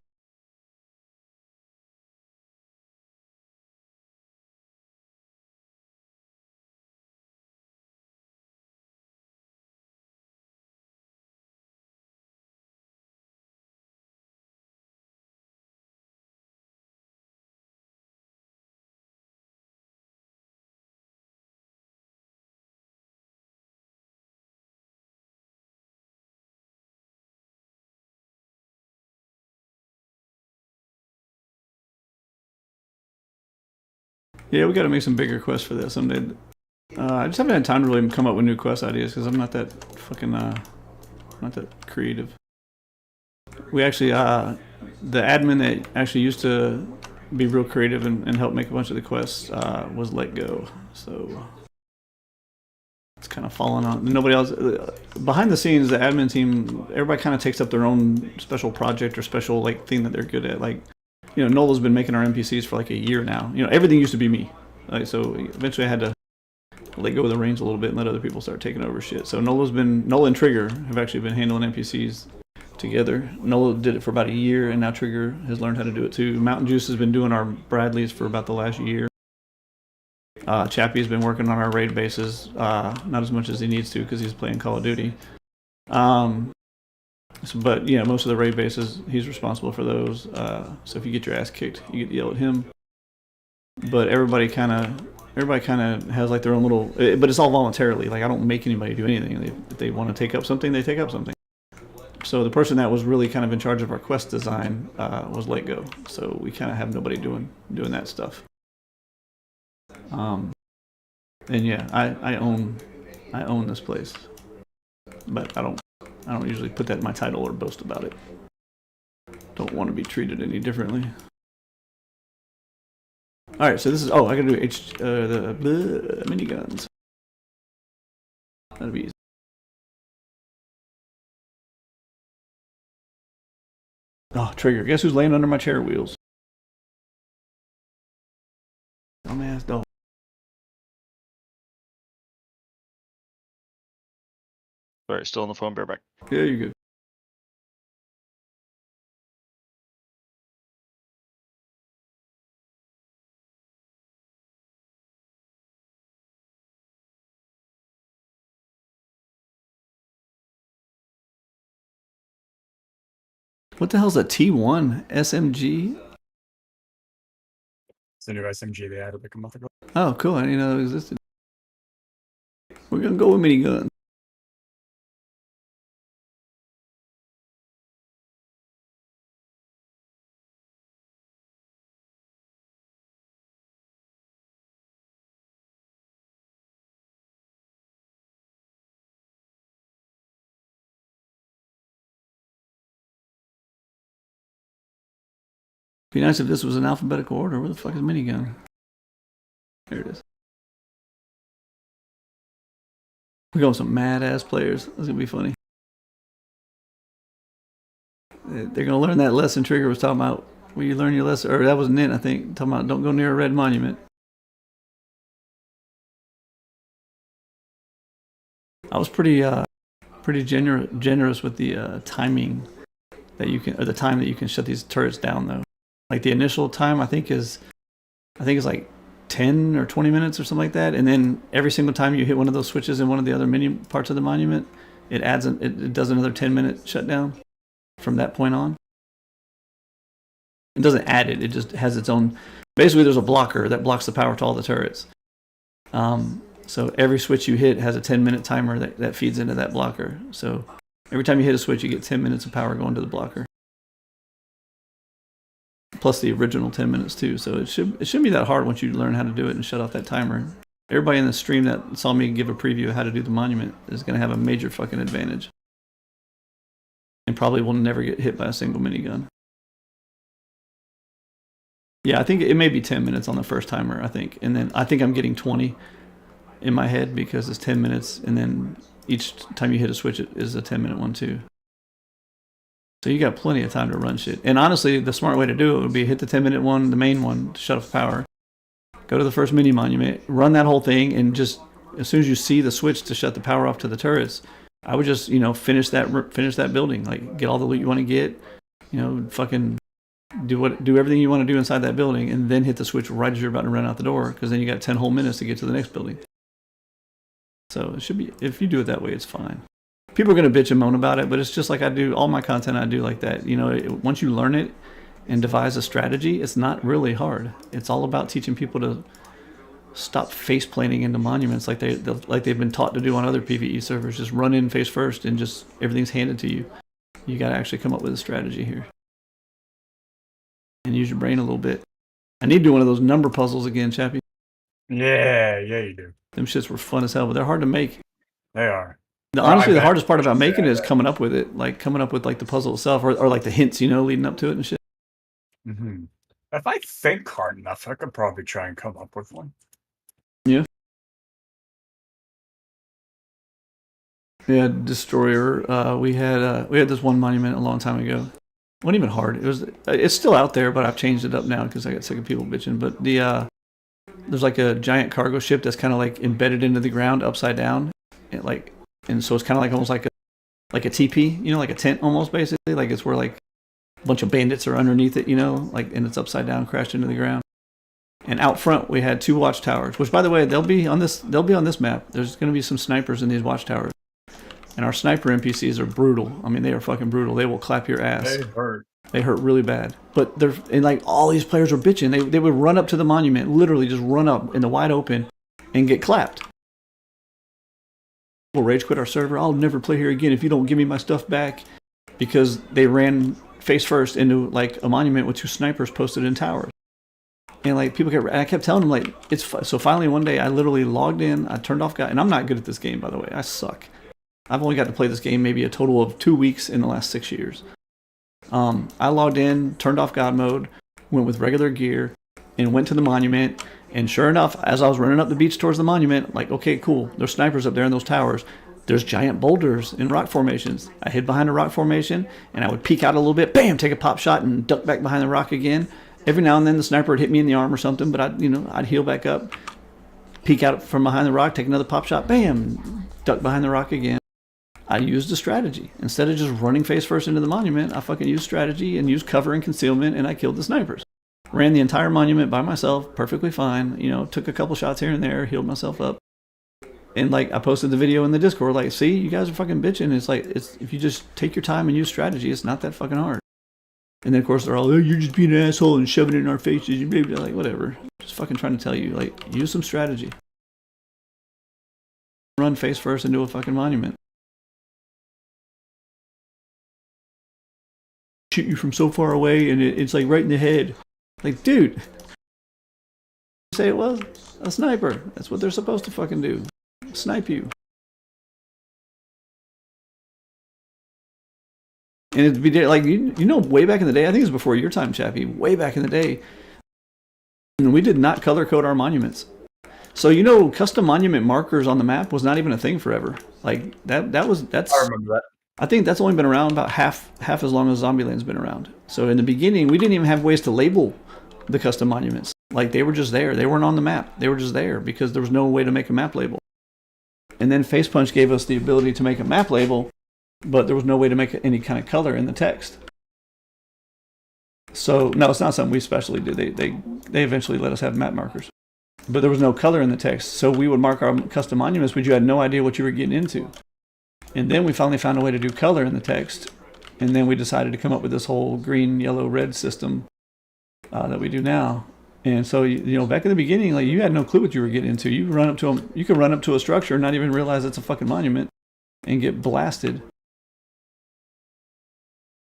Yeah, we got to make some bigger quests for this someday. I just haven't had time to really come up with new quest ideas because I'm not that fucking not that creative. We actually the admin that actually used to be real creative and help make a bunch of the quests was let go, so it's kind of fallen on nobody else. Behind the scenes, the admin team, everybody kind of takes up their own special project or special like thing that they're good at. Like, you know, Nola's been making our NPCs for like a year now. You know, everything used to be me. Like, so eventually I had to let go of the reins a little bit and let other people start taking over shit. So Nola and Trigger have actually been handling NPCs together. Nola did it for about a year, and now Trigger has learned how to do it too. Mountain Juice has been doing our Bradleys for about the last year. Chappie's been working on our raid bases, not as much as he needs to because he's playing Call of Duty. But yeah, most of the raid bases, he's responsible for those. So if you get your ass kicked, you get to yell at him. But everybody kind of has like their own little, but it's all voluntarily. Like, I don't make anybody do anything. If they want to take up something, they take up something. So the person that was really kind of in charge of our quest design was let go. So we kind of have nobody doing that stuff. And yeah, I own this place, but I don't usually put that in my title or boast about it. Don't want to be treated any differently. All right, so this is I gotta do the miniguns. That'll be easy. Oh, Trigger. Guess who's laying under my chair wheels? Dumbass dog. Sorry, still on the phone bareback. Yeah, you're good. What the hell's a T1 SMG? It's the new SMG they added like a month ago. Oh, cool. I didn't know it existed. We're gonna go with minigun. Be nice if this was in alphabetical order. Where the fuck is minigun? Here it is. We're going with some mad ass players. That's gonna be funny. They're gonna learn that lesson Trigger was talking about. Where you learn your lesson, or that was Nint, I think, talking about don't go near a red monument. I was pretty generous with the timing that you can, or the time that you can shut these turrets down though. Like the initial time I think is like 10 or 20 minutes or something like that, and then every single time you hit one of those switches in one of the other menu parts of the monument, it does another 10-minute shutdown from that point on. It doesn't add it just has its own. Basically, there's a blocker that blocks the power to all the turrets. So every switch you hit has a 10-minute timer that feeds into that blocker. So every time you hit a switch, you get 10 minutes of power going to the blocker. plus the original 10 minutes too. So it shouldn't be that hard once you learn how to do it and shut off that timer. Everybody in the stream that saw me give a preview of how to do the monument is going to have a major fucking advantage. And probably will never get hit by a single minigun. Yeah, I think it may be 10 minutes on the first timer, I think. And then I think I'm getting 20 in my head because it's 10 minutes. And then each time you hit a switch, it is a 10-minute one too. So you got plenty of time to run shit. And honestly, the smart way to do it would be hit the 10-minute one, the main one, to shut off power. Go to the first mini monument, run that whole thing, and just as soon as you see the switch to shut the power off to the turrets, I would just, finish that building. Like, get all the loot you want to get, fucking do everything you want to do inside that building, and then hit the switch right as you're about to run out the door, because then you got 10 whole minutes to get to the next building. So it should be, if you do it that way, it's fine. People are going to bitch and moan about it, but it's just like I do all my content. I do like that. Once you learn it and devise a strategy, it's not really hard. It's all about teaching people to stop face planting into monuments like they've been taught to do on other PvE servers. Just run in face first and just everything's handed to you. You got to actually come up with a strategy here and use your brain a little bit. I need to do one of those number puzzles again, Chappie. Yeah, you do. Them shits were fun as hell, but they're hard to make. They are. Honestly, the hardest part about making it is coming up with it, like coming up with like the puzzle itself, or like the hints, leading up to it and shit. Mm-hmm. If I think hard enough, I could probably try and come up with one. Yeah. Yeah, Destroyer. We had this one monument a long time ago. It wasn't even hard. It's still out there, but I've changed it up now because I got sick of people bitching. But there's like a giant cargo ship that's kind of like embedded into the ground upside down, and so it's kind of like almost like a teepee, like a tent almost, basically. Like it's where like a bunch of bandits are underneath it, and it's upside down, crashed into the ground. And out front we had 2 watchtowers, which by the way, they'll be on this map. There's going to be some snipers in these watchtowers. And our sniper NPCs are brutal. I mean, they are fucking brutal. They will clap your ass. They hurt really bad. But all these players were bitching. They would run up to the monument, literally just run up in the wide open and get clapped. We'll rage quit our server. I'll never play here again if you don't give me my stuff back, because they ran face first into like a monument with 2 snipers posted in towers. And like I kept telling them so finally one day I literally logged in, I turned off God, and I'm not good at this game, by the way. I suck. I've only got to play this game maybe a total of 2 weeks in the last 6 years. I logged in, turned off God mode, went with regular gear, and went to the monument. And sure enough, as I was running up the beach towards the monument, like, okay, cool, there's snipers up there in those towers. There's giant boulders in rock formations. I hid behind a rock formation, and I would peek out a little bit, bam, take a pop shot, and duck back behind the rock again. Every now and then the sniper would hit me in the arm or something, but I'd heal back up, peek out from behind the rock, take another pop shot, bam, duck behind the rock again. I used a strategy. Instead of just running face first into the monument, I fucking used strategy and used cover and concealment, and I killed the snipers. Ran the entire monument by myself, perfectly fine. Took a couple shots here and there, healed myself up. And like I posted the video in the Discord, like, see, you guys are fucking bitching. It's like, if you just take your time and use strategy, it's not that fucking hard. And then of course they're all, oh, you're just being an asshole and shoving it in our faces. You maybe like, whatever. Just fucking trying to tell you, like, use some strategy. Run face first into a fucking monument. Shoot you from so far away, and it's like right in the head. Like, dude, say it was a sniper. That's what they're supposed to fucking do. Snipe you. And it'd be like, way back in the day, I think it was before your time, Chappie, way back in the day, and we did not color code our monuments. So, custom monument markers on the map was not even a thing forever. Like, that's I remember that. I think that's only been around about half as long as Zombieland's been around. So in the beginning, we didn't even have ways to label the custom monuments. Like, they were just there. They weren't on the map. They were just there because there was no way to make a map label. And then Facepunch gave us the ability to make a map label, but there was no way to make any kind of color in the text. So, no, it's not something we specially did. They eventually let us have map markers. But there was no color in the text. So we would mark our custom monuments, but you had no idea what you were getting into. And then we finally found a way to do color in the text. And then we decided to come up with this whole green, yellow, red system that we do now. And so, back in the beginning, like, you had no clue what you were getting into. You could run up to a structure and not even realize it's a fucking monument and get blasted.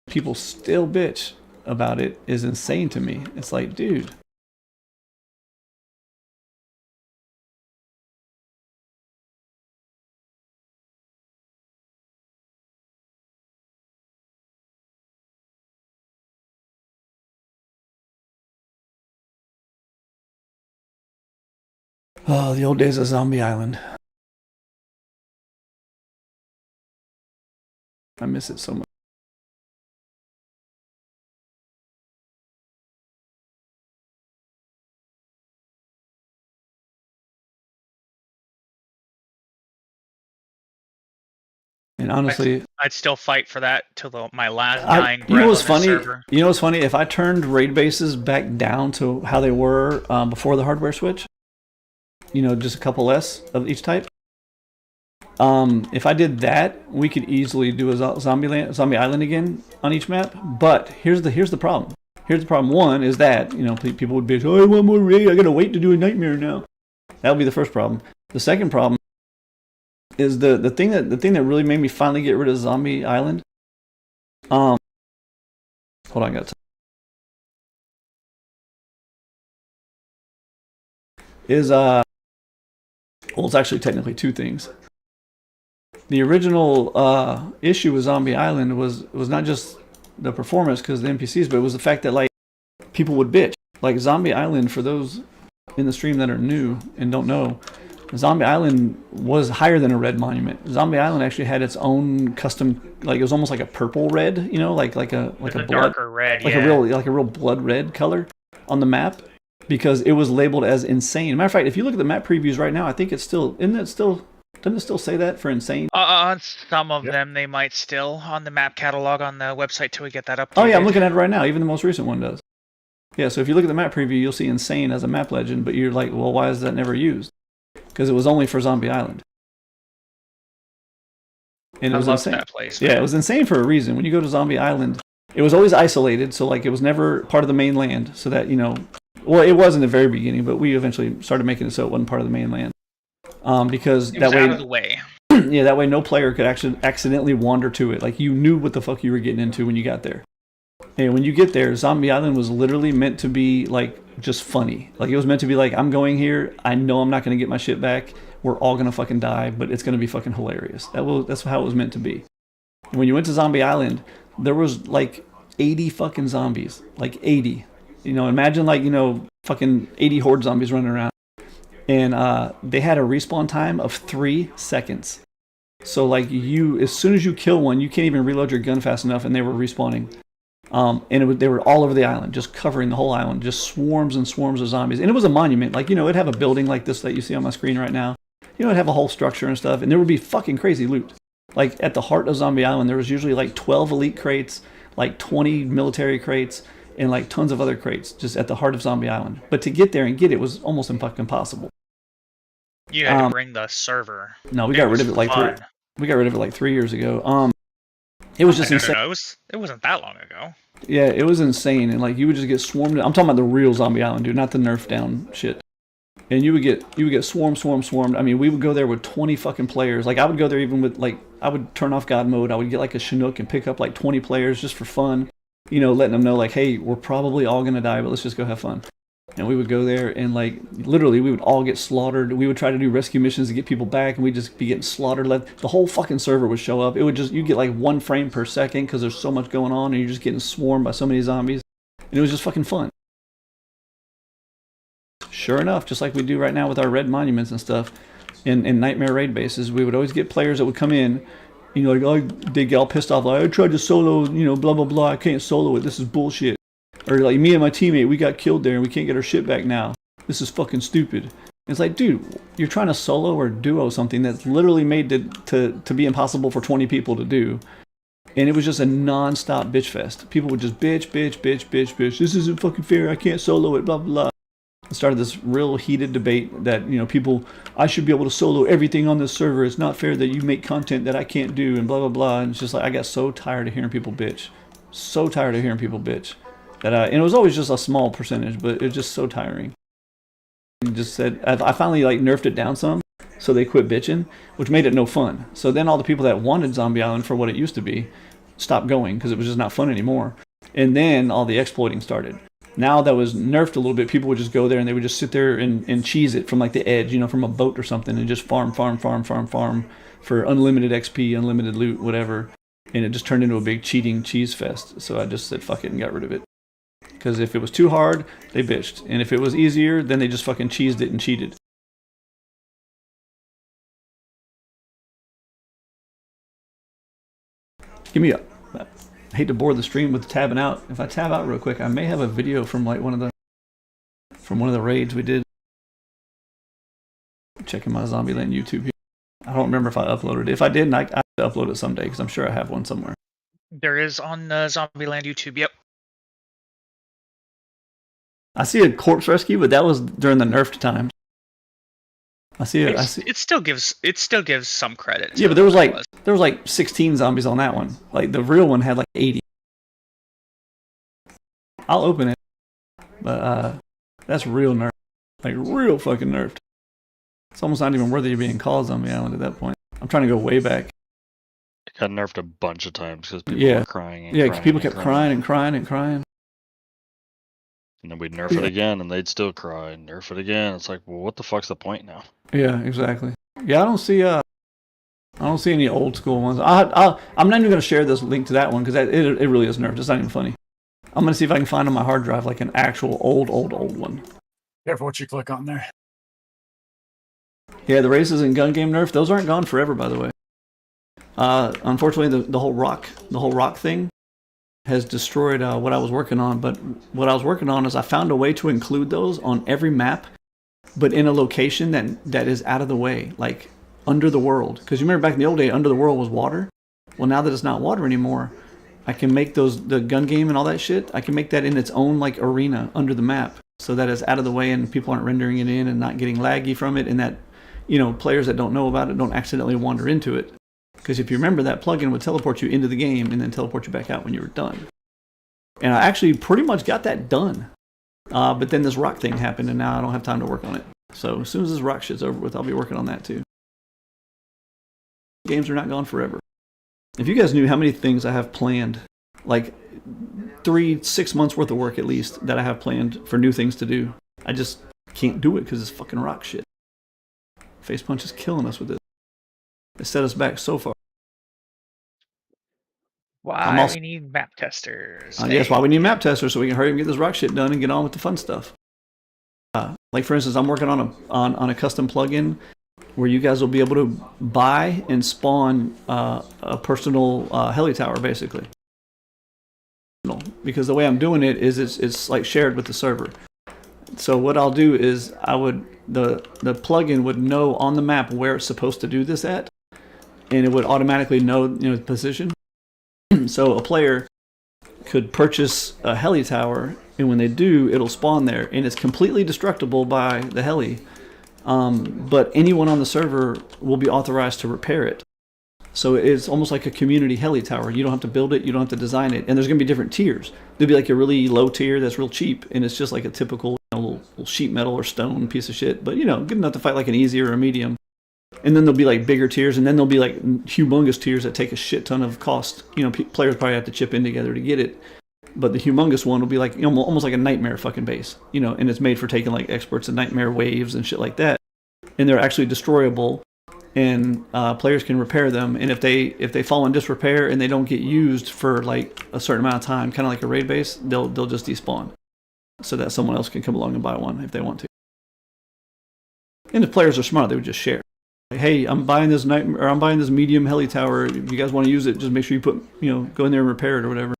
People still bitch about it is insane to me. It's like, dude. Oh, the old days of Zombie Island. I miss it so much. And honestly, I'd still fight for that till my last dying breath. you know what's on funny? the server. You know what's funny? If I turned raid bases back down to how they were before the hardware switch, you know, just a couple less of each type. If I did that, we could easily do a zombie island again on each map. But here's the problem. Here's the problem. One is that, you know, people would be, oh, I want more raid. I gotta wait to do a nightmare now. That would be the first problem. The second problem is the thing that really made me finally get rid of Zombie Island. Hold on, I got to. Well, it's actually technically two things. The original issue with Zombie Island was not just the performance because of the NPCs, but it was the fact that like people would bitch. Like Zombie Island, for those in the stream that are new and don't know, Zombie Island was higher than a red monument. Zombie Island actually had its own custom, like it was almost like a purple red, you know, like a blood, darker red, like a real blood red color on the map, because it was labeled as insane. Matter of fact, if you look at the map previews right now, I think it's still, doesn't it still say that for insane? On some of them, they might still on the map catalog on the website till we get that up. Oh yeah, I'm looking at it right now. Even the most recent one does. Yeah, so if you look at the map preview, you'll see insane as a map legend, but you're like, well, why is that never used? Because it was only for Zombie Island. And it was insane. That place, yeah, it was insane for a reason. When you go to Zombie Island, it was always isolated, so like it was never part of the mainland. So that, you know, well, it was in the very beginning, but we eventually started making it so it wasn't part of the mainland. Because it that was way, out of the way. Yeah, that way no player could actually accidentally wander to it. Like you knew what the fuck you were getting into when you got there. And when you get there, Zombie Island was literally meant to be like just funny. Like it was meant to be like, I'm going here, I know I'm not going to get my shit back. We're all going to fucking die, but it's going to be fucking hilarious. That's how it was meant to be. And when you went to Zombie Island, there was like 80 fucking zombies. Like 80. You know, imagine like, you know, fucking 80 horde zombies running around. And they had a respawn time of 3 seconds. So like as soon as you kill one, you can't even reload your gun fast enough, and they were respawning. They were all over the island, just covering the whole island, just swarms and swarms of zombies. And it was a monument. Like, you know, it'd have a building like this that you see on my screen right now. You know, it'd have a whole structure and stuff, and there would be fucking crazy loot. Like, at the heart of Zombie Island, there was usually like 12 elite crates, like 20 military crates, and like tons of other crates just at the heart of Zombie Island. But to get there and get it was almost fucking impossible. You had to bring the server. No, we got rid of it like 3 years ago. It was just insane. No, it wasn't that long ago. Yeah, it was insane, and like you would just get swarmed. I'm talking about the real Zombie Island, dude, not the nerf down shit. And you would get swarmed. I mean, we would go there with 20 fucking players. Like I would go there even with like, I would turn off God mode. I would get like a Chinook and pick up like 20 players just for fun. You know, letting them know like, hey, we're probably all gonna die, but let's just go have fun. And we would go there and like literally we would all get slaughtered. We would try to do rescue missions to get people back, and we'd just be getting slaughtered. The whole fucking server would show up. It would just, you get like 1 frame per second because there's so much going on, and you're just getting swarmed by so many zombies. And it was just fucking fun. Sure enough, just like we do right now with our red monuments and stuff in Nightmare raid bases, we would always get players that would come in, you know, like, oh, they get all pissed off, like, I tried to solo, you know, blah blah blah, I can't solo it, this is bullshit. Or like, me and my teammate, we got killed there and we can't get our shit back now. This is fucking stupid. It's like, dude, you're trying to solo or duo something that's literally made to be impossible for 20 people to do. And it was just a non-stop bitch fest. People would just bitch. This isn't fucking fair, I can't solo it, blah blah. It started this real heated debate that, you know, I should be able to solo everything on this server. It's not fair that you make content that I can't do, and blah blah blah. And it's just like, I got so tired of hearing people bitch. So tired of hearing people bitch. And it was always just a small percentage, but it was just so tiring. And just said, I finally like nerfed it down some, so they quit bitching, which made it no fun. So then all the people that wanted Zombie Island for what it used to be stopped going because it was just not fun anymore. And then all the exploiting started. Now that was nerfed a little bit, people would just go there and they would just sit there and cheese it from like the edge, from a boat or something, and just farm for unlimited XP, unlimited loot, whatever. And it just turned into a big cheating cheese fest. So I just said fuck it and got rid of it. Because if it was too hard, they bitched. And if it was easier, then they just fucking cheesed it and cheated. Give me up. I hate to bore the stream with tabbing out. If I tab out real quick, I may have a video from like one of the raids we did. Checking my Zombieland YouTube here. I don't remember if I uploaded it. If I didn't, I have to upload it someday because I'm sure I have one somewhere. There is on Zombieland YouTube. Yep. I see a corpse rescue, but that was during the nerfed times. It still gives some credit. Yeah, but there was like 16 zombies on that one. Like the real one had like 80. I'll open it, but that's real nerfed, like real fucking nerfed. It's almost not even worthy of being called Zombie Island at that point. I'm trying to go way back. It got nerfed a bunch of times because people were crying. Because people kept crying and crying and crying. And then we'd nerf it again, and they'd still cry, and nerf it again. It's like, well, what the fuck's the point now? Yeah, exactly. Yeah, I don't see any old school ones. I'm not even gonna share this link to that one because it really is nerfed. It's not even funny. I'm gonna see if I can find on my hard drive like an actual old one. Careful what you click on there. Yeah, the races and gun game nerf, those aren't gone forever, by the way. Unfortunately, the whole rock thing has destroyed what I was working on. But what I was working on is I found a way to include those on every map, but in a location that is out of the way, like under the world. Because you remember back in the old day, under the world was water. Well, now that it's not water anymore, I can make the gun game and all that shit. I can make that in its own like arena under the map, so that it's out of the way and people aren't rendering it in and not getting laggy from it, and that players that don't know about it don't accidentally wander into it. Because if you remember, that plugin would teleport you into the game and then teleport you back out when you were done. And I actually pretty much got that done. But then this rock thing happened, and now I don't have time to work on it. So as soon as this rock shit's over with, I'll be working on that too. Games are not gone forever. If you guys knew how many things I have planned, like 6 months worth of work at least, that I have planned for new things to do, I just can't do it because it's fucking rock shit. Facepunch is killing us with this. It set us back so far. Why we need map testers. Yes, why we need map testers, so we can hurry and get this rock shit done and get on with the fun stuff. Like for instance, I'm working on a custom plugin where you guys will be able to buy and spawn a personal heli tower, basically. Because the way I'm doing it is it's like shared with the server. So what I'll do is the plugin would know on the map where it's supposed to do this at, and it would automatically know the position. So a player could purchase a heli tower, and when they do, it'll spawn there, and it's completely destructible by the heli. But anyone on the server will be authorized to repair it. So it's almost like a community heli tower. You don't have to build it, you don't have to design it, and there's going to be different tiers. There'll be like a really low tier that's real cheap, and it's just like a typical little sheet metal or stone piece of shit, but good enough to fight like an easy or a medium. And then there'll be like bigger tiers, and then there'll be like humongous tiers that take a shit ton of cost. Players probably have to chip in together to get it. But the humongous one will be like almost like a nightmare fucking base, and it's made for taking like experts and nightmare waves and shit like that. And they're actually destroyable, and players can repair them. And if they fall in disrepair and they don't get used for like a certain amount of time, kind of like a raid base, they'll just despawn, so that someone else can come along and buy one if they want to. And if players are smart, they would just share. Like, hey, I'm buying this I'm buying this medium heli tower. If you guys want to use it, just make sure you put go in there and repair it or whatever.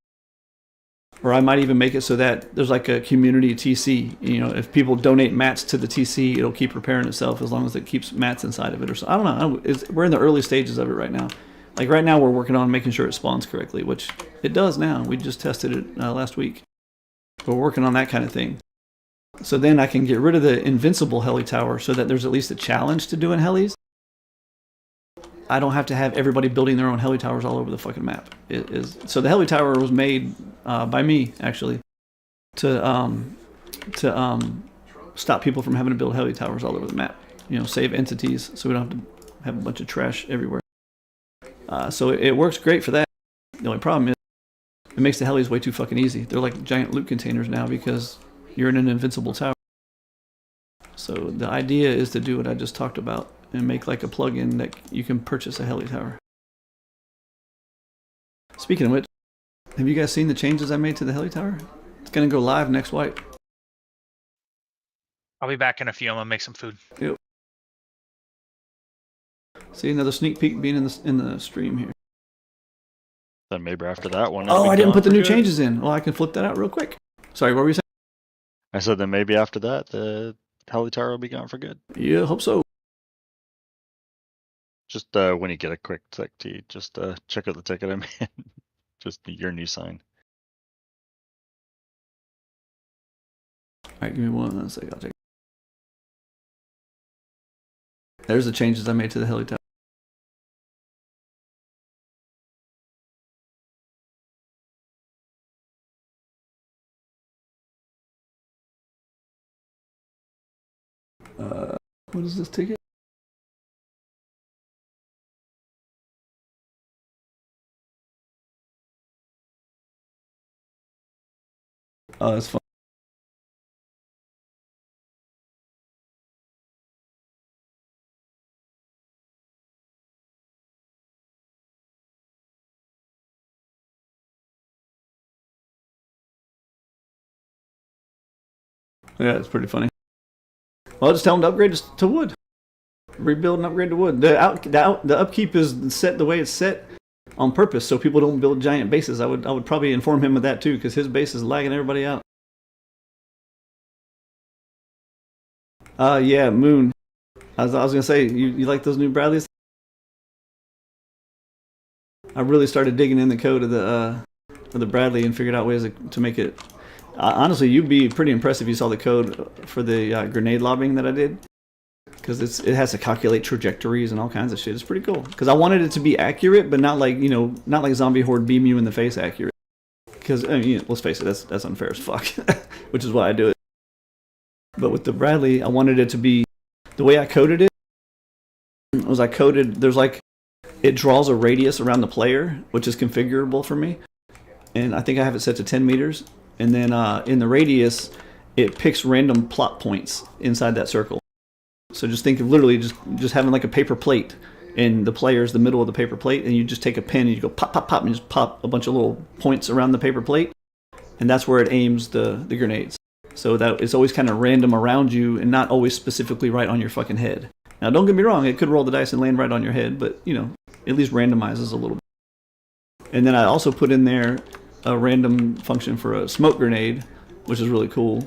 Or I might even make it so that there's like a community TC. If people donate mats to the TC, it'll keep repairing itself as long as it keeps mats inside of it or so. I don't know. We're in the early stages of it right now. Like right now, we're working on making sure it spawns correctly, which it does now. We just tested it last week. We're working on that kind of thing. So then I can get rid of the invincible heli tower so that there's at least a challenge to doing helis. I don't have to have everybody building their own heli towers all over the fucking map. So the heli tower was made by me, actually, to stop people from having to build heli towers all over the map. Save entities so we don't have to have a bunch of trash everywhere. So it works great for that. The only problem is It makes the helis way too fucking easy. They're like giant loot containers now because you're in an invincible tower. So the idea is to do what I just talked about and make like a plugin that you can purchase a heli tower. Speaking of which, have you guys seen the changes I made to the heli tower? It's gonna go live next week. I'll be back in a few. I'm gonna make some food. Yep. See, another sneak peek being in the stream here. Then maybe after that one. Oh, I didn't put the new changes in. Well, I can flip that out real quick. Sorry, what were you saying? I said that maybe after that, the heli tower will be gone for good. Yeah, hope so. Just when you get a quick sec, just check out the ticket I made. Just your new sign. All right, give me 1 second. I'll take it. There's the changes I made to the heli tower. What is this ticket? Oh, that's fun. Yeah, it's pretty funny. Well, just tell them to upgrade to wood. Rebuild and upgrade to wood. The upkeep is set the way it's set on purpose, so people don't build giant bases. I would probably inform him of that too, because his base is lagging everybody out. Yeah, Moon. I was gonna say, you like those new Bradleys? I really started digging in the code of the Bradley and figured out ways to make it. Honestly, you'd be pretty impressed if you saw the code for the grenade lobbing that I did, because it has to calculate trajectories and all kinds of shit. It's pretty cool. Because I wanted it to be accurate, but not like not like Zombie Horde beam you in the face accurate. Because I mean, let's face it, that's unfair as fuck. Which is why I do it. But with the Bradley, I wanted it to be the way I coded it. Was I coded? There's like it draws a radius around the player, which is configurable for me, and I think I have it set to 10 meters. And then in the radius, it picks random plot points inside that circle. So just think of literally just having like a paper plate, and the player is the middle of the paper plate, and you just take a pen and you go pop, pop, pop, and just pop a bunch of little points around the paper plate, and that's where it aims the grenades. So that it's always kind of random around you and not always specifically right on your fucking head. Now, don't get me wrong, it could roll the dice and land right on your head, but, at least randomizes a little bit. And then I also put in there a random function for a smoke grenade, which is really cool.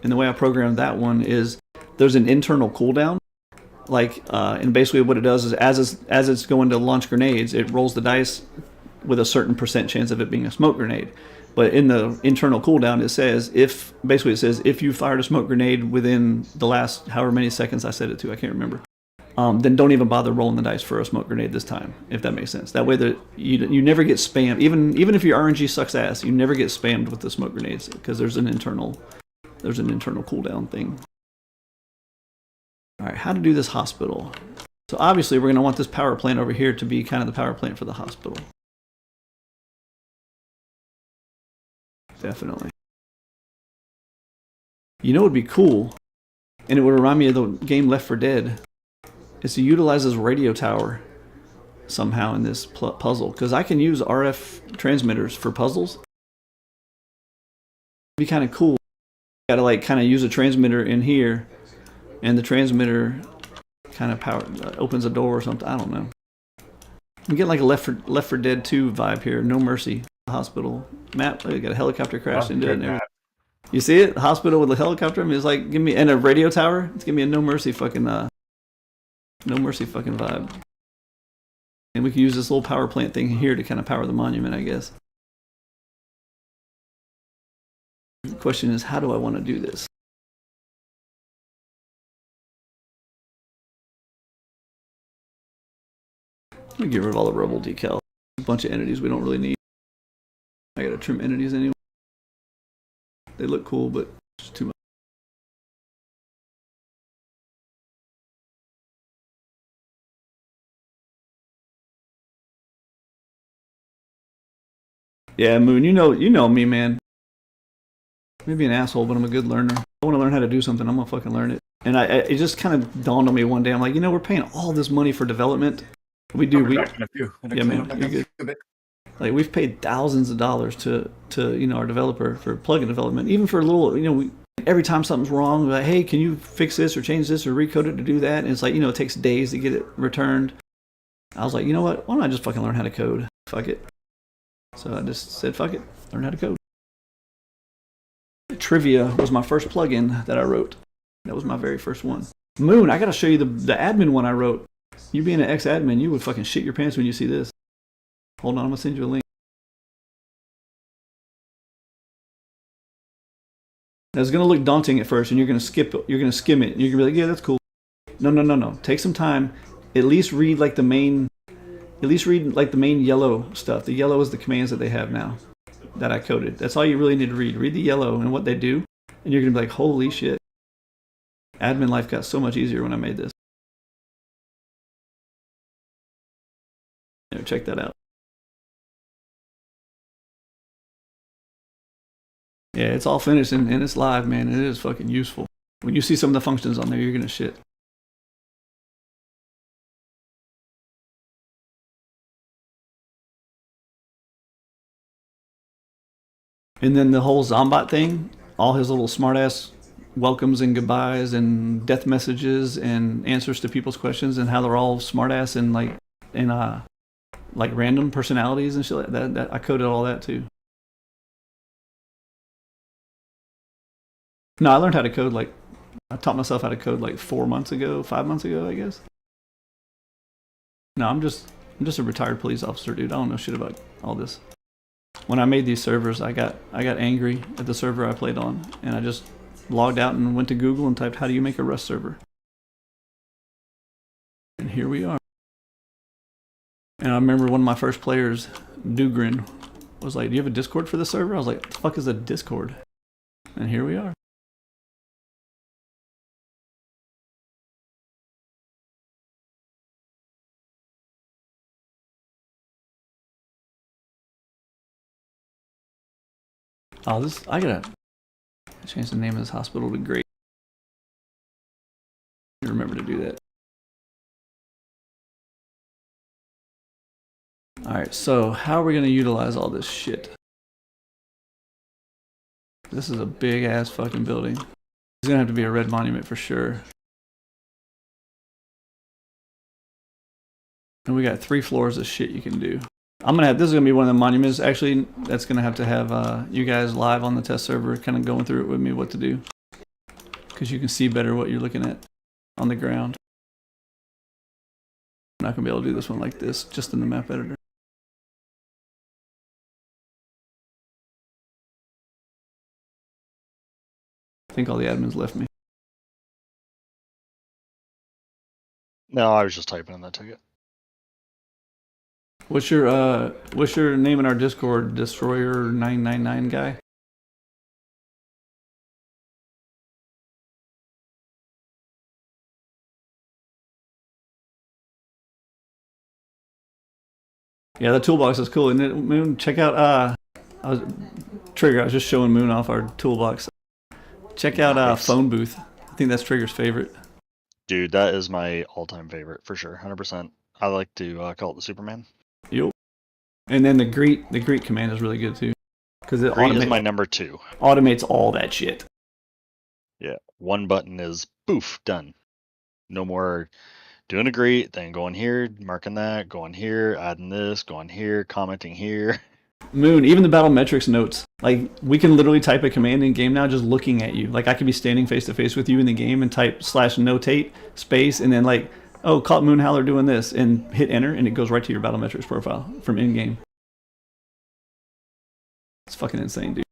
And the way I programmed that one is there's an internal cooldown. And basically what it does is as it's going to launch grenades, it rolls the dice with a certain % chance of it being a smoke grenade. But in the internal cooldown, it says if you fired a smoke grenade within the last however many seconds I set it to, I can't remember, then don't even bother rolling the dice for a smoke grenade this time, if that makes sense. That way that you never get spammed. Even if your RNG sucks ass, you never get spammed with the smoke grenades because there's an internal cooldown thing. All right, how to do this hospital. So obviously we're going to want this power plant over here to be kind of the power plant for the hospital. Definitely. You know what would be cool, and it would remind me of the game Left 4 Dead, is to utilize this radio tower somehow in this puzzle, because I can use RF transmitters for puzzles. It'd be kind of cool. You gotta kind of use a transmitter in here, and the transmitter kind of opens a door or something. I don't know. I'm getting like a Left 4 Dead 2 vibe here. No Mercy hospital map. They got a helicopter crash into it. And you see it? Hospital with a helicopter. I mean, it's like and a radio tower. It's give me a No Mercy fucking vibe. And we can use this little power plant thing here to kind of power the monument, I guess. The question is, how do I want to do this? Let me get rid of all the Rebel decals. A bunch of entities we don't really need. I gotta trim entities anyway. They look cool, but it's too much. Yeah, Moon, you know me, man. Maybe an asshole, but I'm a good learner. I want to learn how to do something, I'm gonna fucking learn it. And it just kind of dawned on me one day. I'm like, we're paying all this money for development. We do. I'll be back in a few. Yeah, man, you're good. Like we've paid thousands of dollars to our developer for plugin development, even for a little. Every time something's wrong, we're like, hey, can you fix this or change this or recode it to do that? And it's like, it takes days to get it returned. I was like, you know what? Why don't I just fucking learn how to code? Fuck it. So I just said, fuck it, learn how to code. Trivia was my first plugin that I wrote. That was my very first one. Moon, I gotta show you the admin one I wrote. You being an ex-admin, you would fucking shit your pants when you see this. Hold on, I'm gonna send you a link. Now, it's gonna look daunting at first, and you're gonna skim it, and you're gonna be like, yeah, that's cool. No. Take some time. At least read like the main yellow stuff. The yellow is the commands that they have now that I coded. That's all you really need to read. Read the yellow and what they do, and you're gonna be like, holy shit. Admin life got so much easier when I made this. Check that out. Yeah, it's all finished and it's live, man. It is fucking useful. When you see some of the functions on there, you're gonna shit. And then the whole Zombot thing, all his little smartass welcomes and goodbyes and death messages and answers to people's questions and how they're all smartass and like random personalities and shit like that. I coded all that too. No, I learned how to code I taught myself how to code 5 months ago, I guess. No, I'm just a retired police officer, dude. I don't know shit about all this. When I made these servers, I got angry at the server I played on, and I just logged out and went to Google and typed, how do you make a Rust server? And here we are. And I remember one of my first players, Dugrin, was like, do you have a Discord for the server? I was like, what the fuck is a Discord? And here we are. Oh, I gotta change the name of this hospital to Great. Remember to do that. Alright, so how are we gonna utilize all this shit? This is a big ass fucking building. It's gonna have to be a red monument for sure. And we got 3 floors of shit you can do. This is gonna be one of the monuments. Actually, that's gonna have to have you guys live on the test server, kind of going through it with me, what to do, because you can see better what you're looking at on the ground. I'm not gonna be able to do this one like this, just in the map editor. I think all the admins left me. No, I was just typing in that ticket. What's your name in our Discord? Destroyer999 guy. Yeah, the toolbox is cool. And Moon, check out Trigger. I was just showing Moon off our toolbox. Check out Phone Booth. I think that's Trigger's favorite. Dude, that is my all-time favorite for sure, 100%. I like to call it the Superman. Yep. And then the greet command is really good too, because it is my number 2. Automates all that shit. Yeah, one button is poof, done. No more doing a greet, then going here, marking that, going here, adding this, going here, commenting here. Moon, even the battle metrics notes. Like, we can literally type a command in game now just looking at you. Like, I could be standing face to face with you in the game and type /notate space and then like, oh, caught Moonhowler doing this, and hit enter, and it goes right to your battle metrics profile from in game. It's fucking insane, dude.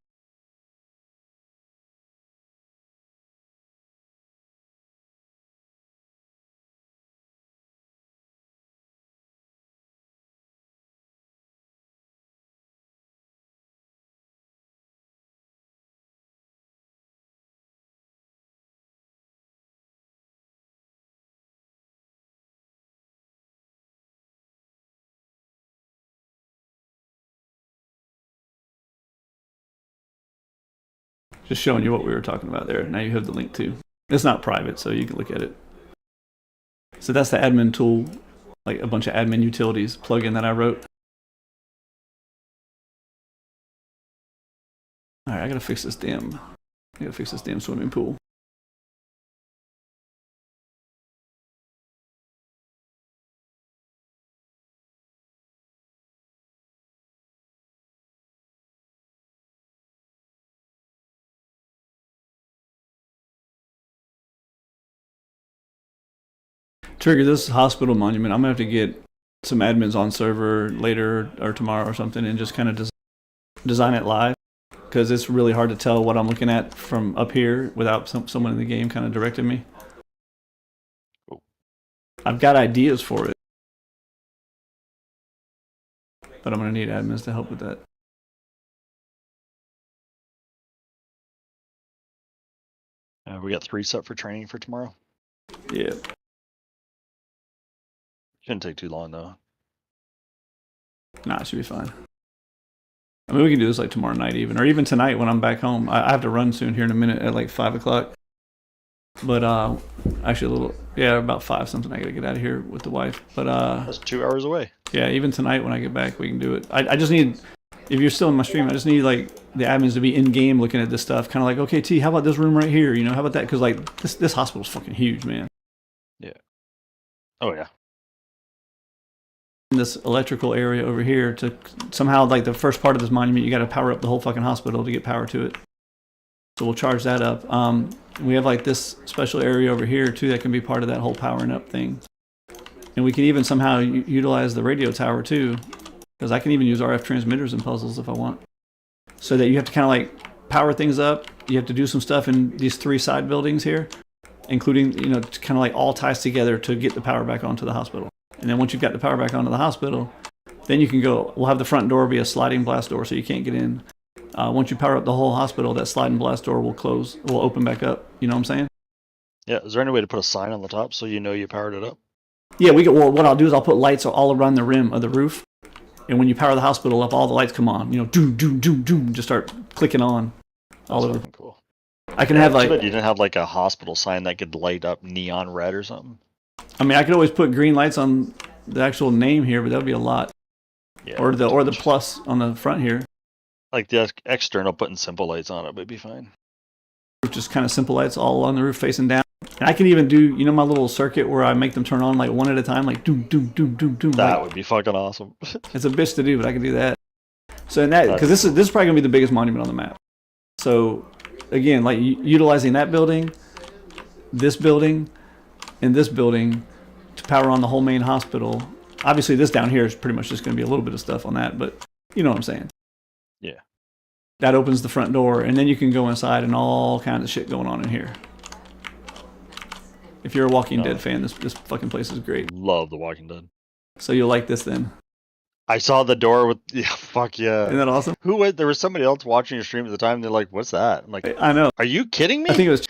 Just showing you what we were talking about there. Now you have the link too. It's not private, so you can look at it. So that's the admin tool, like a bunch of admin utilities plugin that I wrote. All right, I gotta fix this damn swimming pool. Trigger, this hospital monument, I'm gonna have to get some admins on server later or tomorrow or something and just kind of design it live, because it's really hard to tell what I'm looking at from up here without someone in the game kind of directing me. I've got ideas for it, but I'm gonna need admins to help with that. We got 3 set for training for tomorrow. Yeah. Shouldn't take too long though. Nah, it should be fine. I mean, we can do this like tomorrow night even, or even tonight when I'm back home. I have to run soon here in a minute at like 5 o'clock. But actually about 5 something. I gotta get out of here with the wife. But that's 2 hours away. Yeah, even tonight when I get back, we can do it. I just need, if you're still in my stream, I just need like the admins to be in game looking at this stuff, kind of like, okay, T, how about this room right here? You know, how about that? Because like this hospital's fucking huge, man. Yeah. Oh yeah. In this electrical area over here, to somehow, like the first part of this monument, you got to power up the whole fucking hospital to get power to it. So we'll charge that up. We have like this special area over here too that can be part of that whole powering up thing. And we can even somehow utilize the radio tower too, because I can even use RF transmitters in puzzles if I want. So that you have to kind of like power things up. You have to do some stuff in these 3 side buildings here, including, you know, kind of like all ties together to get the power back onto the hospital. And then once you've got the power back onto the hospital, then you can go. We'll have the front door be a sliding blast door so you can't get in. Once you power up the whole hospital, that sliding blast door will close, will open back up. You know what I'm saying? Yeah. Is there any way to put a sign on the top so you know you powered it up? Yeah, well, what I'll do is I'll put lights all around the rim of the roof. And when you power the hospital up, all the lights come on. You know, doom, doom, doom, doom, just start clicking on all over. Cool. I can have like. You didn't have like a hospital sign that could light up neon red or something. I mean, I could always put green lights on the actual name here, but that would be a lot. Yeah. Or the plus on the front here. Like the external putting simple lights on it would be fine. Just kind of simple lights all along the roof facing down. And I can even do, you know, my little circuit where I make them turn on like one at a time, like doom, doom, doom, doom, doom. That like, would be fucking awesome. It's a bitch to do, but I can do that. So in that, because this is probably gonna be the biggest monument on the map. So again, like utilizing that building, and this building to power on the whole main hospital. Obviously, this down here is pretty much just gonna be a little bit of stuff on that, but you know what I'm saying. Yeah. That opens the front door, and then you can go inside and all kinds of shit going on in here. If you're a Walking Dead fan, this fucking place is great. Love The Walking Dead. So you'll like this then. I saw the door with fuck yeah. Isn't that awesome? There was somebody else watching your stream at the time. And they're like, "What's that?" I'm like, I know. Are you kidding me? I think it was.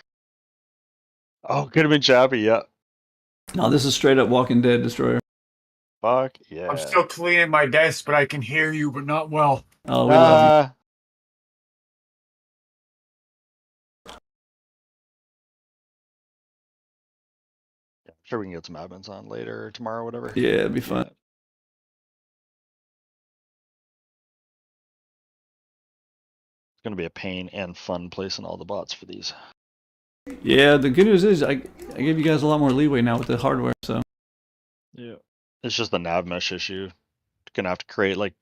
Oh, could have been Chappie. Yeah. No, this is straight up Walking Dead Destroyer. Fuck yeah. I'm still cleaning my desk, but I can hear you, but not well. Oh, we love you. I'm sure we can get some admins on later or tomorrow, whatever. Yeah, it'd be fun. Yeah. It's gonna be a pain and fun placing all the bots for these. Yeah, the good news is I gave you guys a lot more leeway now with the hardware, so. Yeah. It's just the nav mesh issue. Gonna have to create like.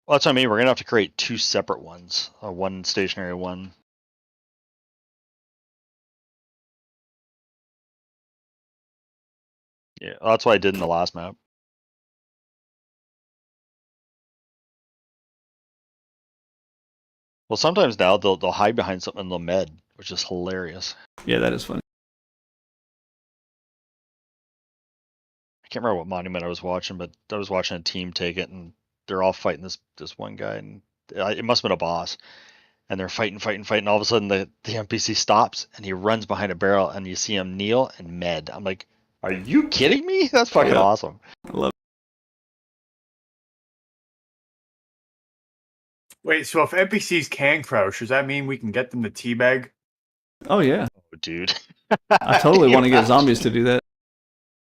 Well, that's what I mean. We're gonna have to create 2 separate ones. One stationary one. Yeah, that's what I did in the last map. Well, sometimes now they'll hide behind something and they'll med, which is hilarious. Yeah, that is funny. I can't remember what monument I was watching, but I was watching a team take it, and they're all fighting this one guy, and it must have been a boss. And they're fighting. All of a sudden, the NPC stops, and he runs behind a barrel, and you see him kneel and med. I'm like, are you kidding me? That's fucking awesome. I love Wait, so if NPCs can crouch, does that mean we can get them to teabag? Oh yeah, Oh, dude. I totally want to get zombies to do that.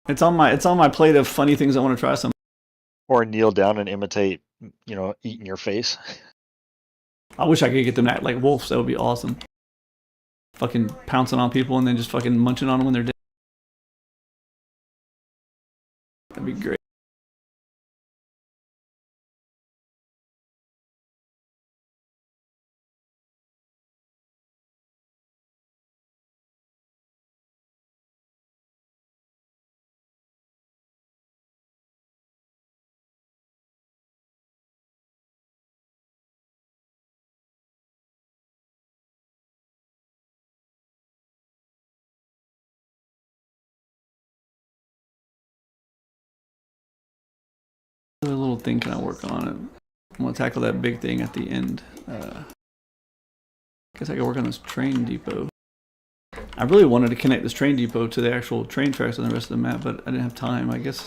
It's on my plate of funny things I want to try. Some. Or kneel down and imitate, eating your face. I wish I could get them to act like wolves. That would be awesome. Fucking pouncing on people and then just fucking munching on them when they're dead. That'd be great. What little thing can I work on? I'm gonna tackle that big thing at the end. Guess I could work on this train depot. I really wanted to connect this train depot to the actual train tracks on the rest of the map, but I didn't have time. I guess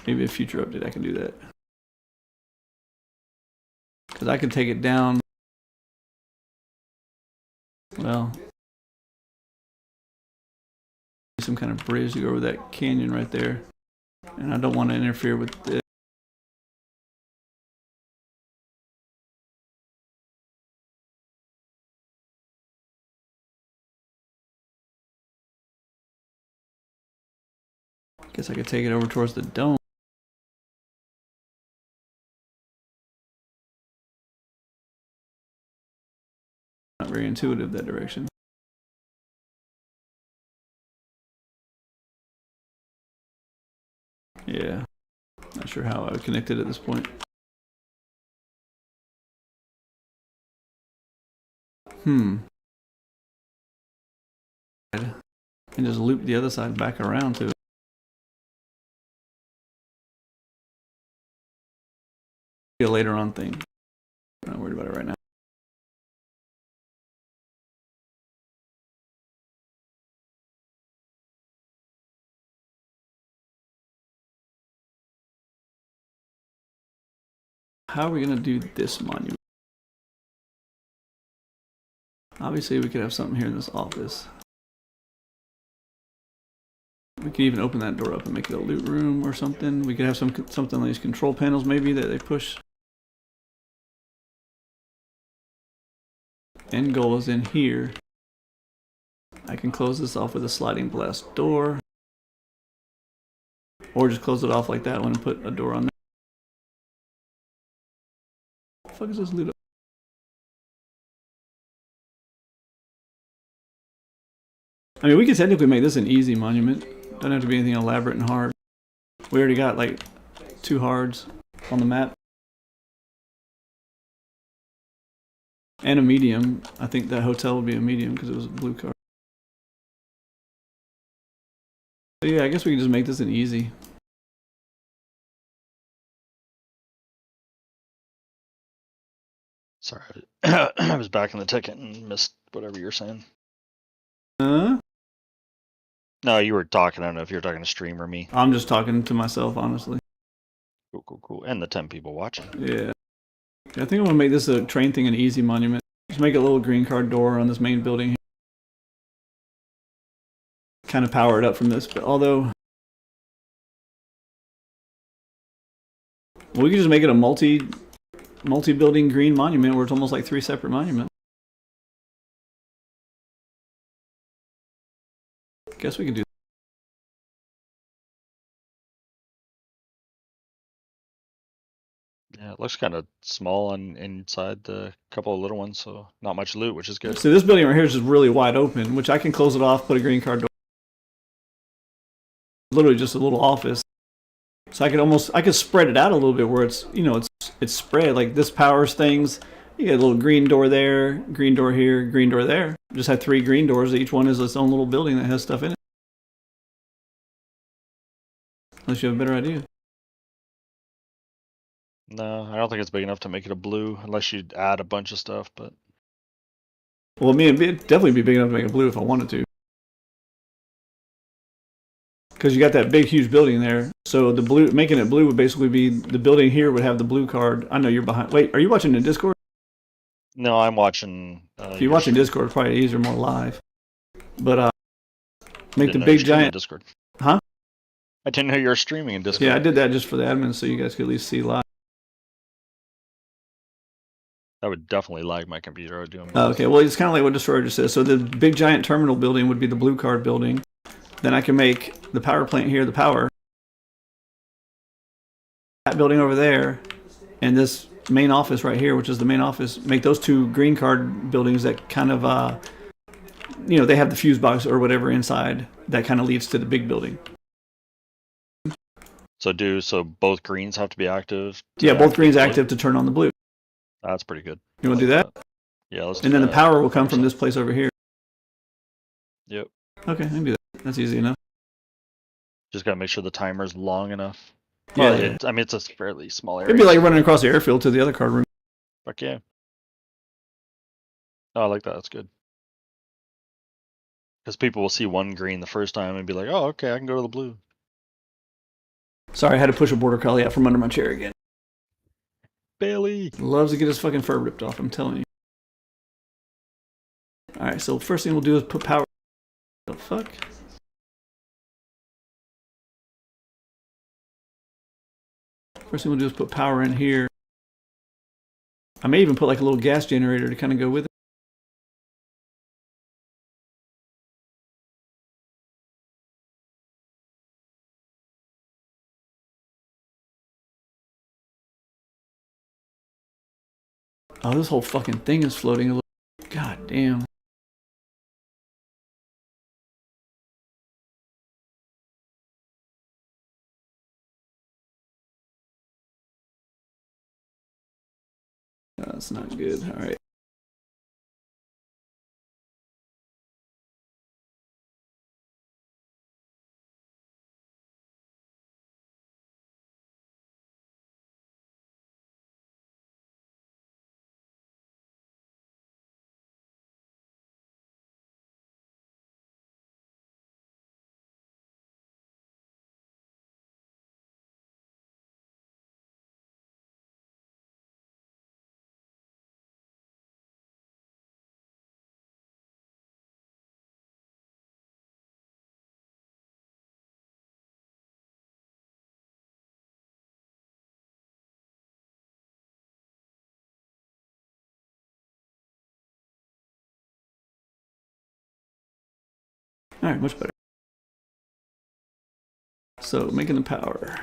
maybe a future update I can do that. Because I could take it down. Well, some kind of bridge to go over that canyon right there. And I don't want to interfere with this. Guess I could take it over towards the dome. Not very intuitive that direction. Yeah, not sure how I would connect it at this point. And just loop the other side back around to it. Be a later on thing. I'm not worried about it right now. How are we going to do this monument? Obviously, we could have something here in this office. We could even open that door up and make it a loot room or something. We could have something on these control panels maybe that they push. End goal is in here. I can close this off with a sliding glass door. Or just close it off like that one and put a door on there. What the fuck is this loot up? I mean, we could technically make this an easy monument. Doesn't have to be anything elaborate and hard. We already got like 2 hards on the map. And a medium. I think that hotel would be a medium because it was a blue card. So yeah, I guess we can just make this an easy. Sorry, I was back in the ticket and missed whatever you were saying. Huh? No, you were talking. I don't know if you're talking to stream or me. I'm just talking to myself, honestly. Cool. And the 10 people watching. Yeah. I think I'm gonna make this a train thing an easy monument. Just make a little green card door on this main building here. Kind of power it up from this, but although we could just make it a multi-building green monument where it's almost like 3 separate monuments. Guess we could do. Yeah, it looks kind of small on inside the couple of little ones, so not much loot, which is good. So this building right here is just really wide open, which I can close it off, put a green card door. Literally just a little office. So I could spread it out a little bit where it's, it's spread. Like this powers things. You get a little green door there, green door here, green door there. Just have 3 green doors. Each one is its own little building that has stuff in it. Unless you have a better idea. No, I don't think it's big enough to make it a blue, unless you add a bunch of stuff, but... Well, I mean, it'd definitely be big enough to make it blue if I wanted to. Because you got that big, huge building there. So the blue, making it blue would basically be, the building here would have the blue card. I know you're behind. Wait, are you watching the Discord? No, I'm watching. If you're watching Discord, it's probably easier, more live. But make the Didn't know you were big streaming in giant. Discord. Huh? I didn't know you were streaming in Discord. Yeah, I did that just for the admins, so you guys could at least see live. That would definitely lag my computer. I would do Okay, well, it's kind of like what Destroyer just says. So the big giant terminal building would be the blue card building. Then I can make the power plant here, the power. That building over there, and this main office right here, which is the main office, make those two green card buildings that kind of, they have the fuse box or whatever inside that kind of leads to the big building. So both greens have to be active? Yeah, both greens active to turn on the blue. That's pretty good. You want to do that? Yeah, let's do And then that. the power will come from this place over here. Yep. Okay, I can do that. That's easy enough. Just gotta make sure the timer's long enough. Yeah, Well, yeah. it's a fairly small area. It'd be like running across the airfield to the other card room. Fuck yeah. Oh, I like that. That's good. Because people will see one green the first time and be like, oh, okay, I can go to the blue. Sorry, I had to push a border collie out from under my chair again. Bailey. Loves to get his fucking fur ripped off, I'm telling you. Alright, so first thing we'll do is put power. The fuck? First thing we'll do is put power in here. I may even put like a little gas generator to kind of go with it. Oh, this whole fucking thing is floating a little. God damn. That's not good. All right. All right, much better. So, making the power.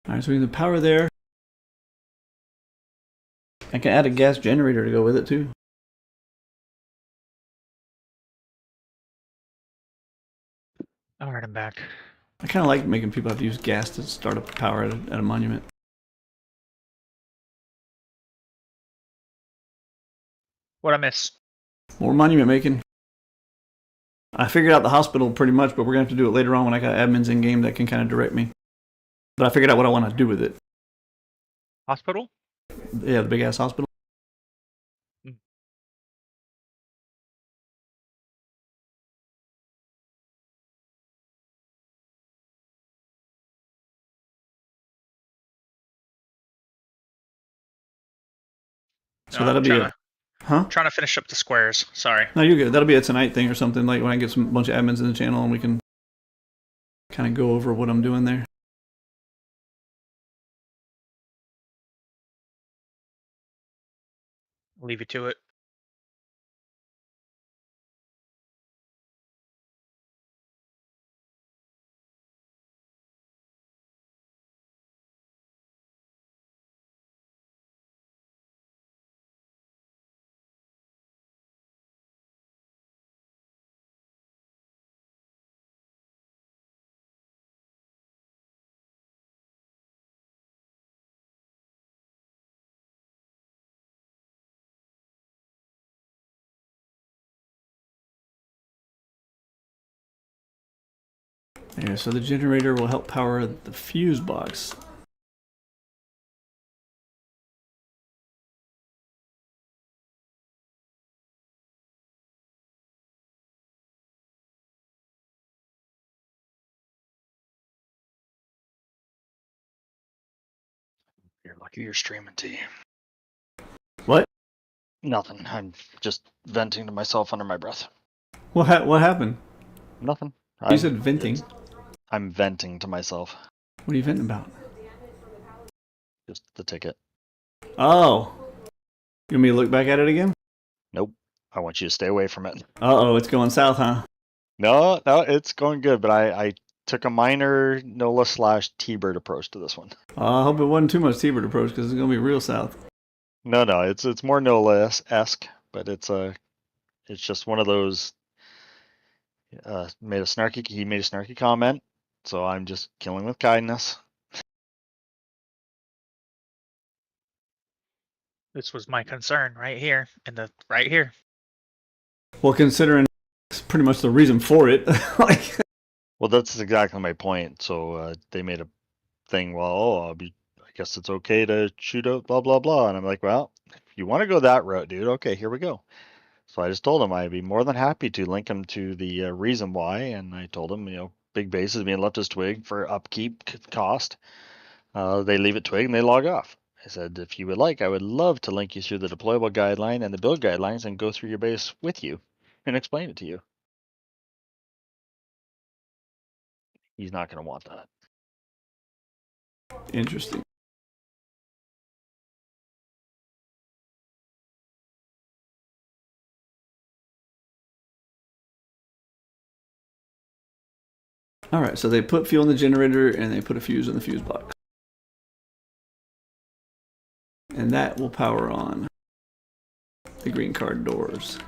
All right, so we have the power there. I can add a gas generator to go with it too. All right, I'm back. I kind of like making people have to use gas to start up power at a monument. What I miss? More monument making. I figured out the hospital pretty much, but we're going to have to do it later on when I got admins in game that can kind of direct me. But I figured out what I want to do with it. Hospital? Yeah, the big ass hospital. So No, that'll be it. Huh? Trying to finish up the squares. Sorry. No, you're good. That'll be a tonight thing or something, like when I get some bunch of admins in the channel and we can kind of go over what I'm doing there. Leave you to it. Yeah, so the generator will help power the fuse box. You're lucky you're streaming to you. What? Nothing. I'm just venting to myself under my breath. What happened? Nothing. You said venting. I'm venting to myself. What are you venting about? Just the ticket. Oh. You want me to look back at it again? Nope. I want you to stay away from it. Uh-oh, it's going south, huh? No, it's going good, but I took a minor NOLA / T-Bird approach to this one. I hope it wasn't too much T-Bird approach because it's going to be real south. No, it's more NOLA-esque, but it's just one of those. He made a snarky comment, so I'm just killing with kindness. This was my concern right here, right here. Well, considering it's pretty much the reason for it, like. Well, that's exactly my point. So they made a thing. Well, I guess it's okay to shoot out blah blah blah, and I'm like, well, if you want to go that route, dude, okay, here we go. So I just told him I'd be more than happy to link him to the reason why, and I told him, big base is being left as twig for upkeep cost. They leave it twig and they log off. I said, if you would like, I would love to link you through the deployable guideline and the build guidelines and go through your base with you and explain it to you. He's not going to want that. Interesting. Alright, so they put fuel in the generator and they put a fuse in the fuse box. And that will power on the green card doors.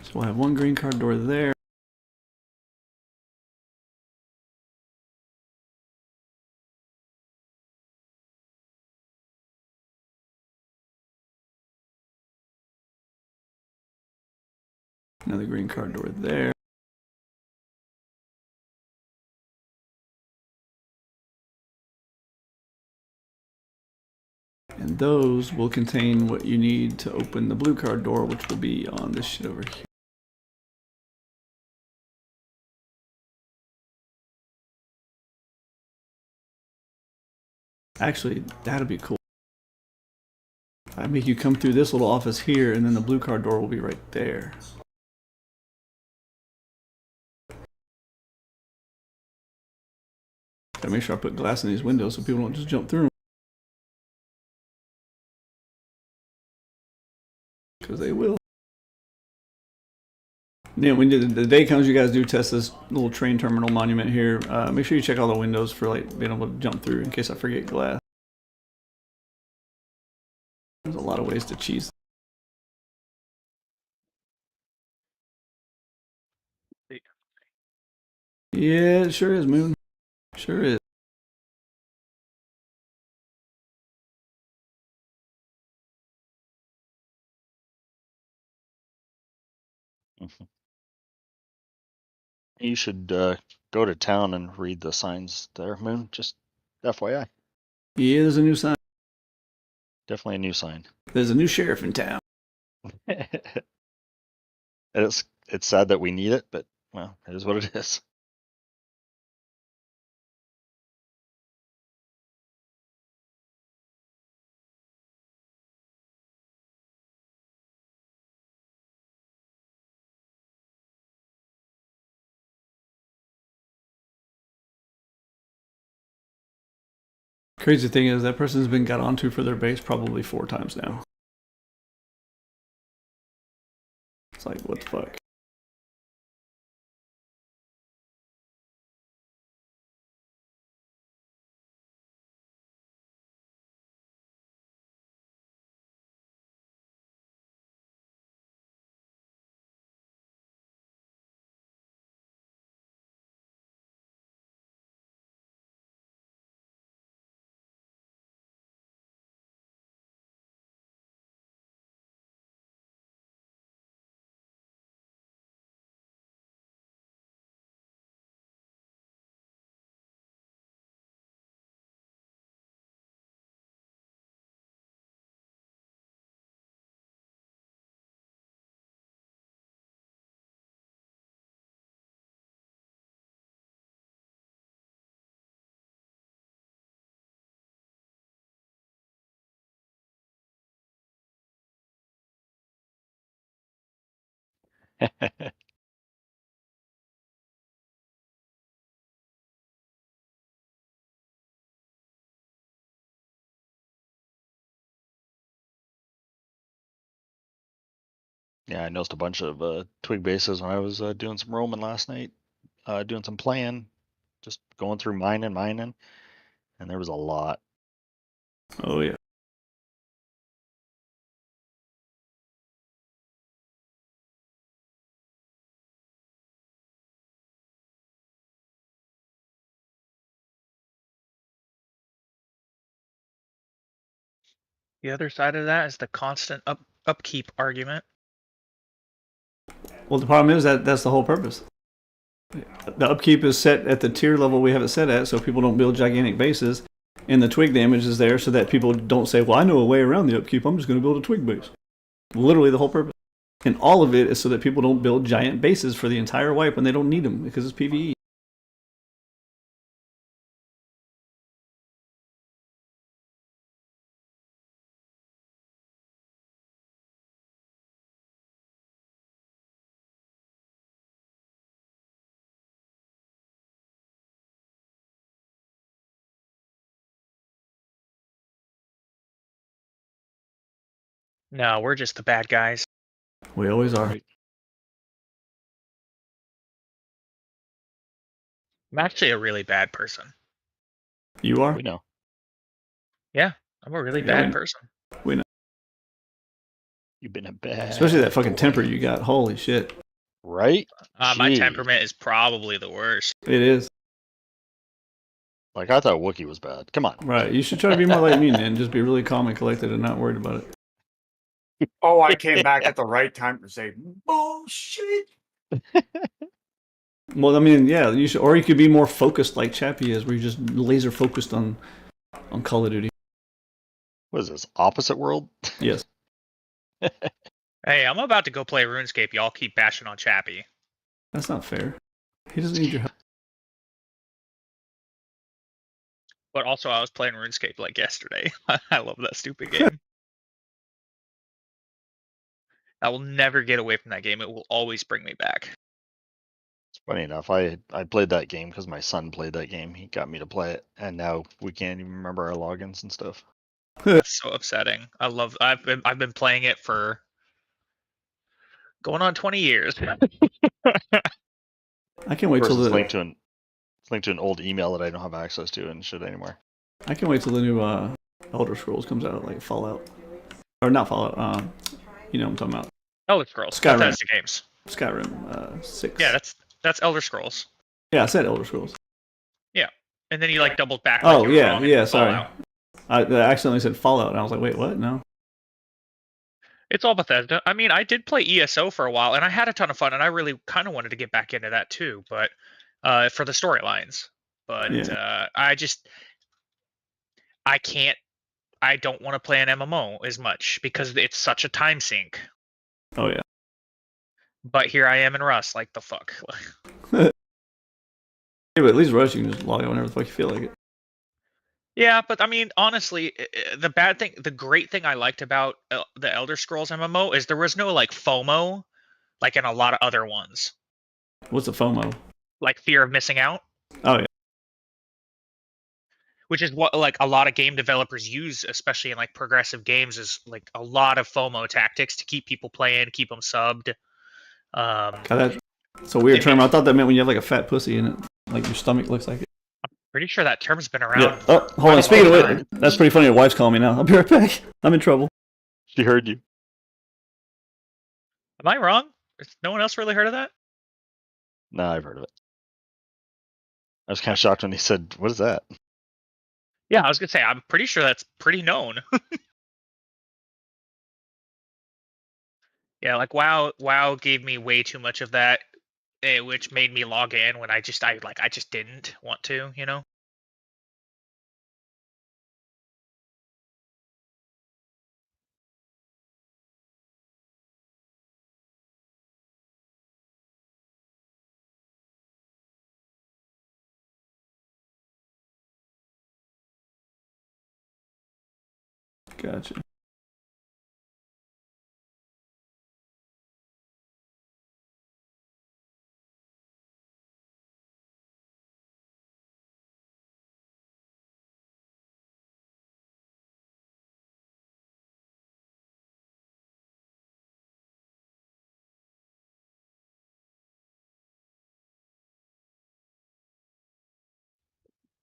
So we'll have one green card door there. Another green card door there. And those will contain what you need to open the blue card door, which will be on this shit over here. Actually, that'll be cool. I make you come through this little office here, and then the blue card door will be right there. Gotta make sure I put glass in these windows so people don't just jump through them. Because they will. Yeah, when the day comes, you guys do test this little train terminal monument here. Make sure you check all the windows for like being able to jump through in case I forget glass. There's a lot of ways to cheese. Yeah, it sure is, Moon. Sure is. You should go to town and read the signs there, Moon. Just FYI. Yeah, there's a new sign. Definitely a new sign. There's a new sheriff in town. It's sad that we need it, but well, it is what it is. Crazy thing is that person's been got onto for their base probably 4 times now. It's like, what the fuck? Yeah, I noticed a bunch of twig bases when I was doing some roaming last night, doing some playing, just going through mining, and there was a lot. Oh yeah. The other side of that is the constant upkeep argument. Well, the problem is that that's the whole purpose. The upkeep is set at the tier level we have it set at, so people don't build gigantic bases, and the twig damage is there so that people don't say, "Well, I know a way around the upkeep. I'm just going to build a twig base." Literally, the whole purpose, and all of it is so that people don't build giant bases for the entire wipe when they don't need them because it's PVE. No, we're just the bad guys. We always are. Right. I'm actually a really bad person. You are. We know. Yeah, I'm a really Yeah, bad we know. person. We know. You've been a bad. Especially that fucking boy. temper you got. Holy shit. Right? My Jeez. temperament is probably the worst. It is. Like, I thought Wookiee was bad. Come on. Right. You should try to be more like me, man. Just be really calm and collected and not worried about it. Oh, I came back at the right time to say bullshit. Well, I mean, yeah, you should, or you could be more focused like Chappie is, where you're just laser focused on Call of Duty. What is this? Opposite world? Yes. Hey, I'm about to go play RuneScape. Y'all keep bashing on Chappie. That's not fair. He doesn't need your help. But also, I was playing RuneScape like yesterday. I love that stupid game. I will never get away from that game. It will always bring me back. It's funny enough. I played that game because my son played that game. He got me to play it, and now we can't even remember our logins and stuff. That's so upsetting. I've been playing it for going on 20 years. I can't wait Of till course, the it's linked to an old email that I don't have access to and shit anymore. I can't wait till the new Elder Scrolls comes out, like Fallout, or not Fallout. You know what I'm talking about. Elder Scrolls. Skyrim. Bethesda games. Skyrim 6. Yeah, that's Elder Scrolls. Yeah, I said Elder Scrolls. Yeah, and then you like doubled back. Oh like you were yeah, wrong and yeah. Sorry, Fallout. I accidentally said Fallout, and I was like, wait, what? No. It's all Bethesda. I mean, I did play ESO for a while, and I had a ton of fun, and I really kind of wanted to get back into that too, but for the storylines. But Yeah. I can't. I don't want to play an MMO as much because it's such a time sink. Oh yeah. But here I am in Rust. Like the fuck. Yeah, but at least Rush, you can just log in whenever the fuck you feel like it. Yeah, but I mean, honestly, the great thing I liked about the Elder Scrolls MMO is there was no like FOMO, like in a lot of other ones, What's the FOMO? like fear of missing out, Oh yeah. which is what like a lot of game developers use, especially in like progressive games, is like a lot of FOMO tactics to keep people playing, keep them subbed. God, that's a weird term. I thought that meant when you have like a fat pussy in it, like your stomach looks like it. Pretty sure that term's been around. Yeah. Oh, hold on. Speaking of it, that's pretty funny. Your wife's calling me now. I'll be right back. I'm in trouble. She heard you. Am I wrong? Has no one else really heard of that? No, I've heard of it. I was kind of shocked when he said, "What is that?" Yeah, I was gonna say I'm pretty sure that's pretty known. Yeah, like WoW gave me way too much of that, which made me log in when I just didn't want to, you know. Gotcha.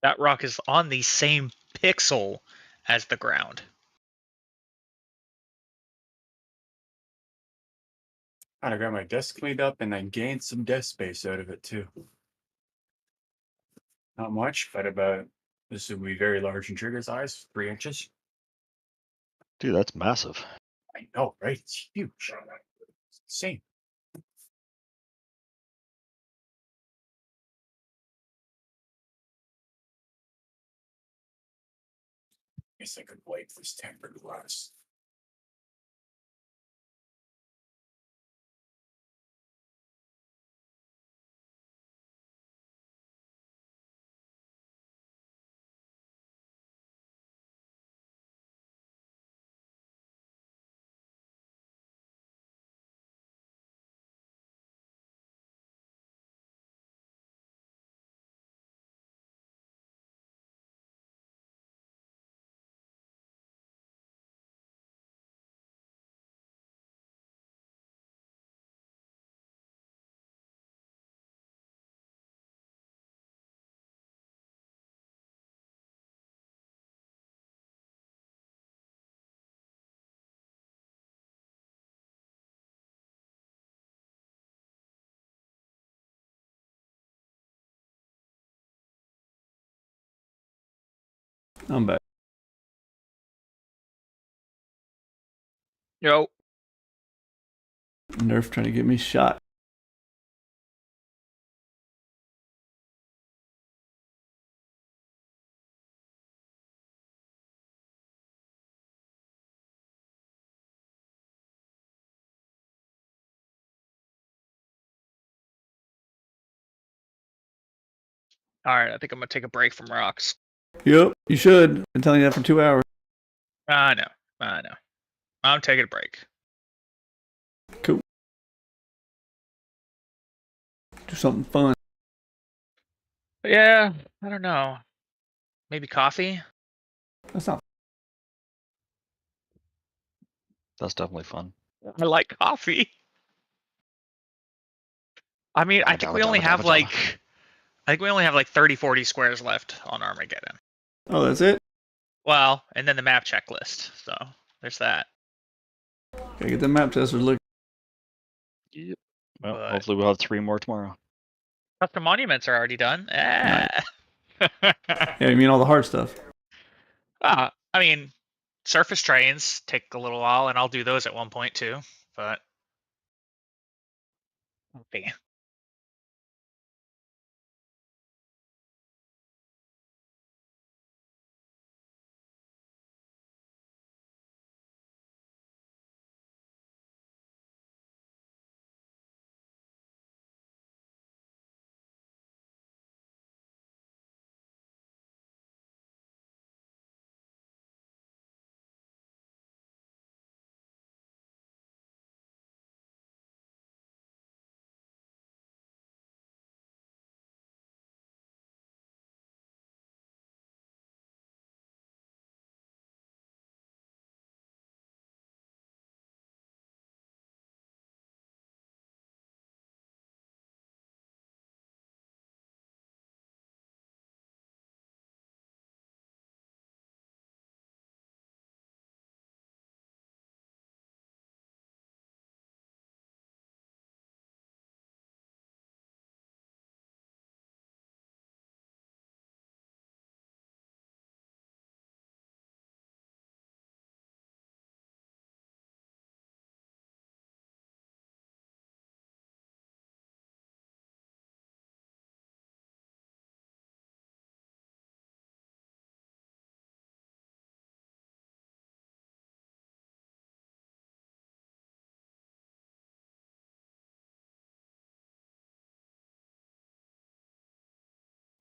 That rock is on the same pixel as the ground. I got my desk cleaned up and I gained some desk space out of it too. Not much, but about this will be very large in trigger size, 3 inches. Dude, that's massive. I know, right? It's huge. It's insane. Guess I could wipe this tempered glass. I'm back. Yo. Nerf trying to get me shot. All right, I think I'm gonna take a break from rocks. Yep, you should. Been telling you that for 2 hours. I know. I'm taking a break. Cool. Do something fun. But yeah, I don't know. Maybe coffee. That's not. That's definitely fun. I like coffee. I mean, I think we only have like 30, 40 squares left on Armageddon. Oh, that's it? Well, and then the map checklist. So there's that. Gotta get the map tester look. Yep. Well, But- hopefully we'll have 3 more tomorrow. Custom monuments are already done. Yeah, you mean all the hard stuff. I mean, surface trains take a little while, and I'll do those at one point too. But okay.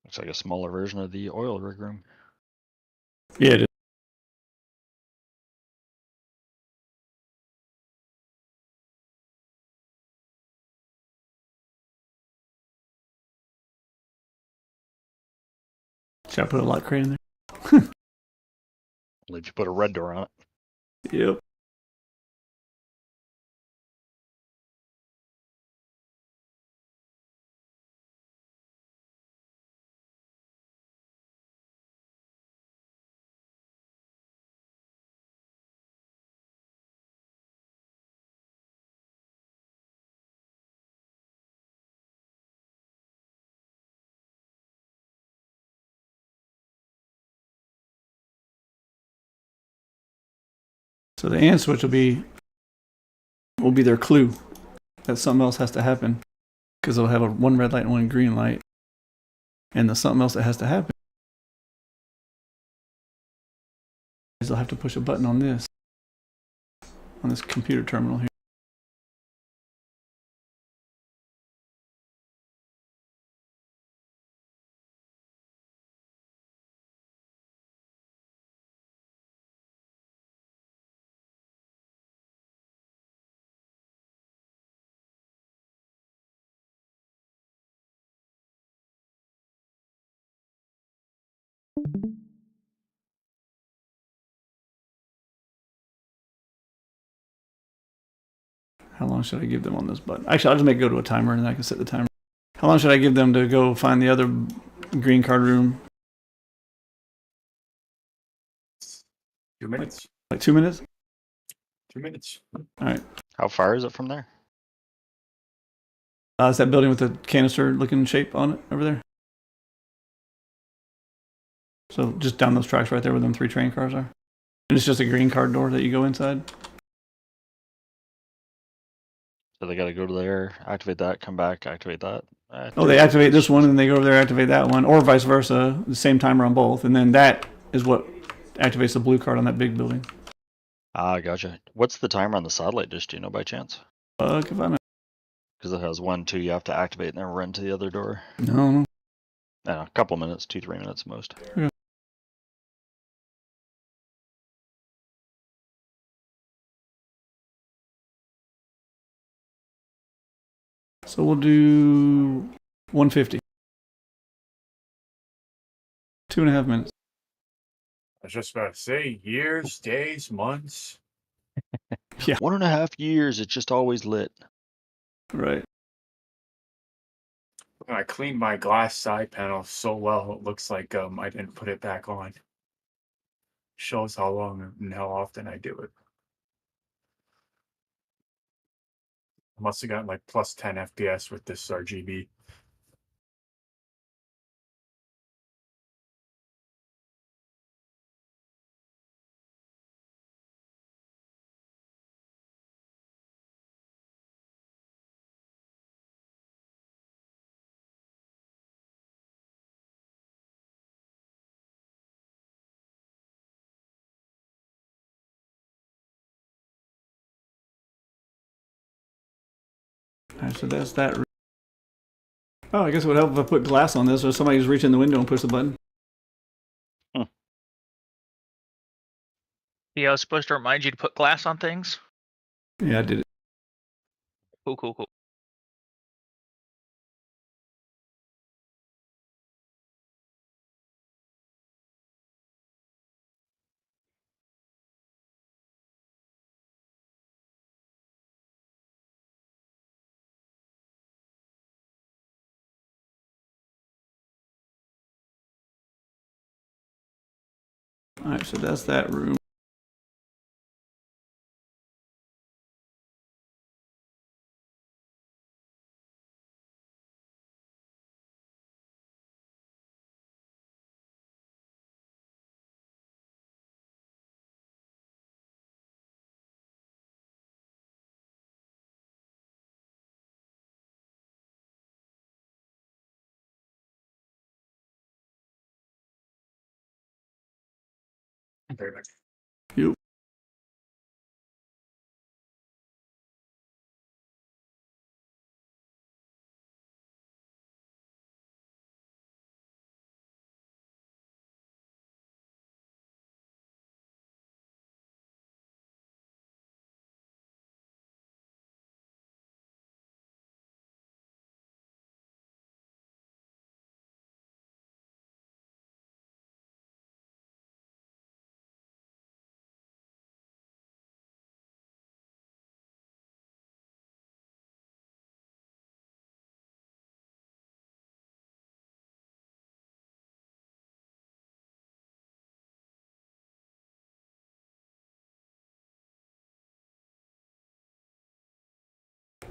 Looks like a smaller version of the oil rig room. Yeah, it is. Should I put a lock crate in there? Only if you put a red door on it. Yep. So the and switch will be their clue that something else has to happen, because they'll have one red light and one green light, and the something else that has to happen is they'll have to push a button on this computer terminal here. How long should I give them on this button? Actually, I'll just make it go to a timer, and then I can set the timer. How long should I give them to go find the other green card room? 2 minutes. Like 2 minutes? 2 minutes. All right. How far is it from there? It's that building with the canister-looking shape on it over there. So just down those tracks right there where them 3 train cars are. And it's just a green card door that you go inside. So they got to go to there, activate that, come back, activate that. Oh, they activate this one and they go over there, activate that one, or vice versa, the same timer on both. And then that is what activates the blue card on that big building. Ah, gotcha. What's the timer on the satellite dish? Do you know by chance? Fuck if I know. Because it has 1, 2, you have to activate and then run to the other door. No. A couple minutes, 2, 3 minutes most. Yeah. So we'll do 150. 2.5 minutes. I was just about to say years, days, months. Yeah. 1.5 years, it's just always lit. Right. I cleaned my glass side panel so well, it looks like I didn't put it back on. Shows how long and how often I do it. I must have gotten like plus 10 FPS with this RGB. All right, so that's that. Oh, I guess it would help if I put glass on this, or somebody just reach in the window and push the button. Yeah, I was supposed to remind you to put glass on things. Yeah, I did it. Cool. All right, so that's that room. Very much. Yep.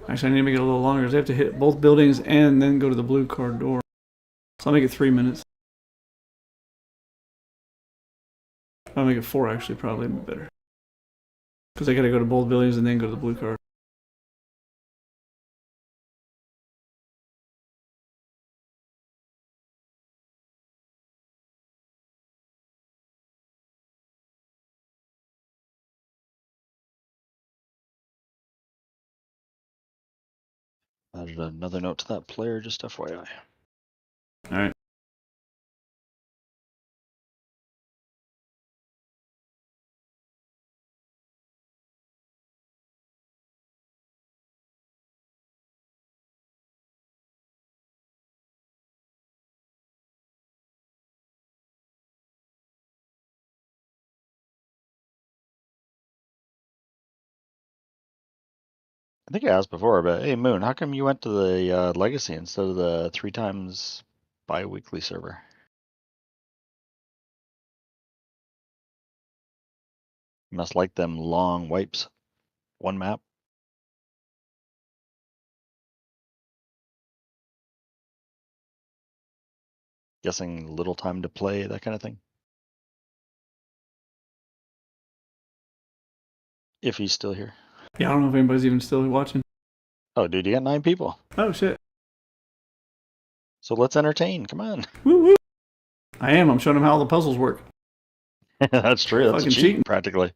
Actually, I need to make it a little longer. They have to hit both buildings and then go to the blue card door. So I'll make it 3 minutes. I'll make it 4, actually, probably better. Because I got to go to both buildings and then go to the blue card. Added another note to that player, just FYI. All right. I think I asked before, but hey, Moon, how come you went to the Legacy instead of the 3 times bi-weekly server? You must like them long wipes. One map. Guessing little time to play, that kind of thing. If he's still here. Yeah, I don't know if anybody's even still watching. Oh, dude, you got 9 people. Oh, shit. So let's entertain. Come on. Woo woo. I am. I'm showing them how all the puzzles work. That's true. That's Fucking cheating, cheating. practically.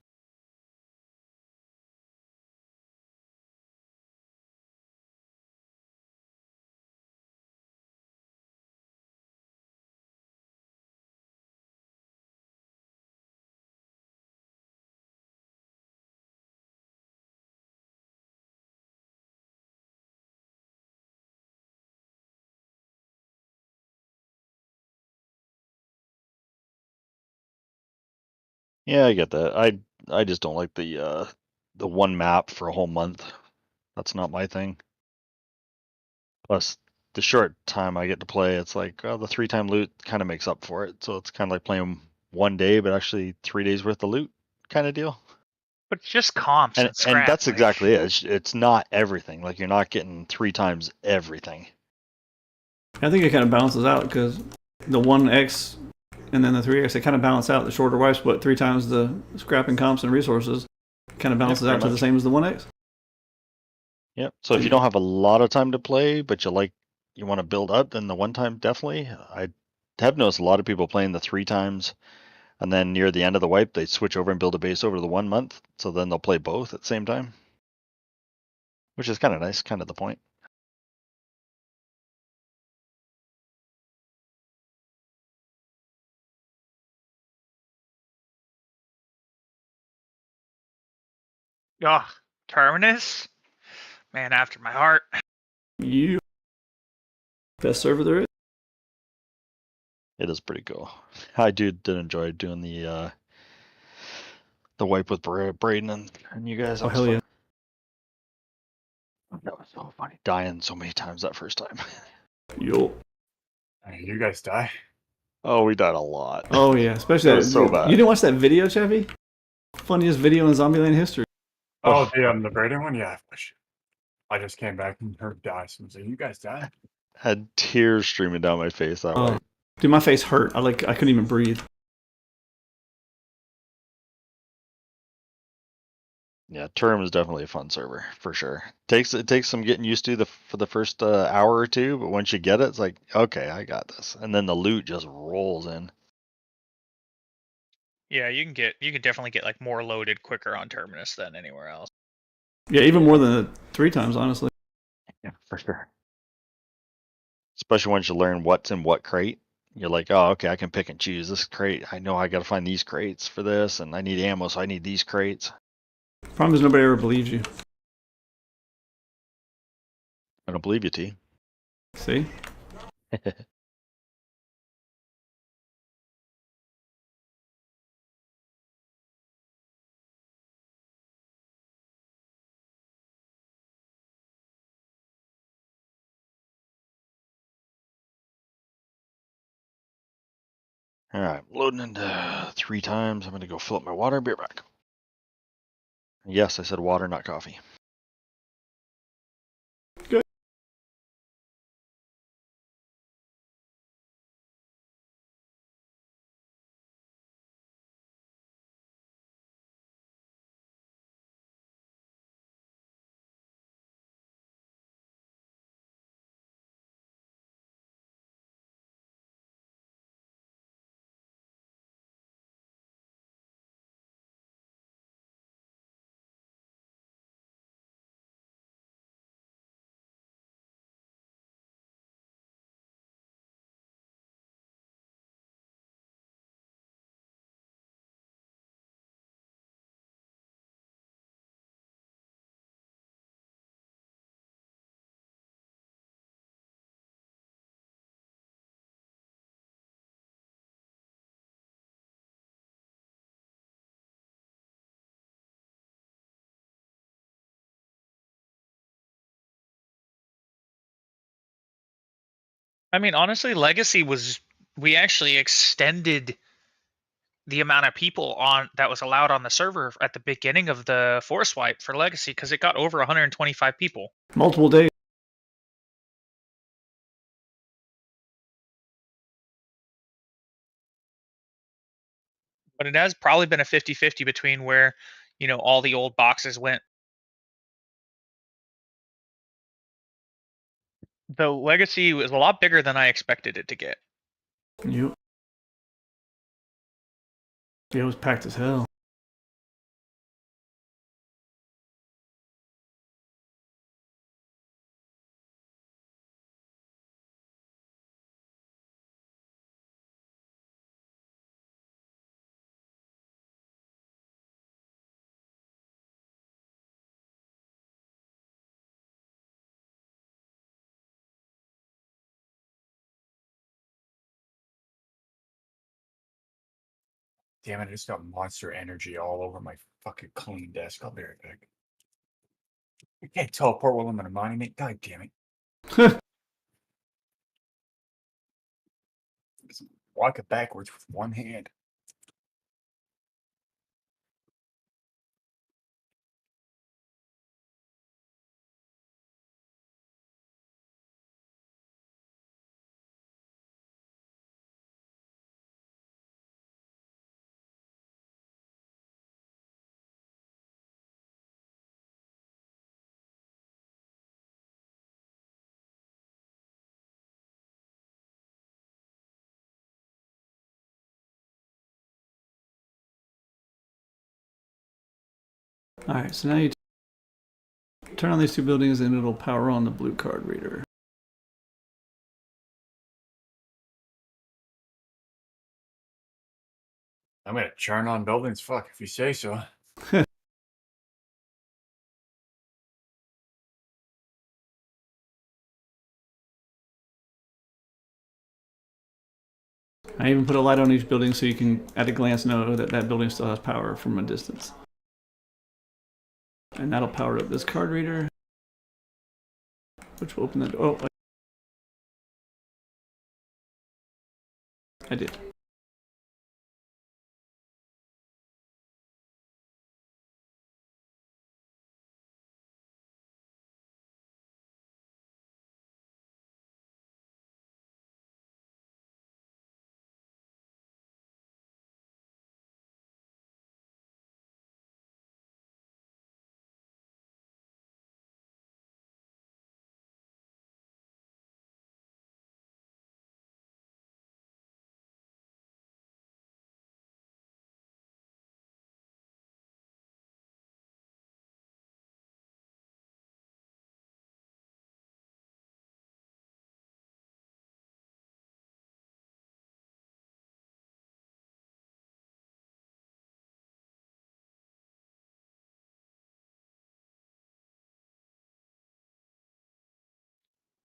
Yeah, I get that. I just don't like the one map for a whole month. That's not my thing. Plus, the short time I get to play, it's like the 3-time loot kind of makes up for it. So it's kind of like playing one day, but actually 3 days worth of loot kind of deal. But it's just comps and scrap. And that's like- exactly it. It's not everything. Like you're not getting 3 times everything. I think it kind of balances out because the 1x and then the 3x, they kind of balance out. The shorter wipes, but 3 times the scrap and comps and resources kind of balances out to the same as the 1x. Yep. So if you don't have a lot of time to play, but you want to build up, then the 1 time definitely. I have noticed a lot of people playing the 3 times, and then near the end of the wipe, they switch over and build a base over to the 1 month. So then they'll play both at the same time, which is kind of nice, kind of the point. Oh, Terminus? Man, after my heart. You best server there is. It is pretty cool. I did enjoy doing the wipe with Braden and you guys. Oh hell yeah! That was so funny. Dying so many times that first time. Yo. Hey, you guys die. Oh, we died a lot. Oh yeah, especially That was so bad. You didn't watch that video, Chevy? Funniest video in Zombieland history. Oh, the Braden one? Yeah. I just came back and heard die. So I was like, you guys died? Had tears streaming down my face that Oh, way. dude, my face hurt. I couldn't even breathe. Yeah, Term is definitely a fun server for sure. It takes some getting used to for the first hour or two, but once you get it, it's like, okay, I got this, and then the loot just rolls in. Yeah, you can definitely get like more loaded quicker on Terminus than anywhere else. Yeah, even more than the 3 times, honestly. Yeah, for sure. Especially once you learn what's in what crate, you're like, oh, okay, I can pick and choose this crate. I know I got to find these crates for this, and I need ammo, so I need these crates. Problem is nobody ever believes you. I don't believe you, T. See? All right, loading into 3 times. I'm going to go fill up my water. Be right back. Yes, I said water, not coffee. I mean, honestly, Legacy was we actually extended the amount of people on that was allowed on the server at the beginning of the force wipe for Legacy because it got over 125 people. Multiple days. But it has probably been a 50-50 between where, all the old boxes went. The Legacy was a lot bigger than I expected it to get. Yep. Yeah, it was packed as hell. Damn it, I just got monster energy all over my fucking clean desk. I'll be right back. I can't teleport while I'm in a monument. God damn it. Walk it backwards with one hand. Alright, so now you turn on these two buildings and it'll power on the blue card reader. I'm gonna turn on buildings. Fuck, if you say so. I even put a light on each building so you can at a glance know that that building still has power from a distance. And that'll power up this card reader, which will open the door. Oh, I did.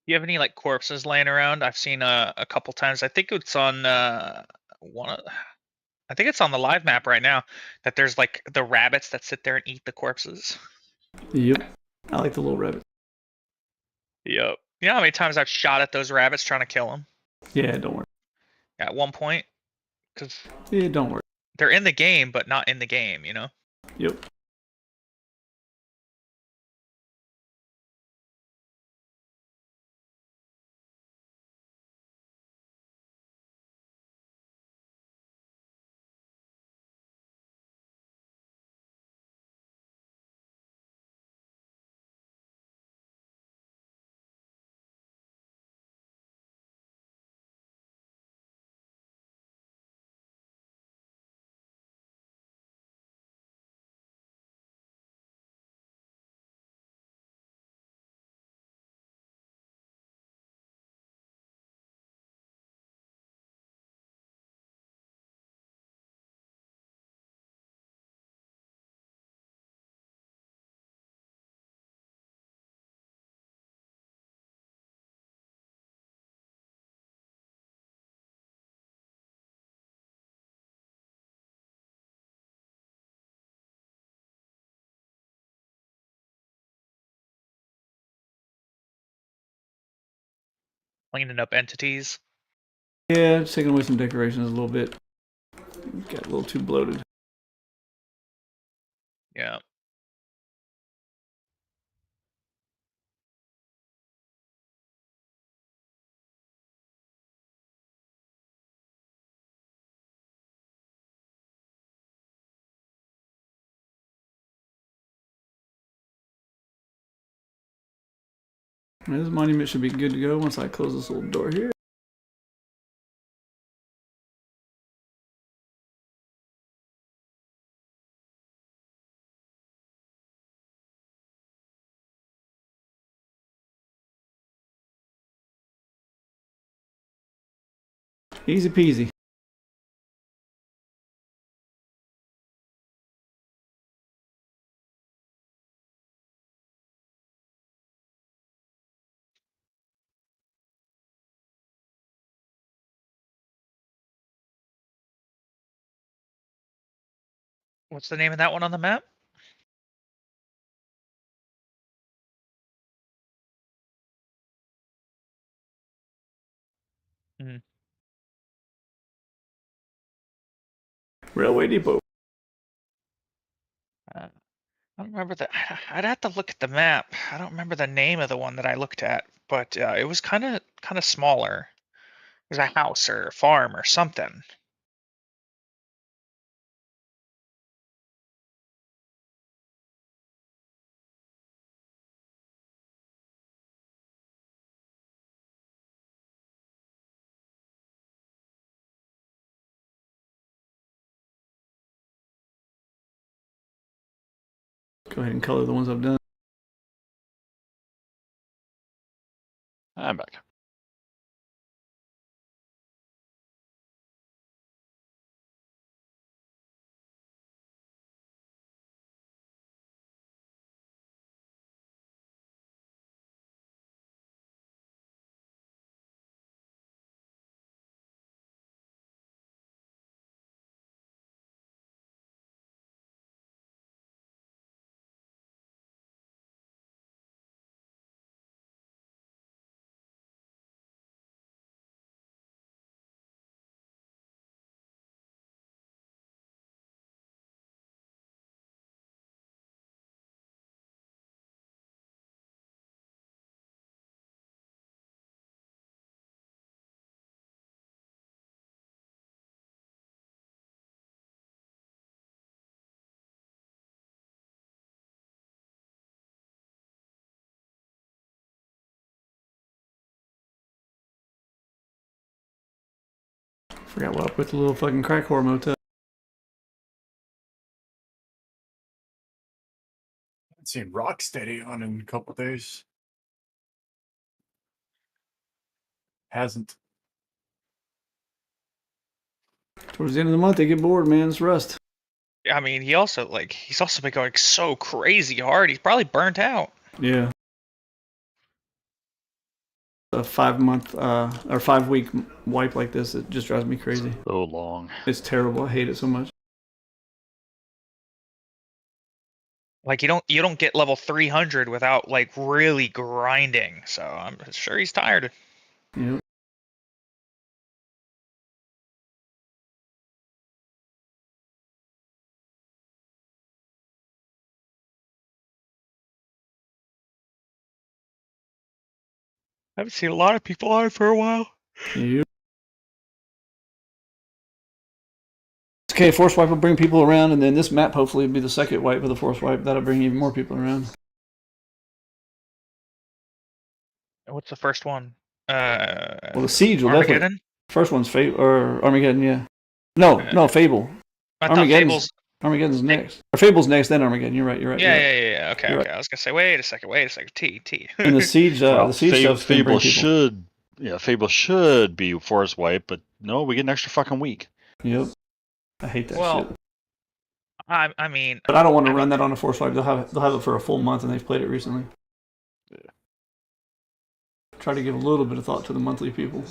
You have any like corpses laying around? I've seen a couple times. I think it's on I think it's on the live map right now that there's like the rabbits that sit there and eat the corpses. Yep. I like the little rabbit. Yep. You know how many times I've shot at those rabbits trying to kill them? Yeah, don't worry. At one point, because Yeah, don't worry. they're in the game, but not in the game. Yep. Cleaning up entities. Yeah, just taking away some decorations a little bit. Got a little too bloated. Yeah. This monument should be good to go once I close this little door here. Easy peasy. What's the name of that one on the map? Hmm. Railway Depot. I don't remember the. I'd have to look at the map. I don't remember the name of the one that I looked at, but it was kind of smaller. It was a house or a farm or something. Go ahead and color the ones I've done. I'm back. Forgot what I put the little fucking crack whore motel. I've seen Rocksteady on in a couple days. Hasn't. Towards the end of the month, they get bored, man. It's Rust. I mean, he's also been going so crazy hard. He's probably burnt out. Yeah. A 5 month or 5 week wipe like this, it just drives me crazy. So long. It's terrible. I hate it so much. Like you don't get level 300 without like really grinding. So I'm sure he's tired. Yep. I haven't seen a lot of people on it for a while. Yep. Okay, force wipe will bring people around, and then this map hopefully will be the second wipe of the force wipe. That'll bring even more people around. What's the first one? Well, the siege will definitely. Armageddon? First one's Fable or Armageddon, yeah. No, Fable. I thought Fable's. Armageddon's next. Or Fable's next, then Armageddon. You're right. Yeah. Okay. You're I was gonna say, wait a second. T. And the siege, the siege stuff's gonna bring people. Fable should be force wipe, but no, we get an extra fucking week. Yep. I hate that shit. I mean, but I don't want to run that on a force wipe. They'll have it for a full month, and they've played it recently. Yeah. Try to give a little bit of thought to the monthly people.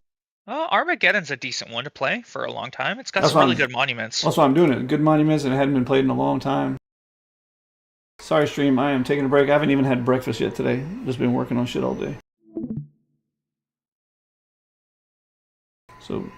Armageddon's a decent one to play for a long time. It's got some really good monuments. That's why I'm doing it. Good monuments, and it hadn't been played in a long time. Sorry, stream. I am taking a break. I haven't even had breakfast yet today. Just been working on shit all day. So